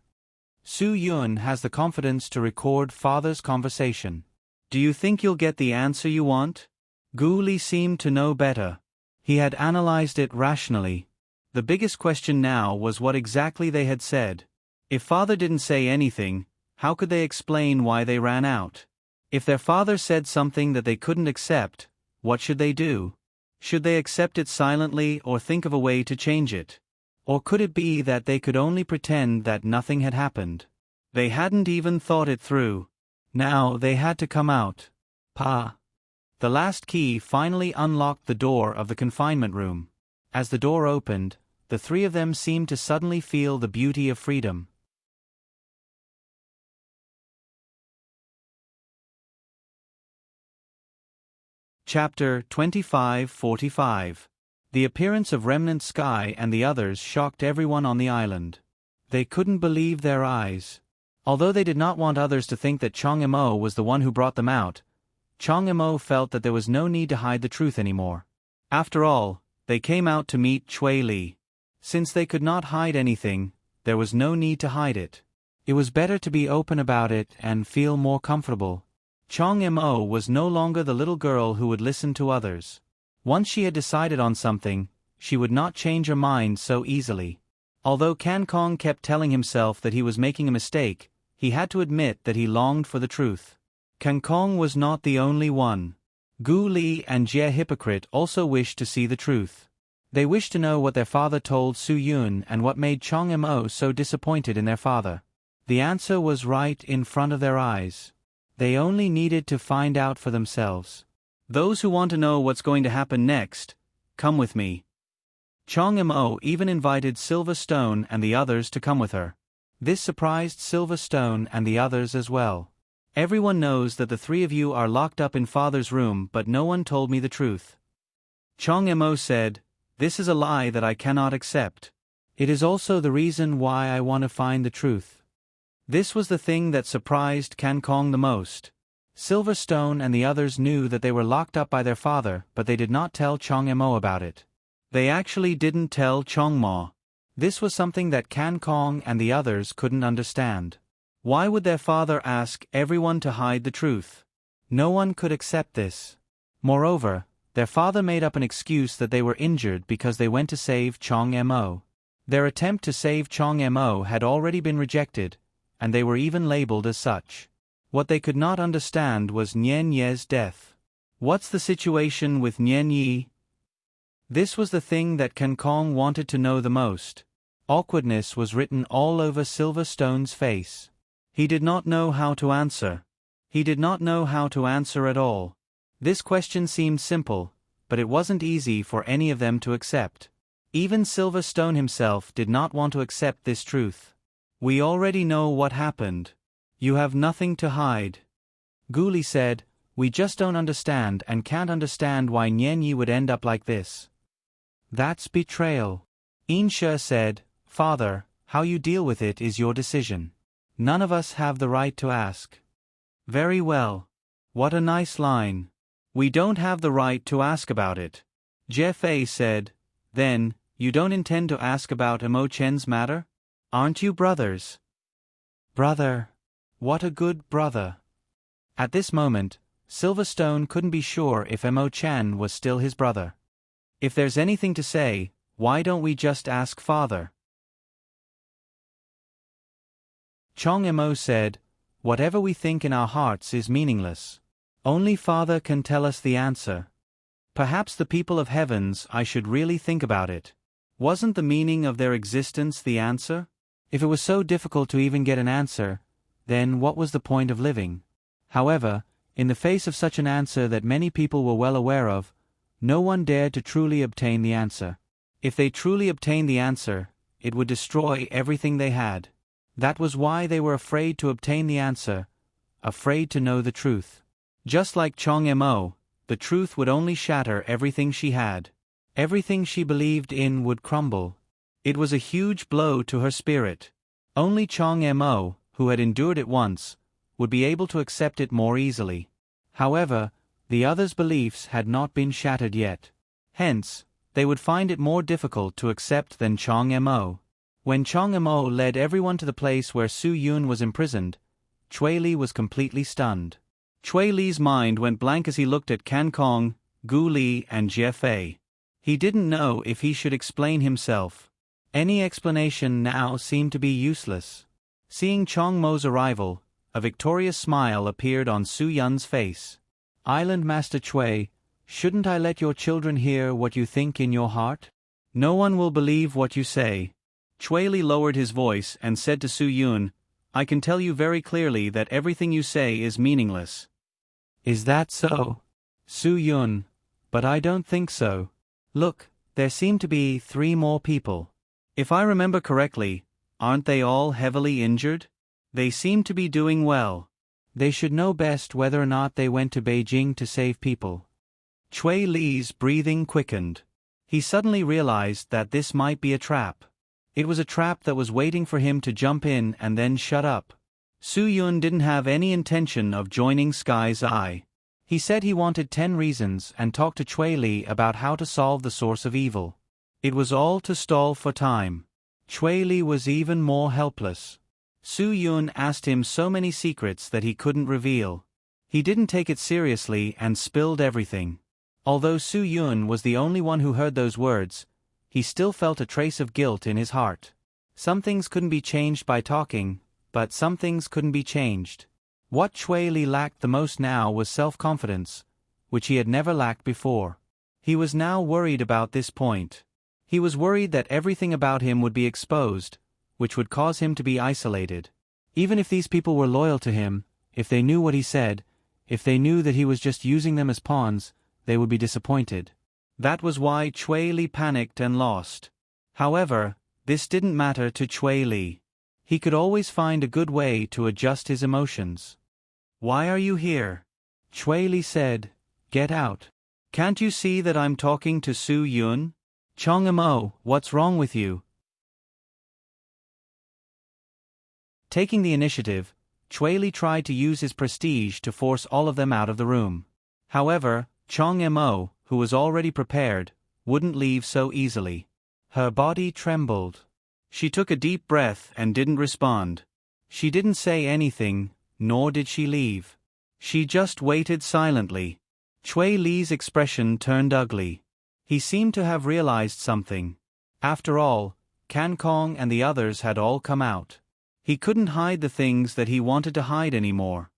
Su Yun has the confidence to record father's conversation. Do you think you'll get the answer you want? Gu Li seemed to know better. He had analyzed it rationally. The biggest question now was what exactly they had said. If father didn't say anything, how could they explain why they ran out? If their father said something that they couldn't accept, what should they do? Should they accept it silently or think of a way to change it? Or could it be that they could only pretend that nothing had happened? They hadn't even thought it through. Now they had to come out. Pa. The last key finally unlocked the door of the confinement room. As the door opened, the three of them seemed to suddenly feel the beauty of freedom. Chapter 25:45. The appearance of Remnant Sky and the others shocked everyone on the island. They couldn't believe their eyes. Although they did not want others to think that Chong Mo was the one who brought them out, Chong Mo felt that there was no need to hide the truth anymore. After all, they came out to meet Chui Li. Since they could not hide anything, there was no need to hide it. It was better to be open about it and feel more comfortable. Chong Mo was no longer the little girl who would listen to others. Once she had decided on something, she would not change her mind so easily. Although Kan Kong kept telling himself that he was making a mistake, he had to admit that he longed for the truth. Kan Kong was not the only one. Gu Li and Jie Hypocrite also wished to see the truth. They wished to know what their father told Su Yun and what made Chong Mo so disappointed in their father. The answer was right in front of their eyes. They only needed to find out for themselves. Those who want to know what's going to happen next, come with me. Chong Mo even invited Silver Stone and the others to come with her. This surprised Silver Stone and the others as well. Everyone knows that the three of you are locked up in father's room, but no one told me the truth. Chong Mo said, this is a lie that I cannot accept. It is also the reason why I want to find the truth. This was the thing that surprised Kan Kong the most. Silver Stone and the others knew that they were locked up by their father, but they did not tell Chong Mo about it. They actually didn't tell Chong Mo. This was something that Kan Kong and the others couldn't understand. Why would their father ask everyone to hide the truth? No one could accept this. Moreover, their father made up an excuse that they were injured because they went to save Chong Mo. Their attempt to save Chong Mo had already been rejected, and they were even labeled as such. What they could not understand was Nian Ye's death. What's the situation with Nian Ye? This was the thing that Kan Kong wanted to know the most. Awkwardness was written all over Silver Stone's face. He did not know how to answer. He did not know how to answer at all. This question seemed simple, but it wasn't easy for any of them to accept. Even Silver Stone himself did not want to accept this truth. We already know what happened. You have nothing to hide. Gu Li said, we just don't understand and can't understand why Nian Yi would end up like this. That's betrayal. Yin She said, Father, how you deal with it is your decision. None of us have the right to ask. Very well. What a nice line. We don't have the right to ask about it. Jie Fei said, then, you don't intend to ask about Mo Chen's matter? Aren't you brothers? Brother. What a good brother. At this moment, Silver Stone couldn't be sure if Mo Chen was still his brother. If there's anything to say, why don't we just ask father? Chong Mo said, whatever we think in our hearts is meaningless. Only father can tell us the answer. Perhaps the people of heavens, I should really think about it. Wasn't the meaning of their existence the answer? If it was so difficult to even get an answer, then what was the point of living? However, in the face of such an answer that many people were well aware of, no one dared to truly obtain the answer. If they truly obtained the answer, it would destroy everything they had. That was why they were afraid to obtain the answer, afraid to know the truth. Just like Chong Mo, the truth would only shatter everything she had. Everything she believed in would crumble. It was a huge blow to her spirit. Only Chong Mo, who had endured it once, would be able to accept it more easily. However, the others' beliefs had not been shattered yet. Hence, they would find it more difficult to accept than Chong Mo. When Chong Mo led everyone to the place where Su Yun was imprisoned, Chui Li was completely stunned. Chui Li's mind went blank as he looked at Kan Kong, Gu Li and Jie Fei. He didn't know if he should explain himself. Any explanation now seemed to be useless. Seeing Chong Mo's arrival, a victorious smile appeared on Su Yun's face. Island Master Chui, shouldn't I let your children hear what you think in your heart? No one will believe what you say. Chui Li lowered his voice and said to Su Yun, I can tell you very clearly that everything you say is meaningless. Is that so? Su Yun, but I don't think so. Look, there seem to be 3 more people. If I remember correctly, aren't they all heavily injured? They seem to be doing well. They should know best whether or not they went to Beijing to save people. Chui Li's breathing quickened. He suddenly realized that this might be a trap. It was a trap that was waiting for him to jump in and then shut up. Su Yun didn't have any intention of joining Sky's Eye. He said he wanted 10 reasons and talked to Chui Li about how to solve the source of evil. It was all to stall for time. Chui Li was even more helpless. Su Yun asked him so many secrets that he couldn't reveal. He didn't take it seriously and spilled everything. Although Su Yun was the only one who heard those words, he still felt a trace of guilt in his heart. Some things couldn't be changed by talking, but some things couldn't be changed. What Chui Li lacked the most now was self-confidence, which he had never lacked before. He was now worried about this point. He was worried that everything about him would be exposed, which would cause him to be isolated. Even if these people were loyal to him, if they knew what he said, if they knew that he was just using them as pawns, they would be disappointed. That was why Chui Li panicked and lost. However, this didn't matter to Chui Li. He could always find a good way to adjust his emotions. Why are you here? Chui Li said, Get out. Can't you see that I'm talking to Su Yun? Chong Mo, what's wrong with you? Taking the initiative, Chui Li tried to use his prestige to force all of them out of the room. However, Chong Mo, who was already prepared, wouldn't leave so easily. Her body trembled. She took a deep breath and didn't respond. She didn't say anything, nor did she leave. She just waited silently. Chui Li's expression turned ugly. He seemed to have realized something. After all, Kan Kong and the others had all come out. He couldn't hide the things that he wanted to hide anymore.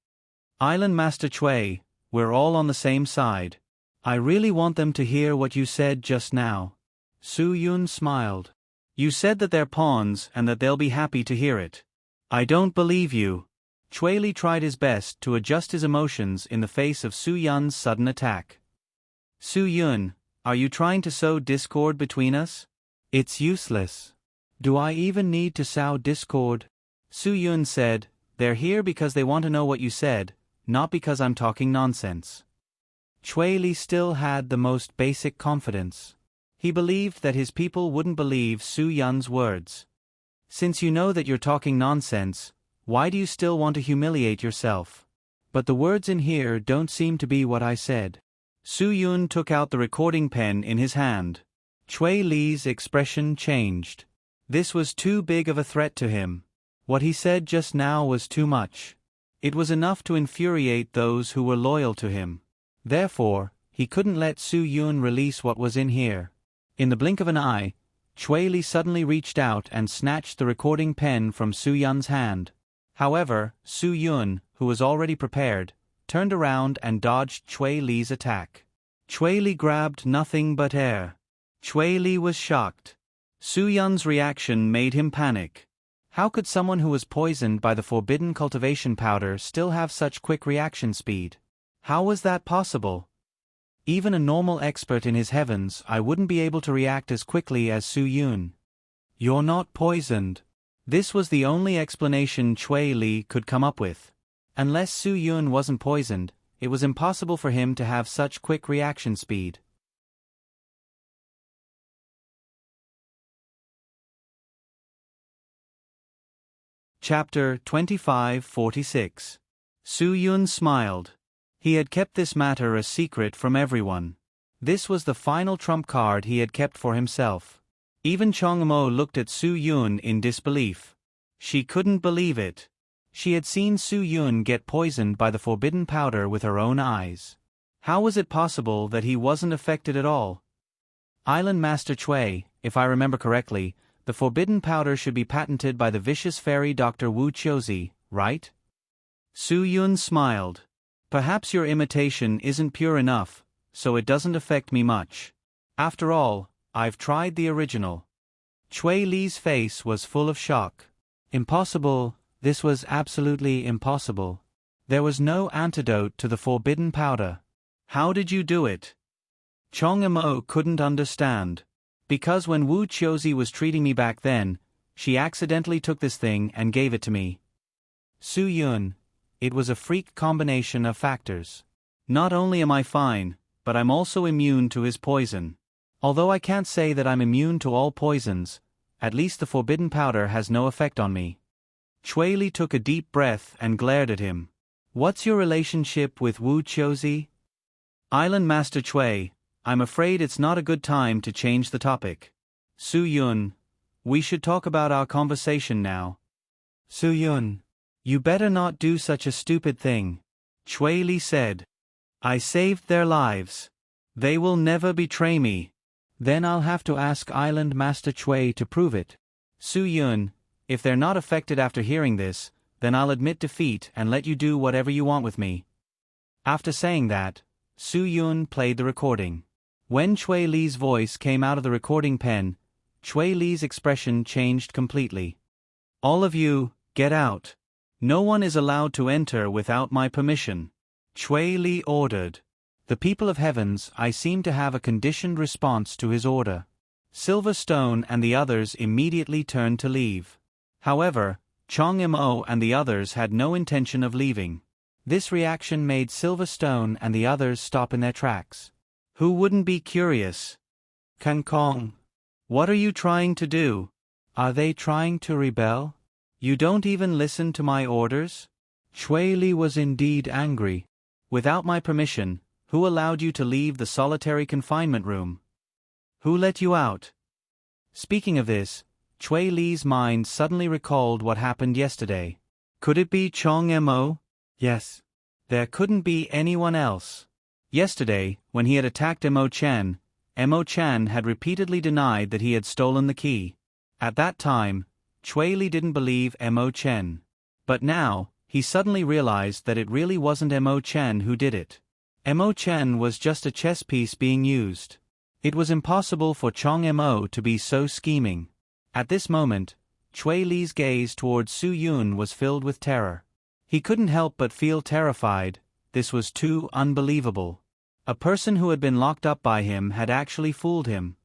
Island Master Chui, we're all on the same side. I really want them to hear what you said just now. Su Yun smiled. You said that they're pawns and that they'll be happy to hear it. I don't believe you. Chui Li tried his best to adjust his emotions in the face of Su Yun's sudden attack. Su Yun, are you trying to sow discord between us? It's useless. Do I even need to sow discord? Su Yun said, They're here because they want to know what you said, not because I'm talking nonsense. Chui Li still had the most basic confidence. He believed that his people wouldn't believe Su Yun's words. Since you know that you're talking nonsense, why do you still want to humiliate yourself? But the words in here don't seem to be what I said. Su Yun took out the recording pen in his hand. Chui Li's expression changed. This was too big of a threat to him. What he said just now was too much. It was enough to infuriate those who were loyal to him. Therefore, he couldn't let Su Yun release what was in here. In the blink of an eye, Chui Li suddenly reached out and snatched the recording pen from Su Yun's hand. However, Su Yun, who was already prepared, turned around and dodged Chui Li's attack. Chui Li grabbed nothing but air. Chui Li was shocked. Su Yun's reaction made him panic. How could someone who was poisoned by the forbidden cultivation powder still have such quick reaction speed? How was that possible? Even a normal expert in his heavens, I wouldn't be able to react as quickly as Su Yun. You're not poisoned. This was the only explanation Chui Li could come up with. Unless Su Yun wasn't poisoned, it was impossible for him to have such quick reaction speed. Chapter 2546. Su Yun smiled. He had kept this matter a secret from everyone. This was the final trump card he had kept for himself. Even Chong Mo looked at Su Yun in disbelief. She couldn't believe it. She had seen Su Yun get poisoned by the forbidden powder with her own eyes. How was it possible that he wasn't affected at all? Island Master Chui, if I remember correctly, the forbidden powder should be patented by the vicious fairy Dr. Wu Qiuzi, right? Su Yun smiled. Perhaps your imitation isn't pure enough, so it doesn't affect me much. After all, I've tried the original. Chui Li's face was full of shock. Impossible. This was absolutely impossible. There was no antidote to the forbidden powder. How did you do it? Chong Mo couldn't understand. Because when Wu Qiuzi was treating me back then, she accidentally took this thing and gave it to me. Su Yun, it was a freak combination of factors. Not only am I fine, but I'm also immune to his poison. Although I can't say that I'm immune to all poisons, at least the forbidden powder has no effect on me. Chui Li took a deep breath and glared at him. What's your relationship with Wu Qiuzi? Island Master Chui, I'm afraid it's not a good time to change the topic. Su Yun, we should talk about our conversation now. Su Yun, you better not do such a stupid thing. Chui Li said. I saved their lives. They will never betray me. Then I'll have to ask Island Master Chui to prove it. Su Yun, if they're not affected after hearing this, then I'll admit defeat and let you do whatever you want with me. After saying that, Su Yun played the recording. When Chui Li's voice came out of the recording pen, Chui Li's expression changed completely. All of you, get out. No one is allowed to enter without my permission. Chui Li ordered. The people of heavens, I seem to have a conditioned response to his order. Silver Stone and the others immediately turned to leave. However, Chong Mo and the others had no intention of leaving. This reaction made Silver Stone and the others stop in their tracks. Who wouldn't be curious? Kang Kong, what are you trying to do? Are they trying to rebel? You don't even listen to my orders? Chui Li was indeed angry. Without my permission, who allowed you to leave the solitary confinement room? Who let you out? Speaking of this, Chui Li's mind suddenly recalled what happened yesterday. Could it be Chong Mo? Yes. There couldn't be anyone else. Yesterday, when he had attacked Mo Chen had repeatedly denied that he had stolen the key. At that time, Chui Li didn't believe Mo Chen. But now, he suddenly realized that it really wasn't Mo Chen who did it. Mo Chen was just a chess piece being used. It was impossible for Chong Mo to be so scheming. At this moment, Chui Li's gaze towards Su Yun was filled with terror. He couldn't help but feel terrified. This was too unbelievable. A person who had been locked up by him had actually fooled him.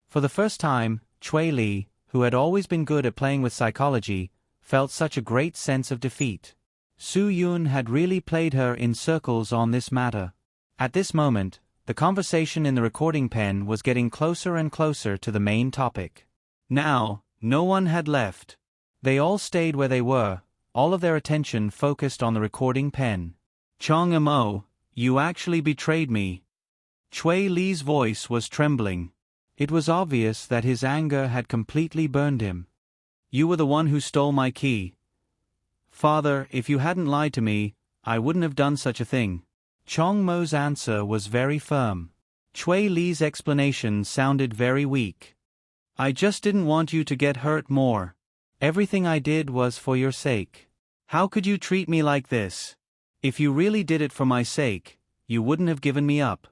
For the first time, Chui Li, who had always been good at playing with psychology, felt such a great sense of defeat. Su Yun had really played her in circles on this matter. At this moment, the conversation in the recording pen was getting closer and closer to the main topic. Now, no one had left. They all stayed where they were, all of their attention focused on the recording pen. Chong Mo, you actually betrayed me. Chui Li's voice was trembling. It was obvious that his anger had completely burned him. You were the one who stole my key. Father, if you hadn't lied to me, I wouldn't have done such a thing. Chong Mo's answer was very firm. Chui Li's explanation sounded very weak. I just didn't want you to get hurt more. Everything I did was for your sake. How could you treat me like this? If you really did it for my sake, you wouldn't have given me up.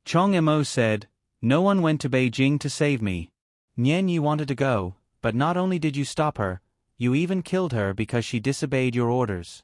Chong Mo said, no one went to Beijing to save me. Nian Yi wanted to go, but not only did you stop her, you even killed her because she disobeyed your orders.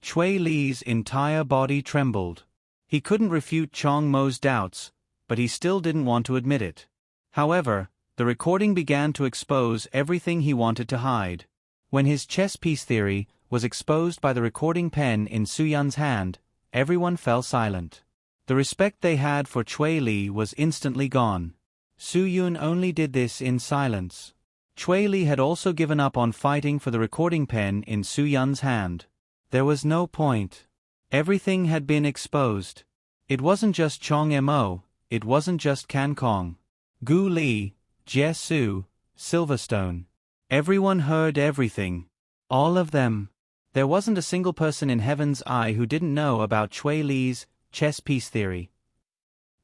Chui Li's entire body trembled. He couldn't refute Chong Mo's doubts, but he still didn't want to admit it. However, the recording began to expose everything he wanted to hide. When his chess piece theory was exposed by the recording pen in Su Yun's hand, everyone fell silent. The respect they had for Chui Li was instantly gone. Su Yun only did this in silence. Chui Li had also given up on fighting for the recording pen in Su Yun's hand. There was no point. Everything had been exposed. It wasn't just Chong Mo, it wasn't just Can Kong. Gu Li, Jie Su, Silverstone. Everyone heard everything. All of them. There wasn't a single person in Heaven's Eye who didn't know about Chui Li's chess piece theory.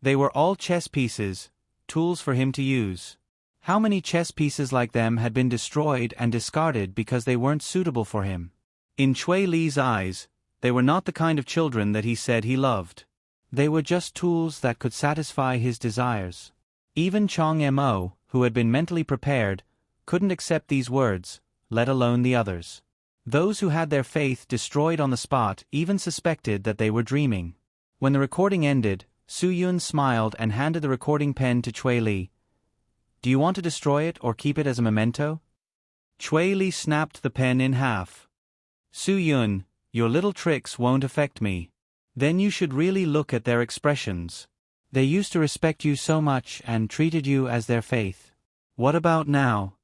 They were all chess pieces, tools for him to use. How many chess pieces like them had been destroyed and discarded because they weren't suitable for him? In Chui Li's eyes, they were not the kind of children that he said he loved. They were just tools that could satisfy his desires. Even Chong Mo, who had been mentally prepared, couldn't accept these words, let alone the others. Those who had their faith destroyed on the spot even suspected that they were dreaming. When the recording ended, Su Yun smiled and handed the recording pen to Chui Li. Do you want to destroy it or keep it as a memento? Chui Li snapped the pen in half. Su Yun, your little tricks won't affect me. Then you should really look at their expressions. They used to respect you so much and treated you as their faith. What about now?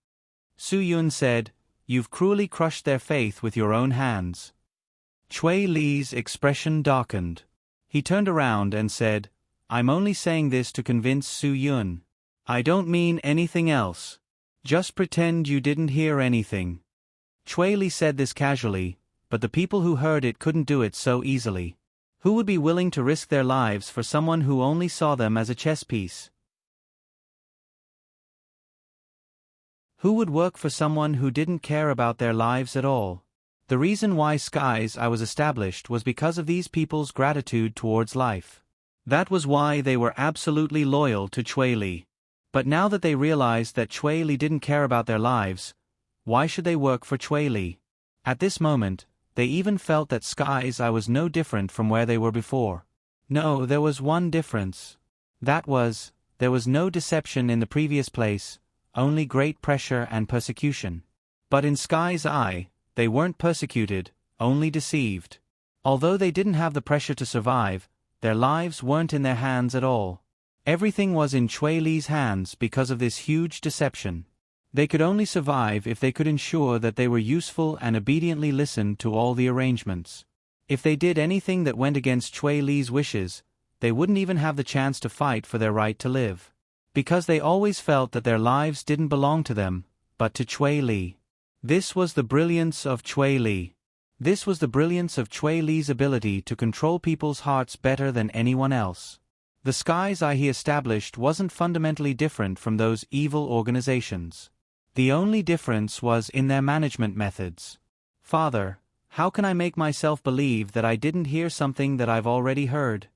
Su Yun said, you've cruelly crushed their faith with your own hands. Chui Li's expression darkened. He turned around and said, I'm only saying this to convince Su Yun. I don't mean anything else. Just pretend you didn't hear anything. Chui Li said this casually, but the people who heard it couldn't do it so easily. Who would be willing to risk their lives for someone who only saw them as a chess piece? Who would work for someone who didn't care about their lives at all? The reason why Skies I was established was because of these people's gratitude towards life. That was why they were absolutely loyal to Chui Li. But now that they realized that Chui Li didn't care about their lives, why should they work for Chui Li? At this moment, they even felt that Skies I was no different from where they were before. No, there was one difference. That was, there was no deception in the previous place, only great pressure and persecution. But in Skies Eye, they weren't persecuted, only deceived. Although they didn't have the pressure to survive, their lives weren't in their hands at all. Everything was in Chui Li's hands because of this huge deception. They could only survive if they could ensure that they were useful and obediently listened to all the arrangements. If they did anything that went against Chui Li's wishes, they wouldn't even have the chance to fight for their right to live. Because they always felt that their lives didn't belong to them, but to Chui Li. This was the brilliance of Chui Li. This was the brilliance of Chui Li's ability to control people's hearts better than anyone else. The Skies Eye he established wasn't fundamentally different from those evil organizations. The only difference was in their management methods. Father, how can I make myself believe that I didn't hear something that I've already heard?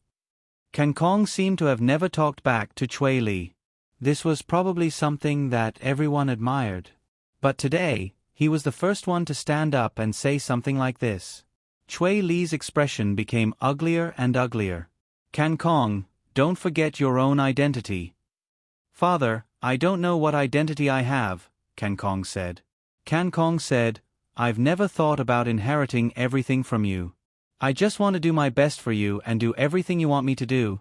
Can Kong seemed to have never talked back to Chui Li. This was probably something that everyone admired. But today, he was the first one to stand up and say something like this. Chui Li's expression became uglier and uglier. Can Kong, don't forget your own identity. Father, I don't know what identity I have, Can Kong said. Can Kong said, I've never thought about inheriting everything from you. I just want to do my best for you and do everything you want me to do.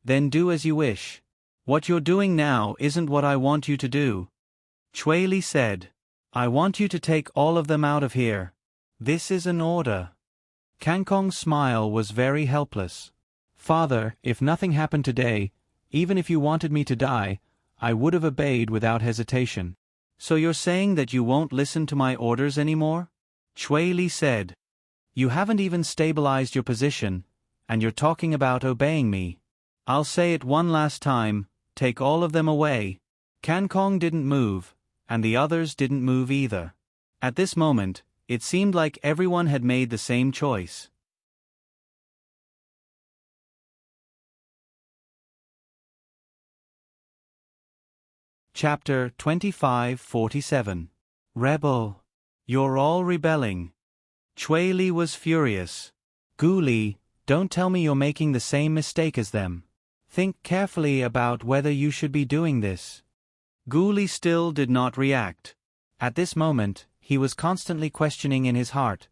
Then do as you wish. What you're doing now isn't what I want you to do. Chui Li said, I want you to take all of them out of here. This is an order. Can Kong's smile was very helpless. Father, if nothing happened today, even if you wanted me to die, I would have obeyed without hesitation. So you're saying that you won't listen to my orders anymore? Chui Li said. You haven't even stabilized your position, and you're talking about obeying me. I'll say it one last time, take all of them away. Can Kong didn't move, and the others didn't move either. At this moment, it seemed like everyone had made the same choice. Chapter 2547. Rebel. You're all rebelling. Chui Li was furious. Gu Li, don't tell me you're making the same mistake as them. Think carefully about whether you should be doing this. Gu Li still did not react. At this moment, he was constantly questioning in his heart,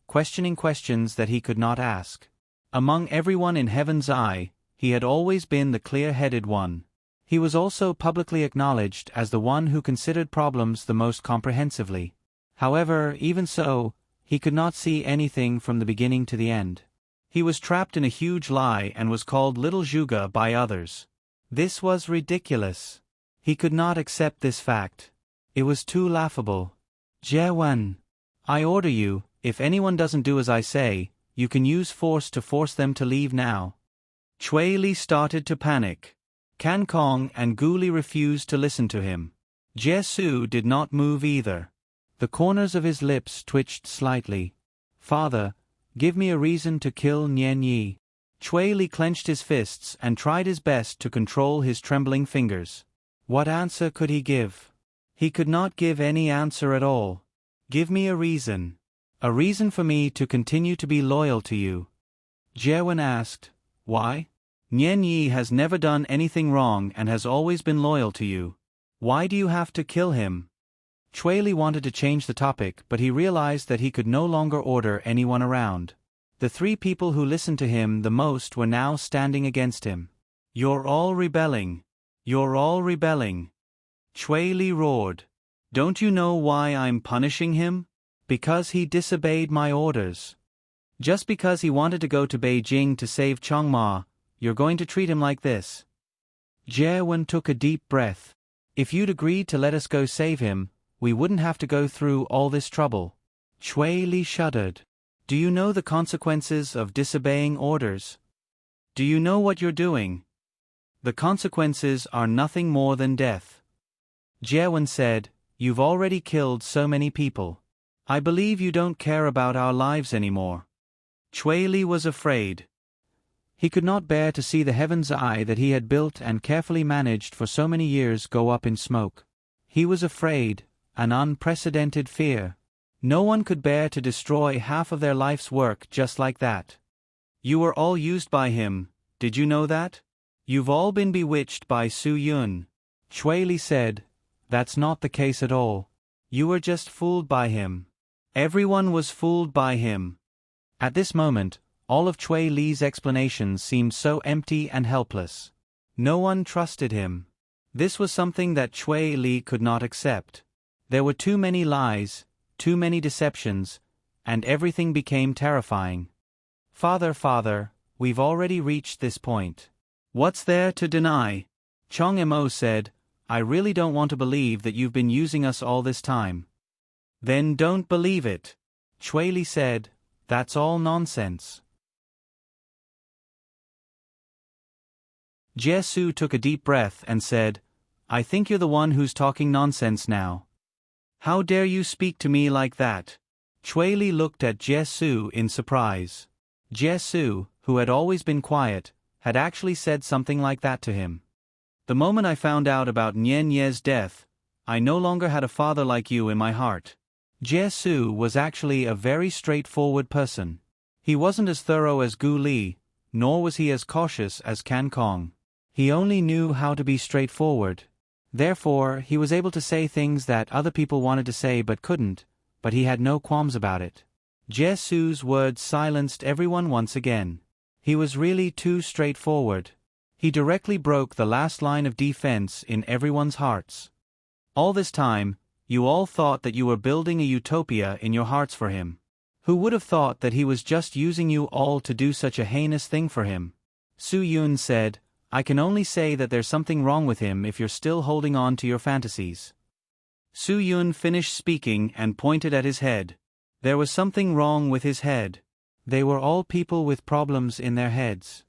questioning questions that he could not ask. Among everyone in Heaven's Eye, he had always been the clear-headed one. He was also publicly acknowledged as the one who considered problems the most comprehensively. However, even so, he could not see anything from the beginning to the end. He was trapped in a huge lie and was called Little Zhuge by others. This was ridiculous. He could not accept this fact. It was too laughable. Jie Wen, I order you, if anyone doesn't do as I say, you can use force to force them to leave now. Chui Li started to panic. Can Kong and Gu Li refused to listen to him. Jie Su did not move either. The corners of his lips twitched slightly. Father, give me a reason to kill Nian Yi. Chui Li clenched his fists and tried his best to control his trembling fingers. What answer could he give? He could not give any answer at all. Give me a reason. A reason for me to continue to be loyal to you. Jie Wen asked, why? Nian Yi has never done anything wrong and has always been loyal to you. Why do you have to kill him? Chui Li wanted to change the topic, but he realized that he could no longer order anyone around. The three people who listened to him the most were now standing against him. You're all rebelling. You're all rebelling. Chui Li roared. Don't you know why I'm punishing him? Because he disobeyed my orders. Just because he wanted to go to Beijing to save Changma, you're going to treat him like this. Jie Wen took a deep breath. If you'd agreed to let us go save him, we wouldn't have to go through all this trouble. Chui Li shuddered. Do you know the consequences of disobeying orders? Do you know what you're doing? The consequences are nothing more than death. Jie Wen said, you've already killed so many people. I believe you don't care about our lives anymore. Chui Li was afraid. He could not bear to see the Heaven's Eye that he had built and carefully managed for so many years go up in smoke. He was afraid, an unprecedented fear. No one could bear to destroy half of their life's work just like that. You were all used by him, did you know that? You've all been bewitched by Su Yun. Chui Li said, that's not the case at all. You were just fooled by him. Everyone was fooled by him. At this moment, all of Chui Li's explanations seemed so empty and helpless. No one trusted him. This was something that Chui Li could not accept. There were too many lies, too many deceptions, and everything became terrifying. Father, we've already reached this point. What's there to deny? Chong Mo said, I really don't want to believe that you've been using us all this time. Then don't believe it. Chui Li said, that's all nonsense. Jie Su took a deep breath and said, I think you're the one who's talking nonsense now. How dare you speak to me like that? Chui Li looked at Jie Su in surprise. Jie Su, who had always been quiet, had actually said something like that to him. The moment I found out about Nian Ye's death, I no longer had a father like you in my heart. Jie Su was actually a very straightforward person. He wasn't as thorough as Gu Li, nor was he as cautious as Can Kong. He only knew how to be straightforward. Therefore, he was able to say things that other people wanted to say but couldn't, but he had no qualms about it. Jie Su's words silenced everyone once again. He was really too straightforward. He directly broke the last line of defense in everyone's hearts. All this time, you all thought that you were building a utopia in your hearts for him. Who would have thought that he was just using you all to do such a heinous thing for him? Su Yun said, I can only say that there's something wrong with him if you're still holding on to your fantasies. Su Yun finished speaking and pointed at his head. There was something wrong with his head. They were all people with problems in their heads.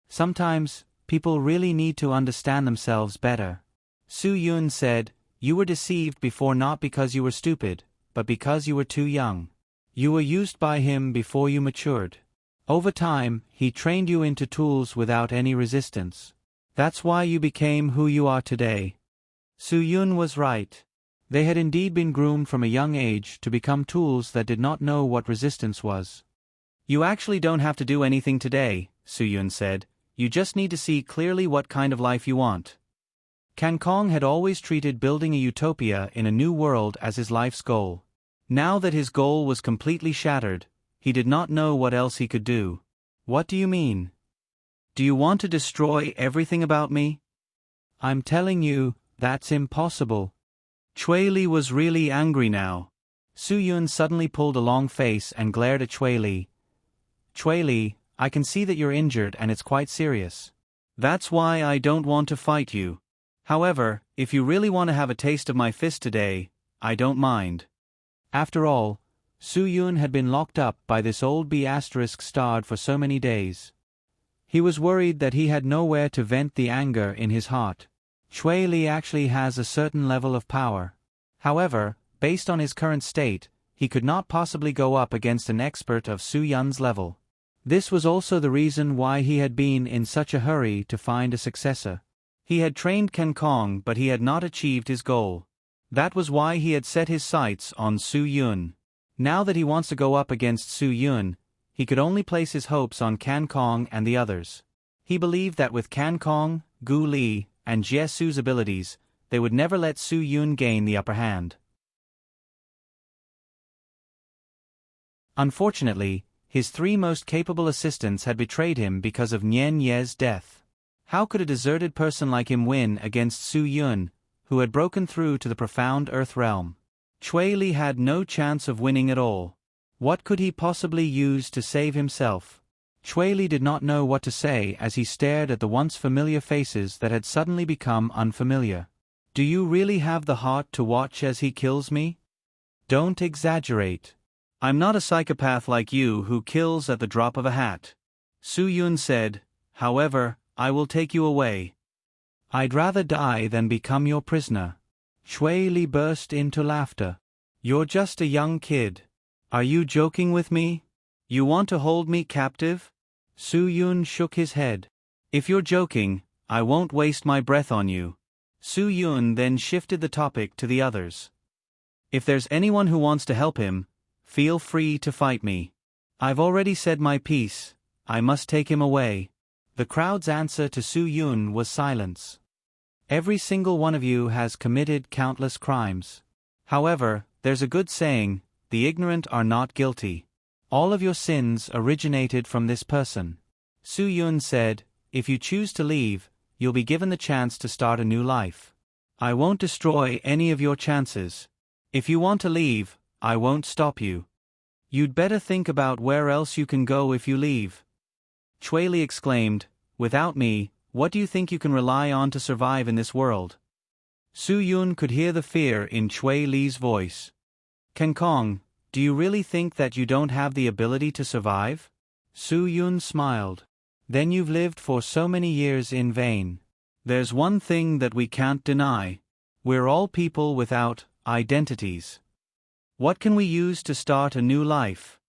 Sometimes, people really need to understand themselves better. Su Yun said, you were deceived before not because you were stupid, but because you were too young. You were used by him before you matured. Over time, he trained you into tools without any resistance. That's why you became who you are today. Su Yun was right. They had indeed been groomed from a young age to become tools that did not know what resistance was. You actually don't have to do anything today, Su Yun said. You just need to see clearly what kind of life you want. Kan Kong had always treated building a utopia in a new world as his life's goal. Now that his goal was completely shattered, he did not know what else he could do. What do you mean? Do you want to destroy everything about me? I'm telling you, that's impossible. Chui Li was really angry now. Su Yun suddenly pulled a long face and glared at Chui Li. Chui Li, I can see that you're injured and it's quite serious. That's why I don't want to fight you. However, if you really want to have a taste of my fist today, I don't mind. After all, Su Yun had been locked up by this old B***** for so many days. He was worried that he had nowhere to vent the anger in his heart. Chui Li actually has a certain level of power. However, based on his current state, he could not possibly go up against an expert of Su Yun's level. This was also the reason why he had been in such a hurry to find a successor. He had trained Kan Kong but he had not achieved his goal. That was why he had set his sights on Su Yun. Now that he wants to go up against Su Yun, he could only place his hopes on Kan Kong and the others. He believed that with Kan Kong, Gu Li, and Jie Su's abilities, they would never let Su Yun gain the upper hand. Unfortunately, his three most capable assistants had betrayed him because of Nian Ye's death. How could a deserted person like him win against Su Yun, who had broken through to the profound Earth realm? Chui Li had no chance of winning at all. What could he possibly use to save himself? Chui Li did not know what to say as he stared at the once familiar faces that had suddenly become unfamiliar. Do you really have the heart to watch as he kills me? Don't exaggerate. I'm not a psychopath like you who kills at the drop of a hat. Su Yun said, however, I will take you away. I'd rather die than become your prisoner. Chui Li burst into laughter. You're just a young kid. Are you joking with me? You want to hold me captive? Su Yun shook his head. If you're joking, I won't waste my breath on you. Su Yun then shifted the topic to the others. If there's anyone who wants to help him, feel free to fight me. I've already said my piece. I must take him away. The crowd's answer to Su Yun was silence. Every single one of you has committed countless crimes. However, there's a good saying, the ignorant are not guilty. All of your sins originated from this person. Su Yun said, if you choose to leave, you'll be given the chance to start a new life. I won't destroy any of your chances. If you want to leave, I won't stop you. You'd better think about where else you can go if you leave. Chui Li exclaimed, without me, what do you think you can rely on to survive in this world? Su Yun could hear the fear in Chui Li's voice. Kan Kong, do you really think that you don't have the ability to survive? Su Yun smiled. Then you've lived for so many years in vain. There's one thing that we can't deny. We're all people without identities. What can we use to start a new life?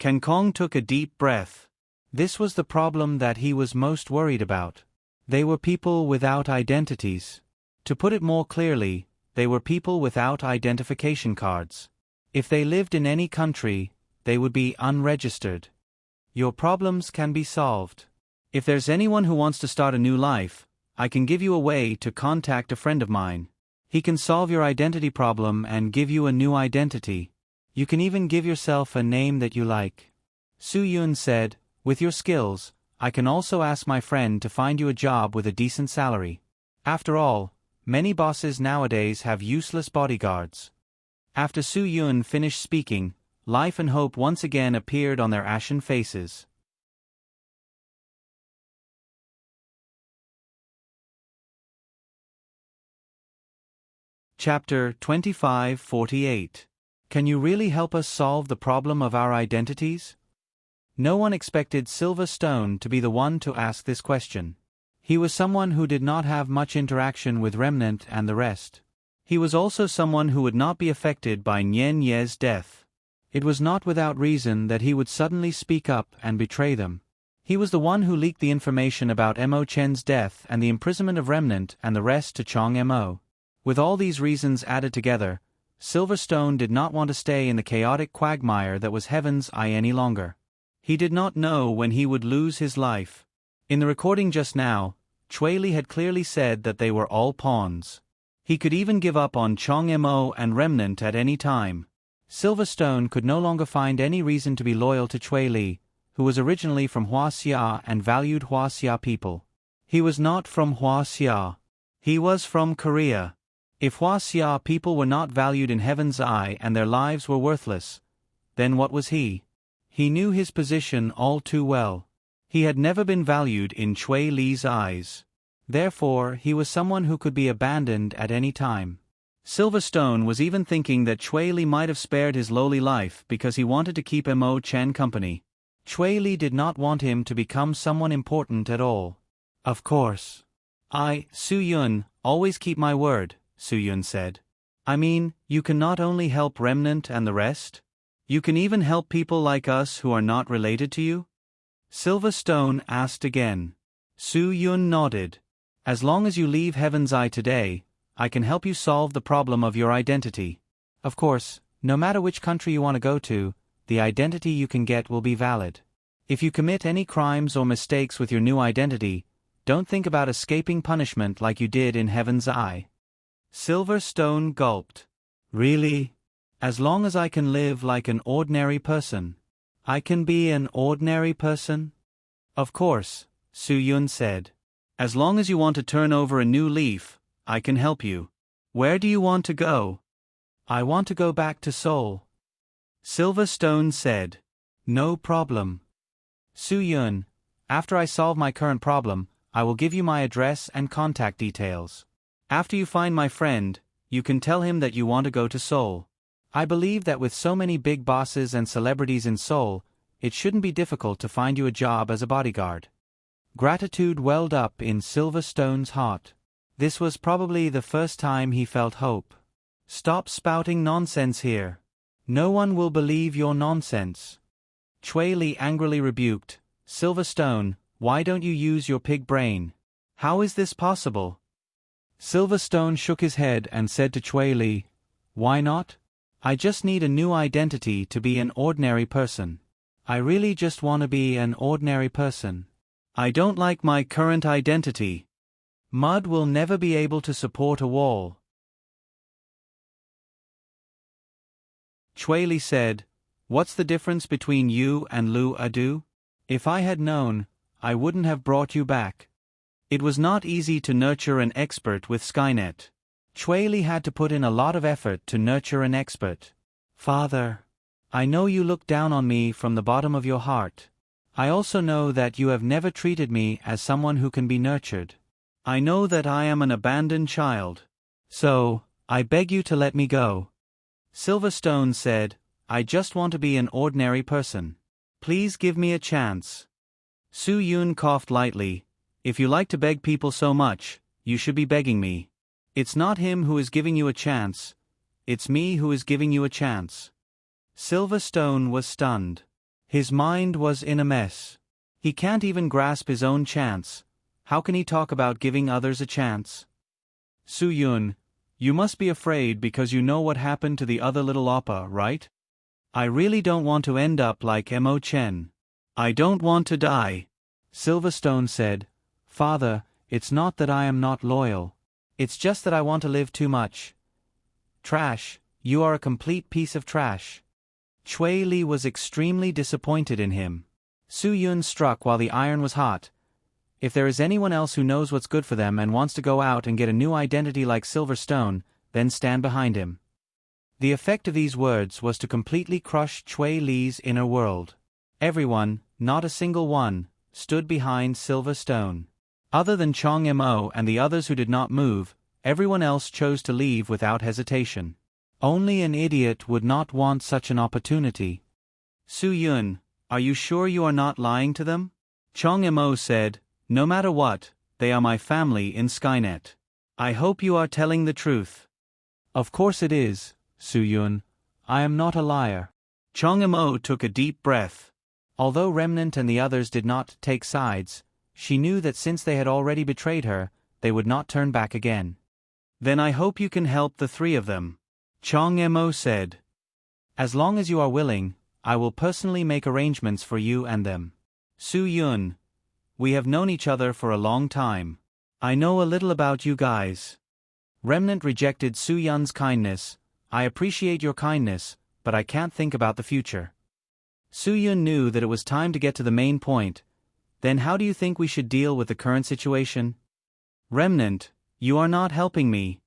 Kan Kong took a deep breath. This was the problem that he was most worried about. They were people without identities. To put it more clearly, they were people without identification cards. If they lived in any country, they would be unregistered. Your problems can be solved. If there's anyone who wants to start a new life, I can give you a way to contact a friend of mine. He can solve your identity problem and give you a new identity. You can even give yourself a name that you like. Su Yun said, with your skills, I can also ask my friend to find you a job with a decent salary. After all, many bosses nowadays have useless bodyguards. After Su Yun finished speaking, life and hope once again appeared on their ashen faces. Chapter 2548. Can you really help us solve the problem of our identities? No one expected Silver Stone to be the one to ask this question. He was someone who did not have much interaction with Remnant and the rest. He was also someone who would not be affected by Nian Ye's death. It was not without reason that he would suddenly speak up and betray them. He was the one who leaked the information about Mo Chen's death and the imprisonment of Remnant and the rest to Chong Mo. With all these reasons added together, Silverstone did not want to stay in the chaotic quagmire that was Heaven's Eye any longer. He did not know when he would lose his life. In the recording just now, Chui Li had clearly said that they were all pawns. He could even give up on Chong Mo and Remnant at any time. Silverstone could no longer find any reason to be loyal to Chui Li, who was originally from Huaxia and valued Huaxia people. He was not from Huaxia. He was from Korea. If Huaxia people were not valued in Heaven's Eye and their lives were worthless, then what was he? He knew his position all too well. He had never been valued in Chui Li's eyes. Therefore, he was someone who could be abandoned at any time. Silverstone was even thinking that Chui Li might have spared his lowly life because he wanted to keep Mo Chen company. Chui Li did not want him to become someone important at all. Of course. I, Su Yun, always keep my word, Su Yun said. I mean, you can not only help Remnant and the rest, you can even help people like us who are not related to you? Silverstone asked again. Su Yun nodded. As long as you leave Heaven's Eye today, I can help you solve the problem of your identity. Of course, no matter which country you want to go to, the identity you can get will be valid. If you commit any crimes or mistakes with your new identity, don't think about escaping punishment like you did in Heaven's Eye. Silverstone gulped. Really? As long as I can live like an ordinary person, I can be an ordinary person? Of course, Su Yun said. As long as you want to turn over a new leaf, I can help you. Where do you want to go? I want to go back to Seoul. Silverstone said. No problem. Su Yun, after I solve my current problem, I will give you my address and contact details. After you find my friend, you can tell him that you want to go to Seoul. I believe that with so many big bosses and celebrities in Seoul, it shouldn't be difficult to find you a job as a bodyguard. Gratitude welled up in Silverstone's heart. This was probably the first time he felt hope. Stop spouting nonsense here. No one will believe your nonsense. Chui Li angrily rebuked, Silverstone, why don't you use your pig brain? How is this possible? Silverstone shook his head and said to Chui Li, why not? I just need a new identity to be an ordinary person. I really just want to be an ordinary person. I don't like my current identity. Mud will never be able to support a wall. Chui Li said, what's the difference between you and Lu Adu? If I had known, I wouldn't have brought you back. It was not easy to nurture an expert with Skynet. Chui Li had to put in a lot of effort to nurture an expert. Father, I know you look down on me from the bottom of your heart. I also know that you have never treated me as someone who can be nurtured. I know that I am an abandoned child. So, I beg you to let me go. Silverstone said, I just want to be an ordinary person. Please give me a chance. Su Yun coughed lightly. If you like to beg people so much, you should be begging me. It's not him who is giving you a chance. It's me who is giving you a chance. Silverstone was stunned. His mind was in a mess. He can't even grasp his own chance. How can he talk about giving others a chance? Su Yun, you must be afraid because you know what happened to the other little oppa, right? I really don't want to end up like Mo Chen. I don't want to die. Silverstone said, Father, it's not that I am not loyal. It's just that I want to live too much. Trash, you are a complete piece of trash. Chui Li was extremely disappointed in him. Su Yun struck while the iron was hot. If there is anyone else who knows what's good for them and wants to go out and get a new identity like Silverstone, then stand behind him. The effect of these words was to completely crush Chui Li's inner world. Everyone, not a single one, stood behind Silverstone. Other than Chong Mo and the others who did not move, everyone else chose to leave without hesitation. Only an idiot would not want such an opportunity. Su Yun, are you sure you are not lying to them? Chong Mo said, no matter what, they are my family in Skynet. I hope you are telling the truth. Of course it is, Su Yun. I am not a liar. Chong Mo took a deep breath. Although Remnant and the others did not take sides, she knew that since they had already betrayed her, they would not turn back again. Then I hope you can help the three of them. Chong Mo said. As long as you are willing, I will personally make arrangements for you and them. Su Yun, we have known each other for a long time. I know a little about you guys. Remnant rejected Su Yun's kindness. I appreciate your kindness, but I can't think about the future. Su Yun knew that it was time to get to the main point. Then how do you think we should deal with the current situation? Remnant, you are not helping me.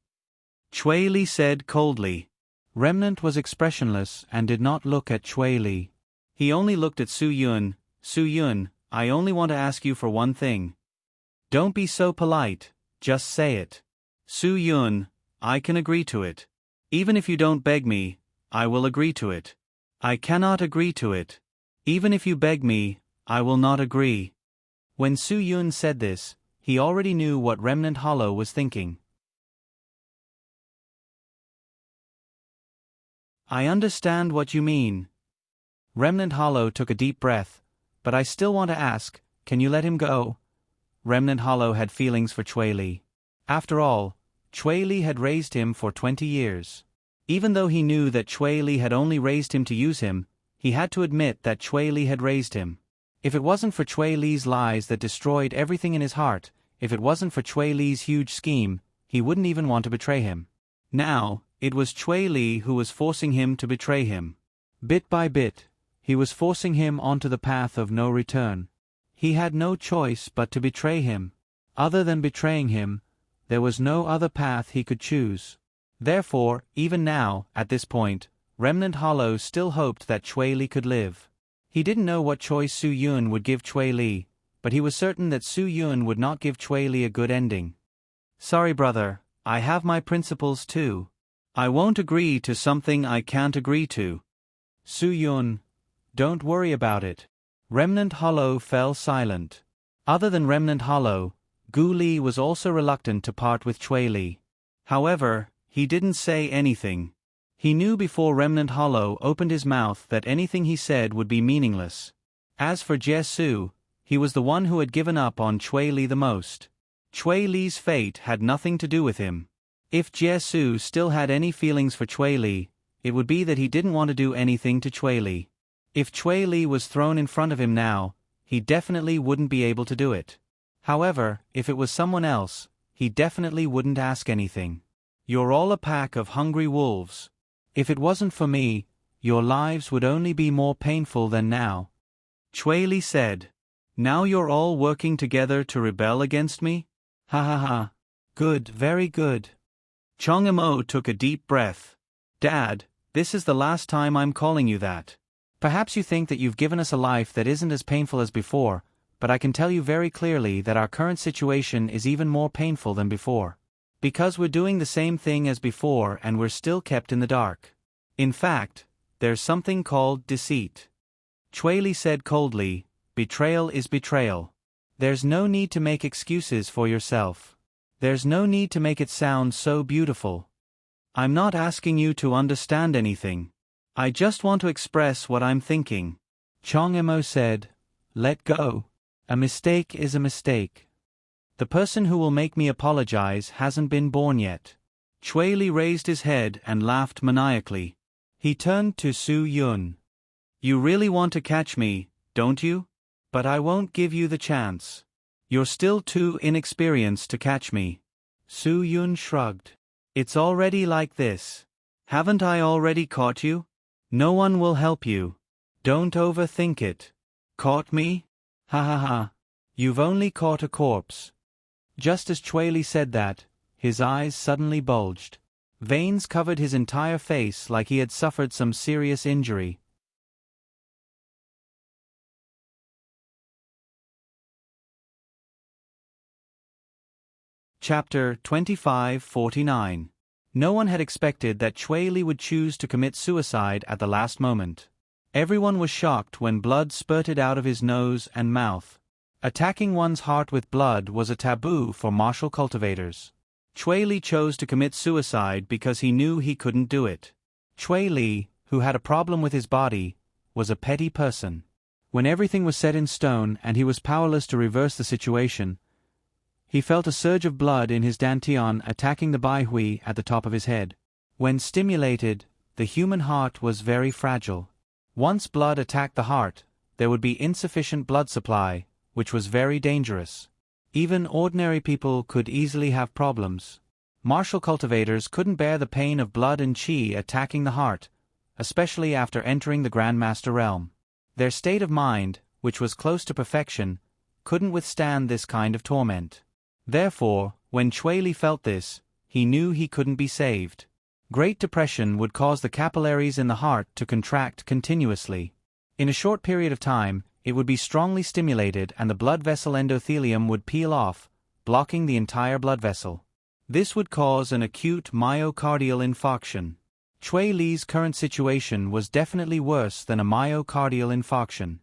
Chui Li said coldly. Remnant was expressionless and did not look at Chui Li. He only looked at Su Yun. Su Yun, I only want to ask you for one thing. Don't be so polite, just say it. Su Yun, I can agree to it. Even if you don't beg me, I will agree to it. I cannot agree to it. Even if you beg me, I will not agree. When Su Yun said this, he already knew what Remnant Hollow was thinking. I understand what you mean. Remnant Hollow took a deep breath, but I still want to ask, can you let him go? Remnant Hollow had feelings for Chui Li. After all, Chui Li had raised him for 20 years. Even though he knew that Chui Li had only raised him to use him, he had to admit that Chui Li had raised him. If it wasn't for Chui Li's lies that destroyed everything in his heart, if it wasn't for Chui Li's huge scheme, he wouldn't even want to betray him. Now, it was Chui Li who was forcing him to betray him. Bit by bit, he was forcing him onto the path of no return. He had no choice but to betray him. Other than betraying him, there was no other path he could choose. Therefore, even now, at this point, Remnant Hollow still hoped that Chui Li could live. He didn't know what choice Su Yun would give Chui Li, but he was certain that Su Yun would not give Chui Li a good ending. Sorry brother, I have my principles too. I won't agree to something I can't agree to. Su Yun, don't worry about it. Remnant Hollow fell silent. Other than Remnant Hollow, Gu Li was also reluctant to part with Chui Li. However, he didn't say anything. He knew before Remnant Hollow opened his mouth that anything he said would be meaningless. As for Jie Su, he was the one who had given up on Chui Li the most. Chui Li's fate had nothing to do with him. If Jie Su still had any feelings for Chui Li, it would be that he didn't want to do anything to Chui Li. If Chui Li was thrown in front of him now, he definitely wouldn't be able to do it. However, if it was someone else, he definitely wouldn't ask anything. You're all a pack of hungry wolves. If it wasn't for me, your lives would only be more painful than now. Chui Li said. Now you're all working together to rebel against me? Ha ha ha. Good, very good. Chong Mo took a deep breath. Dad, this is the last time I'm calling you that. Perhaps you think that you've given us a life that isn't as painful as before, but I can tell you very clearly that our current situation is even more painful than before. Because we're doing the same thing as before and we're still kept in the dark. In fact, there's something called deceit. Chui Li said coldly, betrayal is betrayal. There's no need to make excuses for yourself. There's no need to make it sound so beautiful. I'm not asking you to understand anything. I just want to express what I'm thinking. Chong Mo said, let go. A mistake is a mistake. The person who will make me apologize hasn't been born yet. Chui Li raised his head and laughed maniacally. He turned to Su Yun. You really want to catch me, don't you? But I won't give you the chance. You're still too inexperienced to catch me. Su Yun shrugged. It's already like this. Haven't I already caught you? No one will help you. Don't overthink it. Caught me? Ha ha ha. You've only caught a corpse. Just as Chui Li said that, his eyes suddenly bulged. Veins covered his entire face like he had suffered some serious injury. Chapter 2549. No one had expected that Chui Li would choose to commit suicide at the last moment. Everyone was shocked when blood spurted out of his nose and mouth. Attacking one's heart with blood was a taboo for martial cultivators. Chui Li chose to commit suicide because he knew he couldn't do it. Chui Li, who had a problem with his body, was a petty person. When everything was set in stone and he was powerless to reverse the situation, He felt a surge of blood in his dantian attacking the baihui at the top of his head. When stimulated, the human heart was very fragile. Once blood attacked the heart, there would be insufficient blood supply, which was very dangerous. Even ordinary people could easily have problems. Martial cultivators couldn't bear the pain of blood and qi attacking the heart, especially after entering the Grandmaster realm. Their state of mind, which was close to perfection, couldn't withstand this kind of torment. Therefore, when Cui Li felt this, he knew he couldn't be saved. Great depression would cause the capillaries in the heart to contract continuously. In a short period of time, it would be strongly stimulated and the blood vessel endothelium would peel off, blocking the entire blood vessel. This would cause an acute myocardial infarction. Cui Li's current situation was definitely worse than a myocardial infarction.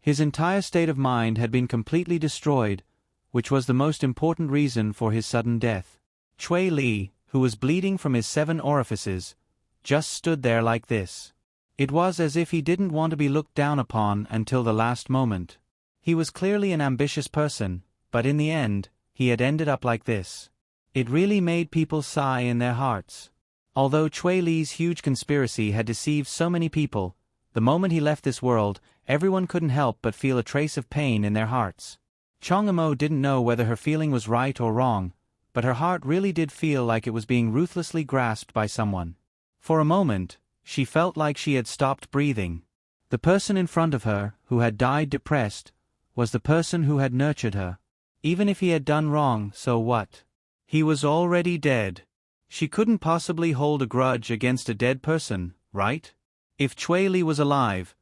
His entire state of mind had been completely destroyed, which was the most important reason for his sudden death. Cui Li, who was bleeding from his 7 orifices, just stood there like this. It was as if he didn't want to be looked down upon until the last moment. He was clearly an ambitious person, but in the end, he had ended up like this. It really made people sigh in their hearts. Although Cui Li's huge conspiracy had deceived so many people, the moment he left this world, everyone couldn't help but feel a trace of pain in their hearts. Chong Imo didn't know whether her feeling was right or wrong, but her heart really did feel like it was being ruthlessly grasped by someone. For a moment, she felt like she had stopped breathing. The person in front of her, who had died depressed, was the person who had nurtured her. Even if he had done wrong, so what? He was already dead. She couldn't possibly hold a grudge against a dead person, right? If Cui Li was alive,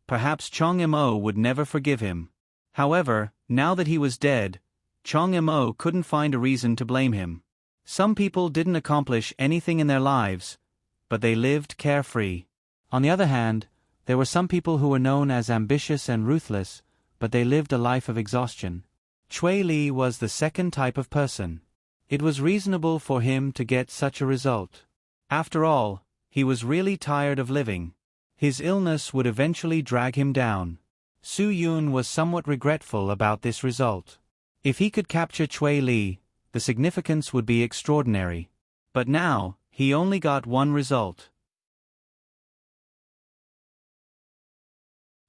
perhaps Chong Imo would never forgive him. However, now that he was dead, Chong Imo couldn't find a reason to blame him. Some people didn't accomplish anything in their lives, but they lived carefree. On the other hand, there were some people who were known as ambitious and ruthless, but they lived a life of exhaustion. Cui Li was the second type of person. It was reasonable for him to get such a result. After all, he was really tired of living. His illness would eventually drag him down. Su Yun was somewhat regretful about this result. If he could capture Cui Li, the significance would be extraordinary. But now, he only got one result.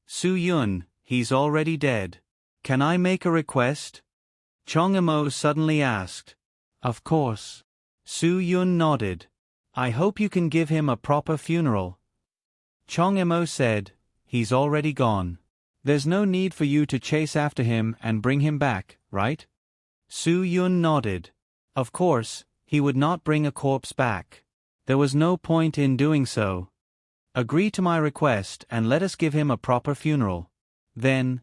Su Yun, he's already dead. Can I make a request? Chong Imo suddenly asked. Of course. Su Yun nodded. I hope you can give him a proper funeral. Chong Imo said, he's already gone. There's no need for you to chase after him and bring him back, right? Su Yun nodded. Of course, he would not bring a corpse back. There was no point in doing so. Agree to my request and let us give him a proper funeral. Then,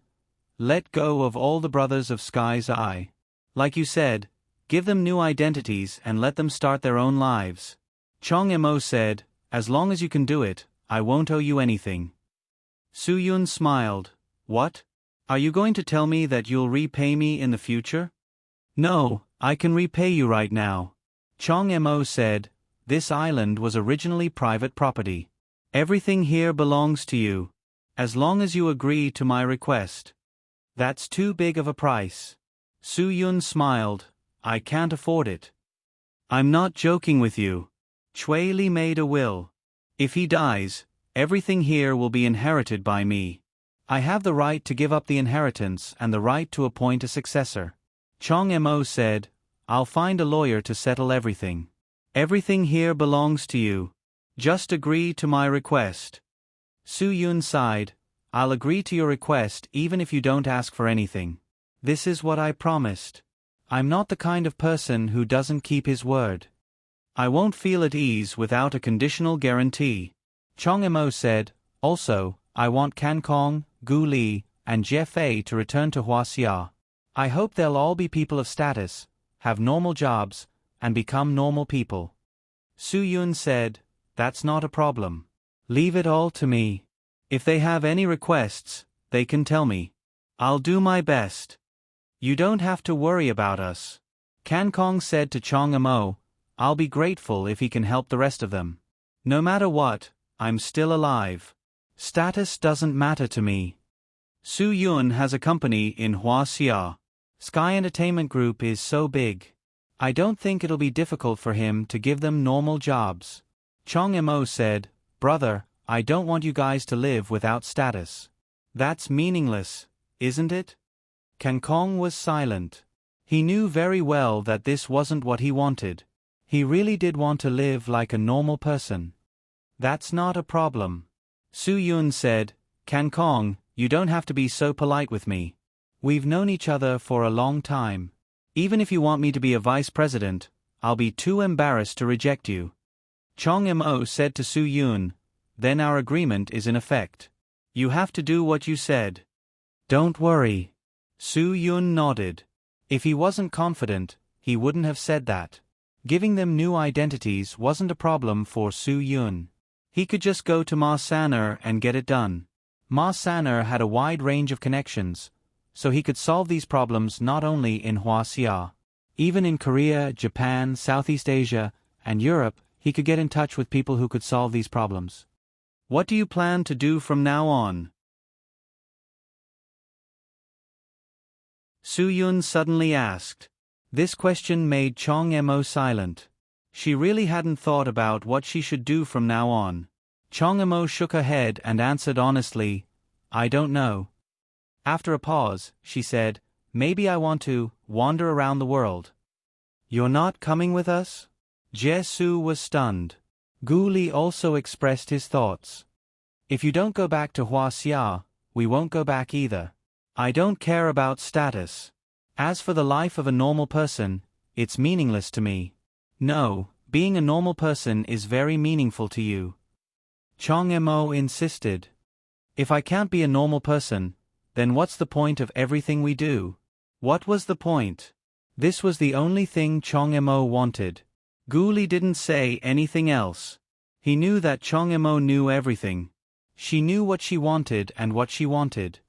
let go of all the brothers of Sky's Eye. Like you said, give them new identities and let them start their own lives. Chong Imo said, as long as you can do it, I won't owe you anything. Su Yun smiled. What? Are you going to tell me that you'll repay me in the future? No, I can repay you right now. Chong Imo said, this island was originally private property. Everything here belongs to you. As long as you agree to my request. That's too big of a price. Su Yun smiled. I can't afford it. I'm not joking with you. Cui Li made a will. If he dies, everything here will be inherited by me. I have the right to give up the inheritance and the right to appoint a successor. Chong Imo said, I'll find a lawyer to settle everything. Everything here belongs to you. Just agree to my request. Su Yun sighed. I'll agree to your request even if you don't ask for anything. This is what I promised. I'm not the kind of person who doesn't keep his word. I won't feel at ease without a conditional guarantee. Chong Imo said, also, I want Can Kong, Gu Li, and Jie Fei to return to Huaxia. I hope they'll all be people of status, have normal jobs, and become normal people. Su Yun said, that's not a problem. Leave it all to me. If they have any requests, they can tell me. I'll do my best. You don't have to worry about us. Can Kong said to Chong Imo, I'll be grateful if he can help the rest of them. No matter what, I'm still alive. Status doesn't matter to me. Su Yun has a company in Huaxia. Sky Entertainment Group is so big. I don't think it'll be difficult for him to give them normal jobs. Chong Mo said, "Brother, I don't want you guys to live without status. That's meaningless, isn't it?" Kang Kong was silent. He knew very well that this wasn't what he wanted. He really did want to live like a normal person. "That's not a problem." Su Yun said, "Kang Kong, you don't have to be so polite with me. We've known each other for a long time. Even if you want me to be a vice president, I'll be too embarrassed to reject you." Chong Mo said to Su Yun, "Then our agreement is in effect. You have to do what you said." "Don't worry." Su Yun nodded. If he wasn't confident, he wouldn't have said that. Giving them new identities wasn't a problem for Su Yun. He could just go to Ma San'er and get it done. Ma San'er had a wide range of connections, so he could solve these problems not only in Huaxia. Even in Korea, Japan, Southeast Asia, and Europe, he could get in touch with people who could solve these problems. "What do you plan to do from now on?" Su Yun suddenly asked. This question made Chong Mo silent. She really hadn't thought about what she should do from now on. Chong Mo shook her head and answered honestly, "I don't know." After a pause, she said, "Maybe I want to wander around the world." "You're not coming with us?" Jesu was stunned. Gu Li also expressed his thoughts. "If you don't go back to Huaxia, we won't go back either. I don't care about status. As for the life of a normal person, it's meaningless to me." "No, being a normal person is very meaningful to you." Chong Mo insisted. "If I can't be a normal person, then what's the point of everything we do?" What was the point? This was the only thing Chong Mo wanted. Gu Li didn't say anything else. He knew that Chong Mo knew everything. She knew what she wanted and what she wanted.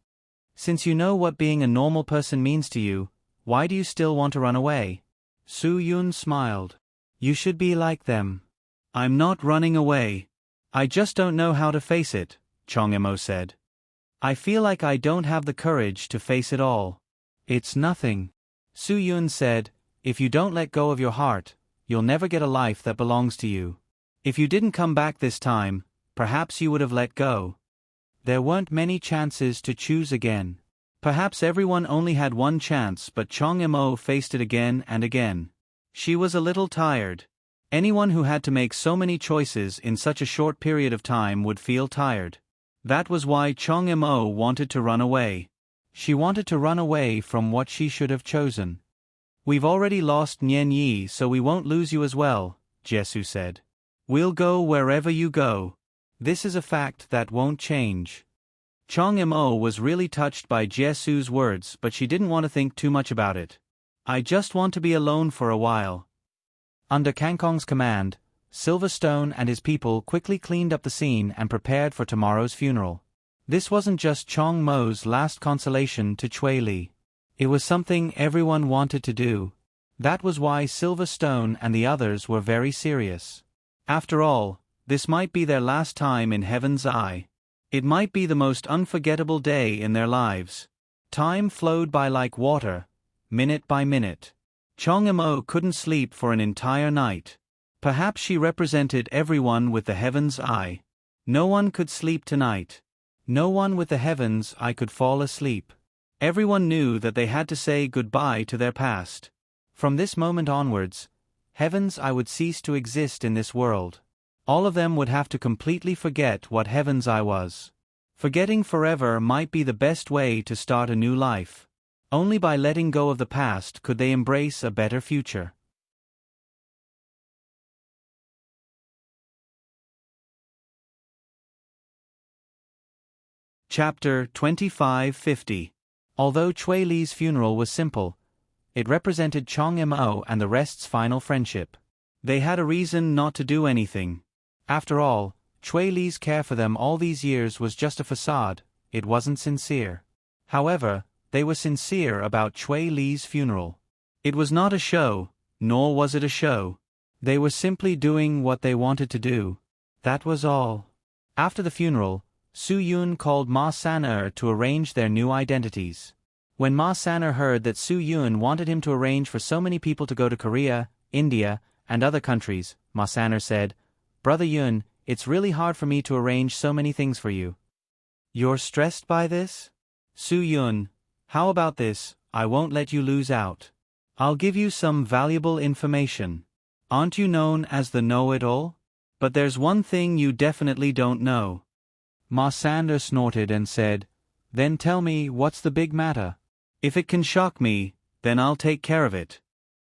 "Since you know what being a normal person means to you, why do you still want to run away?" Su Yun smiled. "You should be like them." "I'm not running away. I just don't know how to face it," Chong Mo said. "I feel like I don't have the courage to face it all." "It's nothing." Su Yun said, "If you don't let go of your heart, you'll never get a life that belongs to you. If you didn't come back this time, perhaps you would have let go. There weren't many chances to choose again. Perhaps everyone only had one chance, but Chong Mo faced it again and again. She was a little tired. Anyone who had to make so many choices in such a short period of time would feel tired. That was why Chong Mo wanted to run away. She wanted to run away from what she should have chosen. "We've already lost Nian Yi, so we won't lose you as well," Jesu said. "We'll go wherever you go. This is a fact that won't change." Chong Mo was really touched by Jesu's words, but she didn't want to think too much about it. "I just want to be alone for a while." Under Kang Kong's command, Silverstone and his people quickly cleaned up the scene and prepared for tomorrow's funeral. This wasn't just Chong Mo's last consolation to Chui Li. It was something everyone wanted to do. That was why Silverstone and the others were very serious. After all, this might be their last time in Heaven's Eye. It might be the most unforgettable day in their lives. Time flowed by like water, minute by minute. Chong Mo couldn't sleep for an entire night. Perhaps she represented everyone with the Heaven's Eye. No one could sleep tonight. No one with the Heaven's Eye could fall asleep. Everyone knew that they had to say goodbye to their past. From this moment onwards, Heaven's Eye would cease to exist in this world. All of them would have to completely forget what Heaven's Eye was. Forgetting forever might be the best way to start a new life. Only by letting go of the past could they embrace a better future. Chapter 2550. Although Chui Li's funeral was simple, it represented Chong Mo and the rest's final friendship. They had a reason not to do anything. After all, Chui Li's care for them all these years was just a facade, it wasn't sincere. However, they were sincere about Chui Li's funeral. It was not a show, nor was it a show. They were simply doing what they wanted to do. That was all. After the funeral, Su Yun called Ma San'er to arrange their new identities. When Ma Saner heard that Su Yun wanted him to arrange for so many people to go to Korea, India, and other countries, Ma Saner said, "Brother Yun, it's really hard for me to arrange so many things for you. You're stressed by this? Su Yun, how about this? I won't let you lose out. I'll give you some valuable information. Aren't you known as the know-it-all? But there's one thing you definitely don't know." Ma Sander snorted and said, "Then tell me, what's the big matter? If it can shock me, then I'll take care of it."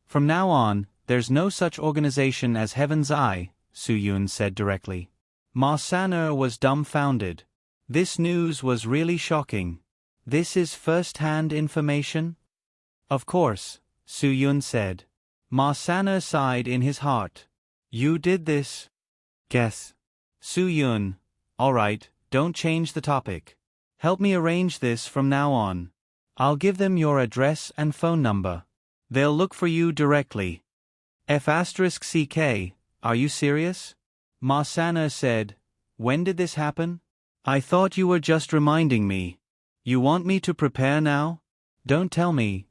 "From now on, there's no such organization as Heaven's Eye," Su Yun said directly. Ma Saner was dumbfounded. This news was really shocking. "This is first-hand information?" "Of course," Su Yun said. Ma Saner sighed in his heart. "You did this?" "Guess." Su Yun, "All right, don't change the topic. Help me arrange this from now on. I'll give them your address and phone number. They'll look for you directly." F***CK, are you serious?" Ma Saner said. "When did this happen? I thought you were just reminding me. You want me to prepare now? Don't tell me.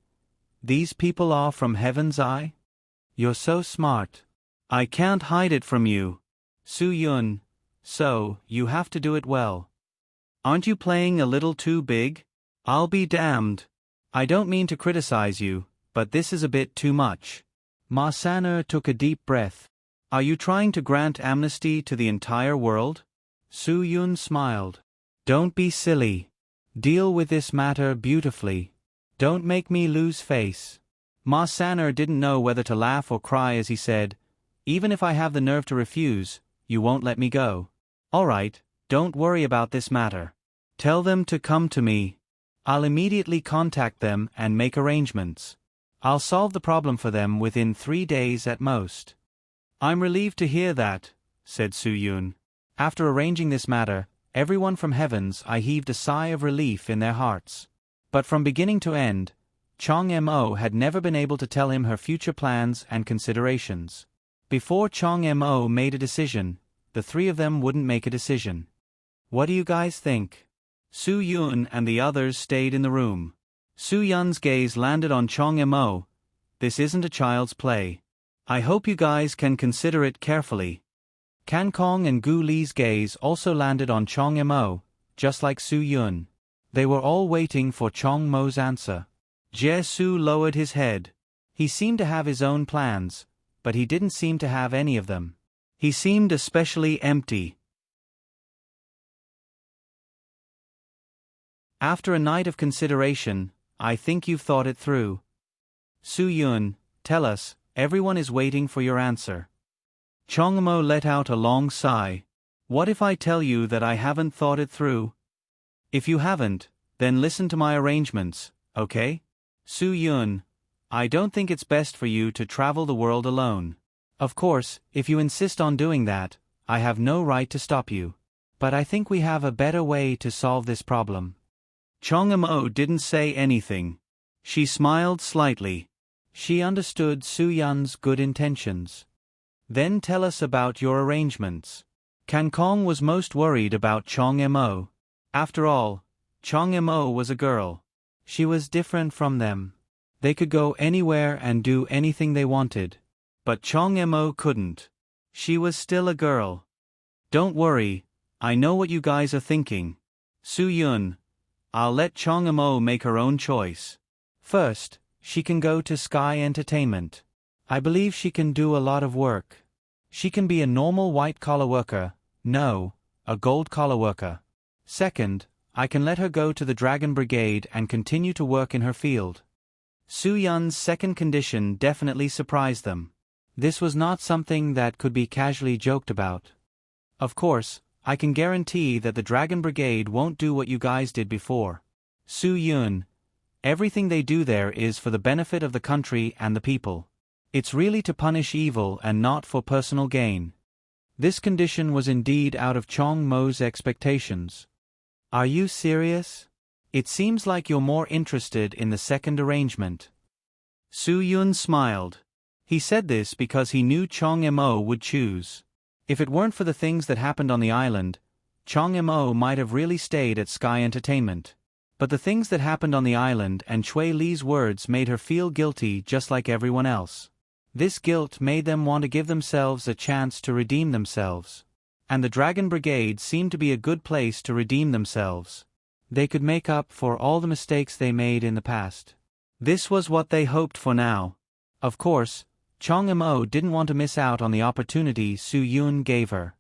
These people are from Heaven's Eye? You're so smart. I can't hide it from you. Su Yun, so, you have to do it well. Aren't you playing a little too big? I'll be damned. I don't mean to criticize you, but this is a bit too much." Ma Saner took a deep breath. "Are you trying to grant amnesty to the entire world?" Su Yun smiled. "Don't be silly. Deal with this matter beautifully. Don't make me lose face." Ma Saner didn't know whether to laugh or cry as he said, "Even if I have the nerve to refuse, you won't let me go. All right, don't worry about this matter. Tell them to come to me. I'll immediately contact them and make arrangements. I'll solve the problem for them within 3 days at most." "I'm relieved to hear that," said Su Yun. After arranging this matter, everyone from Heaven's Eye heaved a sigh of relief in their hearts. But from beginning to end, Chong Mo had never been able to tell him her future plans and considerations. Before Chong Mo made a decision, the three of them wouldn't make a decision. "What do you guys think?" Su Yun and the others stayed in the room. Su Yun's gaze landed on Chong Mo. "This isn't a child's play. I hope you guys can consider it carefully." Kan Kong and Gu Li's gaze also landed on Chong Mo, just like Su Yun. They were all waiting for Chong Mo's answer. Jie Su lowered his head. He seemed to have his own plans, but he didn't seem to have any of them. He seemed especially empty. "After a night of consideration, I think you've thought it through. Su Yun, tell us, everyone is waiting for your answer." Chong Mo let out a long sigh. "What if I tell you that I haven't thought it through? If you haven't, then listen to my arrangements, okay? Su Yun, I don't think it's best for you to travel the world alone. Of course, if you insist on doing that, I have no right to stop you. But I think we have a better way to solve this problem." Chong Mo didn't say anything. She smiled slightly. She understood Su Yun's good intentions. "Then tell us about your arrangements." Kan Kong was most worried about Chong Mo. After all, Chong Mo was a girl. She was different from them. They could go anywhere and do anything they wanted. But Chong Mo couldn't. She was still a girl. "Don't worry, I know what you guys are thinking. Su Yun, I'll let Chong Mo make her own choice. First, she can go to Sky Entertainment. I believe she can do a lot of work. She can be a normal white-collar worker, no, a gold-collar worker. Second, I can let her go to the Dragon Brigade and continue to work in her field." Su Yun's second condition definitely surprised them. This was not something that could be casually joked about. "Of course, I can guarantee that the Dragon Brigade won't do what you guys did before. Su Yun, everything they do there is for the benefit of the country and the people. It's really to punish evil and not for personal gain." This condition was indeed out of Chong Mo's expectations. "Are you serious? It seems like you're more interested in the second arrangement." Su Yun smiled. He said this because he knew Chong Mo would choose. If it weren't for the things that happened on the island, Chong Mo might have really stayed at Sky Entertainment. But the things that happened on the island and Chui Li's words made her feel guilty just like everyone else. This guilt made them want to give themselves a chance to redeem themselves. And the Dragon Brigade seemed to be a good place to redeem themselves. They could make up for all the mistakes they made in the past. This was what they hoped for now. Of course, Chong Mo didn't want to miss out on the opportunity Su Yun gave her.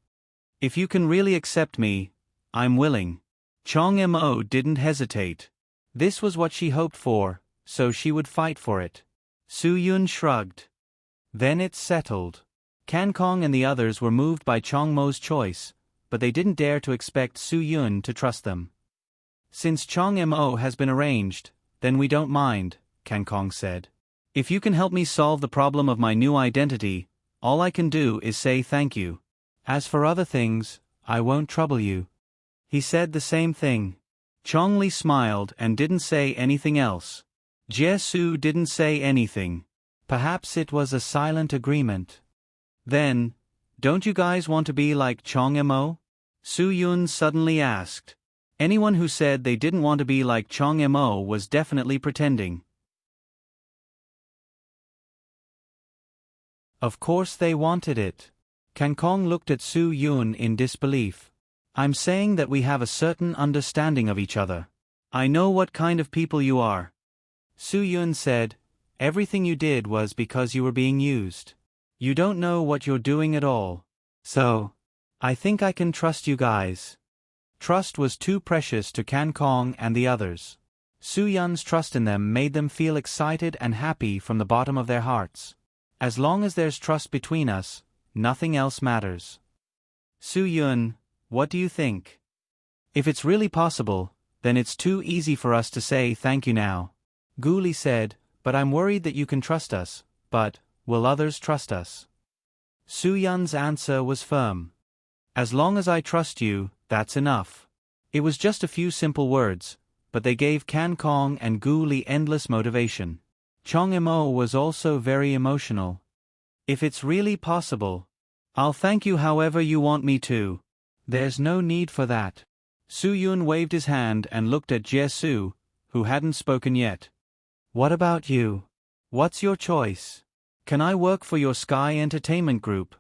If you can really accept me, I'm willing. Chong Mo didn't hesitate. This was what she hoped for, so she would fight for it. Su Yun shrugged. Then it's settled. Kan Kong and the others were moved by Chong Mo's choice, but they didn't dare to expect Su Yun to trust them. Since Chong Mo has been arranged, then we don't mind, Kan Kong said. If you can help me solve the problem of my new identity, all I can do is say thank you. As for other things, I won't trouble you. He said the same thing. Chong Li smiled and didn't say anything else. Jie Su didn't say anything. Perhaps it was a silent agreement. Then, don't you guys want to be like Chong Mo? Su Yun suddenly asked. Anyone who said they didn't want to be like Chong Mo was definitely pretending. Of course they wanted it. Kan Kong looked at Su Yun in disbelief. I'm saying that we have a certain understanding of each other. I know what kind of people you are. Su Yun said, everything you did was because you were being used. You don't know what you're doing at all. So, I think I can trust you guys. Trust was too precious to Kan Kong and the others. Su Yun's trust in them made them feel excited and happy from the bottom of their hearts. As long as there's trust between us, nothing else matters. Su Yun, what do you think? If it's really possible, then it's too easy for us to say thank you now. Gu Li said, but I'm worried that you can trust us, but, will others trust us? Su Yun's answer was firm. As long as I trust you, that's enough. It was just a few simple words, but they gave Kan Kong and Gu Li endless motivation. Chong Mo was also very emotional. If it's really possible, I'll thank you however you want me to. There's no need for that. Su Yun waved his hand and looked at Jie Su, who hadn't spoken yet. What about you? What's your choice? Can I work for your Sky Entertainment Group?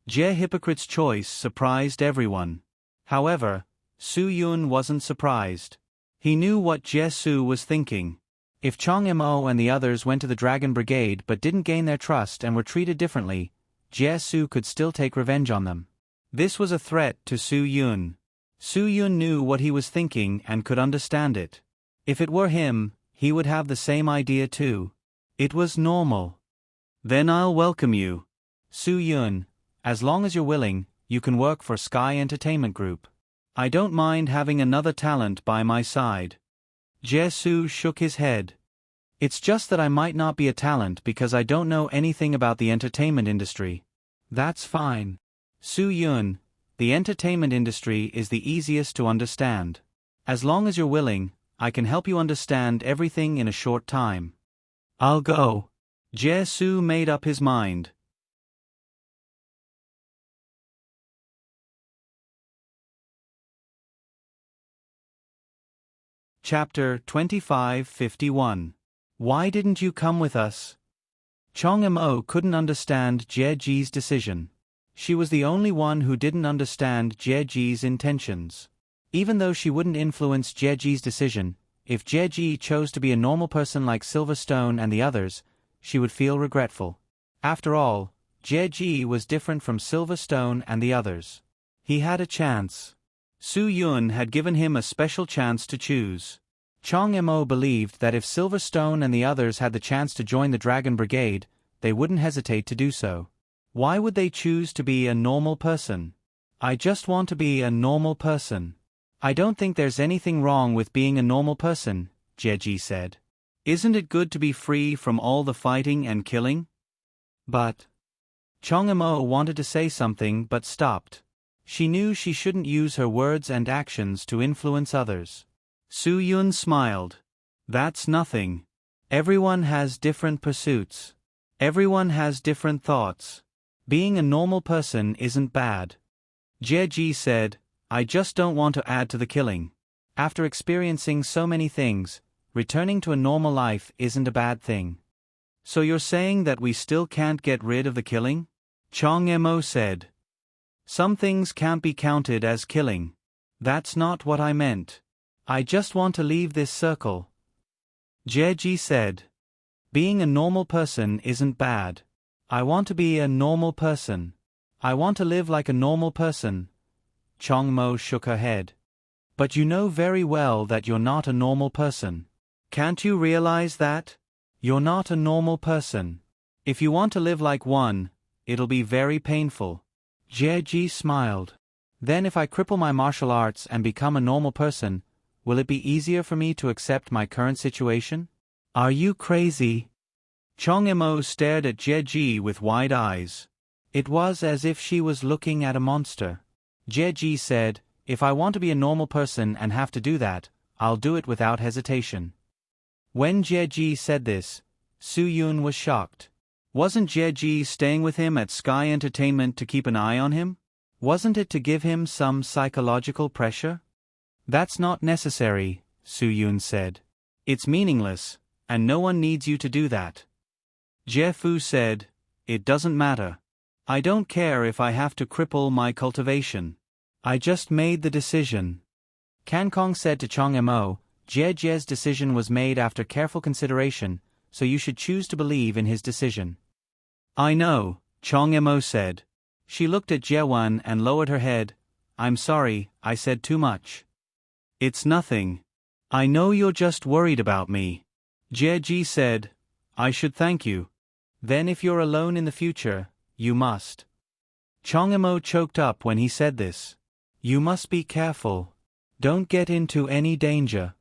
Jie Hypocrite's choice surprised everyone. However, Su Yun wasn't surprised. He knew what Jie Su was thinking. If Chong Mo and the others went to the Dragon Brigade but didn't gain their trust and were treated differently, Jie Su could still take revenge on them. This was a threat to Su Yun. Su Yun knew what he was thinking and could understand it. If it were him, he would have the same idea too. It was normal. Then I'll welcome you. Su Yun, as long as you're willing, you can work for Sky Entertainment Group. I don't mind having another talent by my side. Jie Su shook his head. It's just that I might not be a talent because I don't know anything about the entertainment industry. That's fine. Su Yun, the entertainment industry is the easiest to understand. As long as you're willing, I can help you understand everything in a short time. I'll go. Jie Su made up his mind. Chapter 2551. Why didn't you come with us? Chong Mo couldn't understand Jie Ji's decision. She was the only one who didn't understand Jie Ji's intentions. Even though she wouldn't influence Jie Ji's decision, if Jie Ji chose to be a normal person like Silverstone and the others, she would feel regretful. After all, Jie Ji was different from Silverstone and the others. He had a chance. Su Yun had given him a special chance to choose. Chong Mo believed that if Silverstone and the others had the chance to join the Dragon Brigade, they wouldn't hesitate to do so. Why would they choose to be a normal person? I just want to be a normal person. I don't think there's anything wrong with being a normal person, Jie Ji said. Isn't it good to be free from all the fighting and killing? But Chong Mo wanted to say something but stopped. She knew she shouldn't use her words and actions to influence others. Su Yun smiled. That's nothing. Everyone has different pursuits. Everyone has different thoughts. Being a normal person isn't bad. Jie Ji said, I just don't want to add to the killing. After experiencing so many things, returning to a normal life isn't a bad thing. So you're saying that we still can't get rid of the killing? Chong Mo said. Some things can't be counted as killing. That's not what I meant. I just want to leave this circle. Jeji said. Being a normal person isn't bad. I want to be a normal person. I want to live like a normal person. Chong Mo shook her head. But you know very well that you're not a normal person. Can't you realize that? You're not a normal person. If you want to live like one, it'll be very painful. Jeji smiled. Then if I cripple my martial arts and become a normal person, will it be easier for me to accept my current situation? Are you crazy? Chong Mo stared at Jeji with wide eyes. It was as if she was looking at a monster. Jeji said, if I want to be a normal person and have to do that, I'll do it without hesitation. When Jeji said this, Su-yun was shocked. Wasn't Jeji staying with him at Sky Entertainment to keep an eye on him? Wasn't it to give him some psychological pressure? That's not necessary, Su-yun said. It's meaningless, and no one needs you to do that. Jefu said, it doesn't matter. I don't care if I have to cripple my cultivation. I just made the decision. Kankong said to Chong Mo, Jeje's decision was made after careful consideration, so you should choose to believe in his decision. I know, Chong Mo said. She looked at Jewan and lowered her head. I'm sorry, I said too much. It's nothing. I know you're just worried about me. Jeji said, I should thank you. Then if you're alone in the future, you must. Chong Mo choked up when he said this. You must be careful. Don't get into any danger.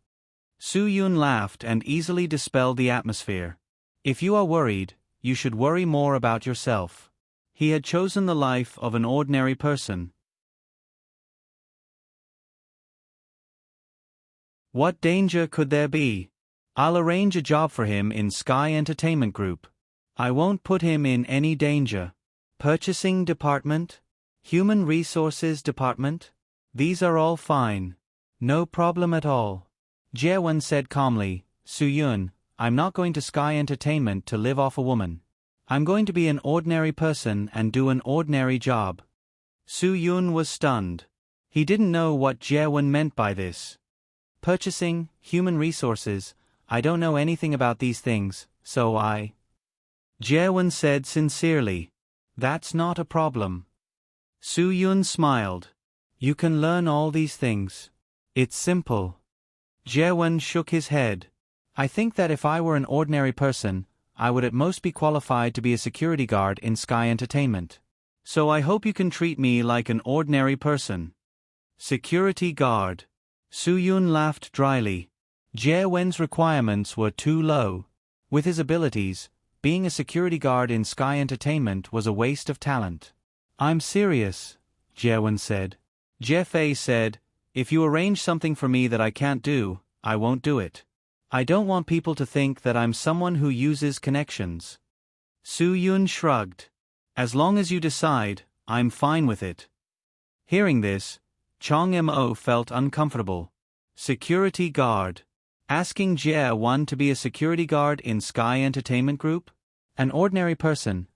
Su-yun laughed and easily dispelled the atmosphere. If you are worried, you should worry more about yourself. He had chosen the life of an ordinary person. What danger could there be? I'll arrange a job for him in Sky Entertainment Group. I won't put him in any danger. Purchasing department? Human resources department? These are all fine. No problem at all. Jaewon said calmly, Su-yun, I'm not going to Sky Entertainment to live off a woman. I'm going to be an ordinary person and do an ordinary job. Su-yun was stunned. He didn't know what Jaewon meant by this. Purchasing, human resources, I don't know anything about these things, so I... Jaewon said sincerely. That's not a problem. Su-yun smiled. You can learn all these things. It's simple. Jaewon shook his head. I think that if I were an ordinary person, I would at most be qualified to be a security guard in Sky Entertainment. So I hope you can treat me like an ordinary person. Security guard. Su-yun laughed dryly. Jaewon's requirements were too low. With his abilities, being a security guard in Sky Entertainment was a waste of talent. I'm serious, Jaewon said. Jefei said, if you arrange something for me that I can't do, I won't do it. I don't want people to think that I'm someone who uses connections. Su-yun shrugged. As long as you decide, I'm fine with it. Hearing this, Chong Mo felt uncomfortable. Security guard. Asking Jaewon to be a security guard in Sky Entertainment Group? An ordinary person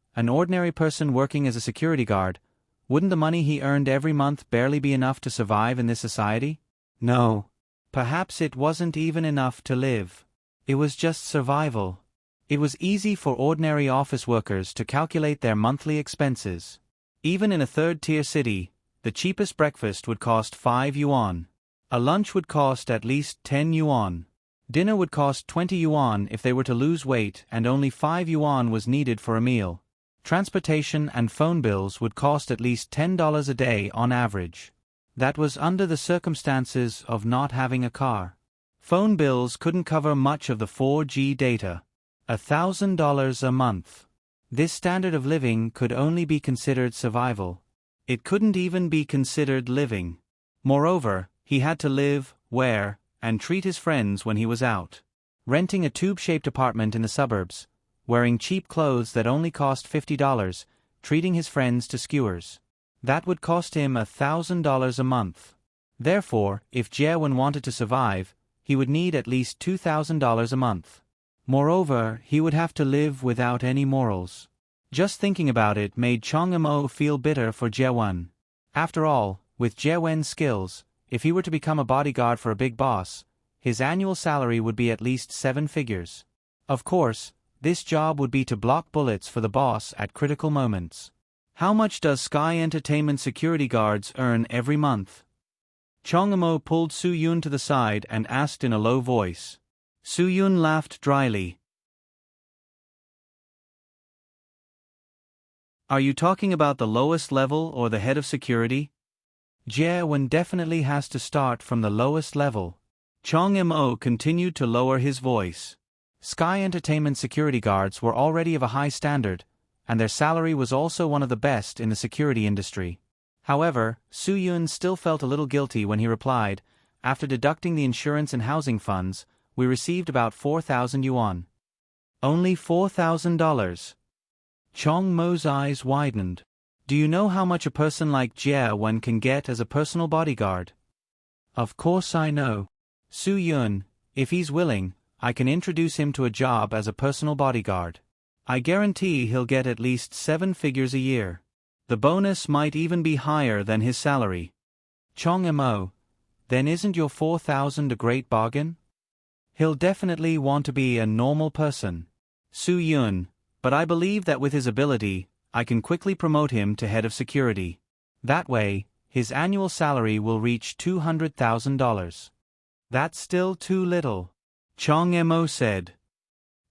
working as a security guard, wouldn't the money he earned every month barely be enough to survive in this society? No. Perhaps it wasn't even enough to live. It was just survival. It was easy for ordinary office workers to calculate their monthly expenses. Even in a third-tier city, the cheapest breakfast would cost 5 yuan. A lunch would cost at least 10 yuan. Dinner would cost 20 yuan if they were to lose weight, and only 5 yuan was needed for a meal. Transportation and phone bills would cost at least $10 a day on average. That was under the circumstances of not having a car. Phone bills couldn't cover much of the 4G data. $1,000 a month. This standard of living could only be considered survival. It couldn't even be considered living. Moreover, he had to live, wear, and treat his friends when he was out. Renting a tube-shaped apartment in the suburbs, wearing cheap clothes that only cost $50, treating his friends to skewers. That would cost him $1,000 a month. Therefore, if Jaewoon wanted to survive, he would need at least $2,000 a month. Moreover, he would have to live without any morals. Just thinking about it made Chong Mo feel bitter for Jaewoon. After all, with Jaewoon's skills, if he were to become a bodyguard for a big boss, his annual salary would be at least 7 figures. Of course, this job would be to block bullets for the boss at critical moments. How much does Sky Entertainment security guards earn every month? Chong Mo pulled Soo-yoon to the side and asked in a low voice. Soo-yoon laughed dryly. Are you talking about the lowest level or the head of security? Jaewoon definitely has to start from the lowest level. Chong Mo continued to lower his voice. Sky Entertainment security guards were already of a high standard, and their salary was also one of the best in the security industry. However, Soo-yoon still felt a little guilty when he replied, after deducting the insurance and housing funds, we received about 4,000 yuan. Only $4,000. Chong Mo's eyes widened. Do you know how much a person like Jaewoon can get as a personal bodyguard? Of course I know. Soo-yoon, if he's willing, I can introduce him to a job as a personal bodyguard. I guarantee he'll get at least 7 figures a year. The bonus might even be higher than his salary. Chong Mo, then isn't your 4,000 a great bargain? He'll definitely want to be a normal person. Soo-yoon, but I believe that with his ability, I can quickly promote him to head of security. That way, his annual salary will reach $200,000. That's still too little. Chong Mo said.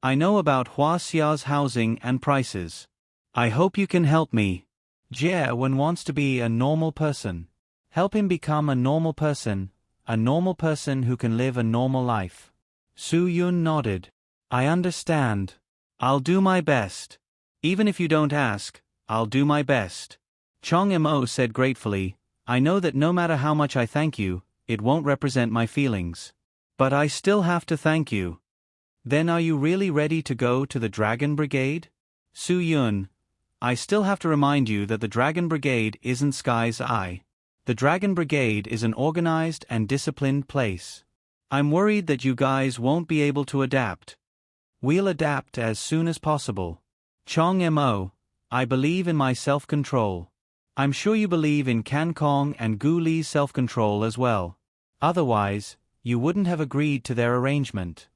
I know about Huaxia's housing and prices. I hope you can help me. Jaewoon wants to be a normal person. Help him become a normal person who can live a normal life. Soo-yoon nodded. I understand. I'll do my best. Even if you don't ask, I'll do my best. Chong Mo said gratefully, I know that no matter how much I thank you, it won't represent my feelings. But I still have to thank you. Then are you really ready to go to the Dragon Brigade? Soo-yoon, I still have to remind you that the Dragon Brigade isn't Sky's Eye. The Dragon Brigade is an organized and disciplined place. I'm worried that you guys won't be able to adapt. We'll adapt as soon as possible. Chong Mo, I believe in my self-control. I'm sure you believe in Kan Kong and Gu Li's self-control as well. Otherwise, you wouldn't have agreed to their arrangement.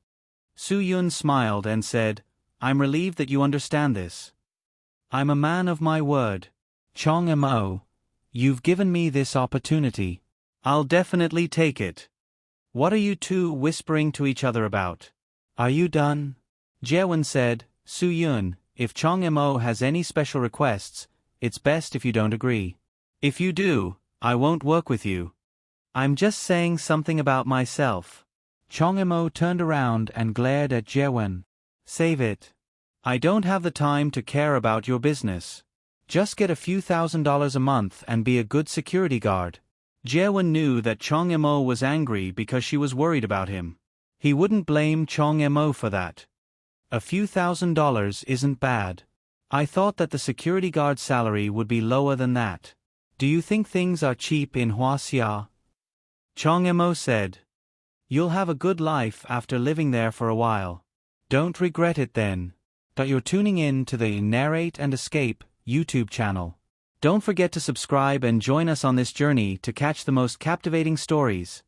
Soo-yoon smiled and said, I'm relieved that you understand this. I'm a man of my word. Chong Mo, you've given me this opportunity. I'll definitely take it. What are you two whispering to each other about? Are you done? Jaewoon said, Soo-yoon, if Chong Mo has any special requests, it's best if you don't agree. If you do, I won't work with you. I'm just saying something about myself. Chong Mo turned around and glared at Jaewoon. Save it. I don't have the time to care about your business. Just get a few $1,000s a month and be a good security guard. Jaewoon knew that Chong Mo was angry because she was worried about him. He wouldn't blame Chong Mo for that. A few $1,000s isn't bad. I thought that the security guard salary would be lower than that. Do you think things are cheap in Huaxia? Chong Mo said. You'll have a good life after living there for a while. Don't regret it then. That you're tuning in to the Narrate and Escape YouTube channel. Don't forget to subscribe and join us on this journey to catch the most captivating stories.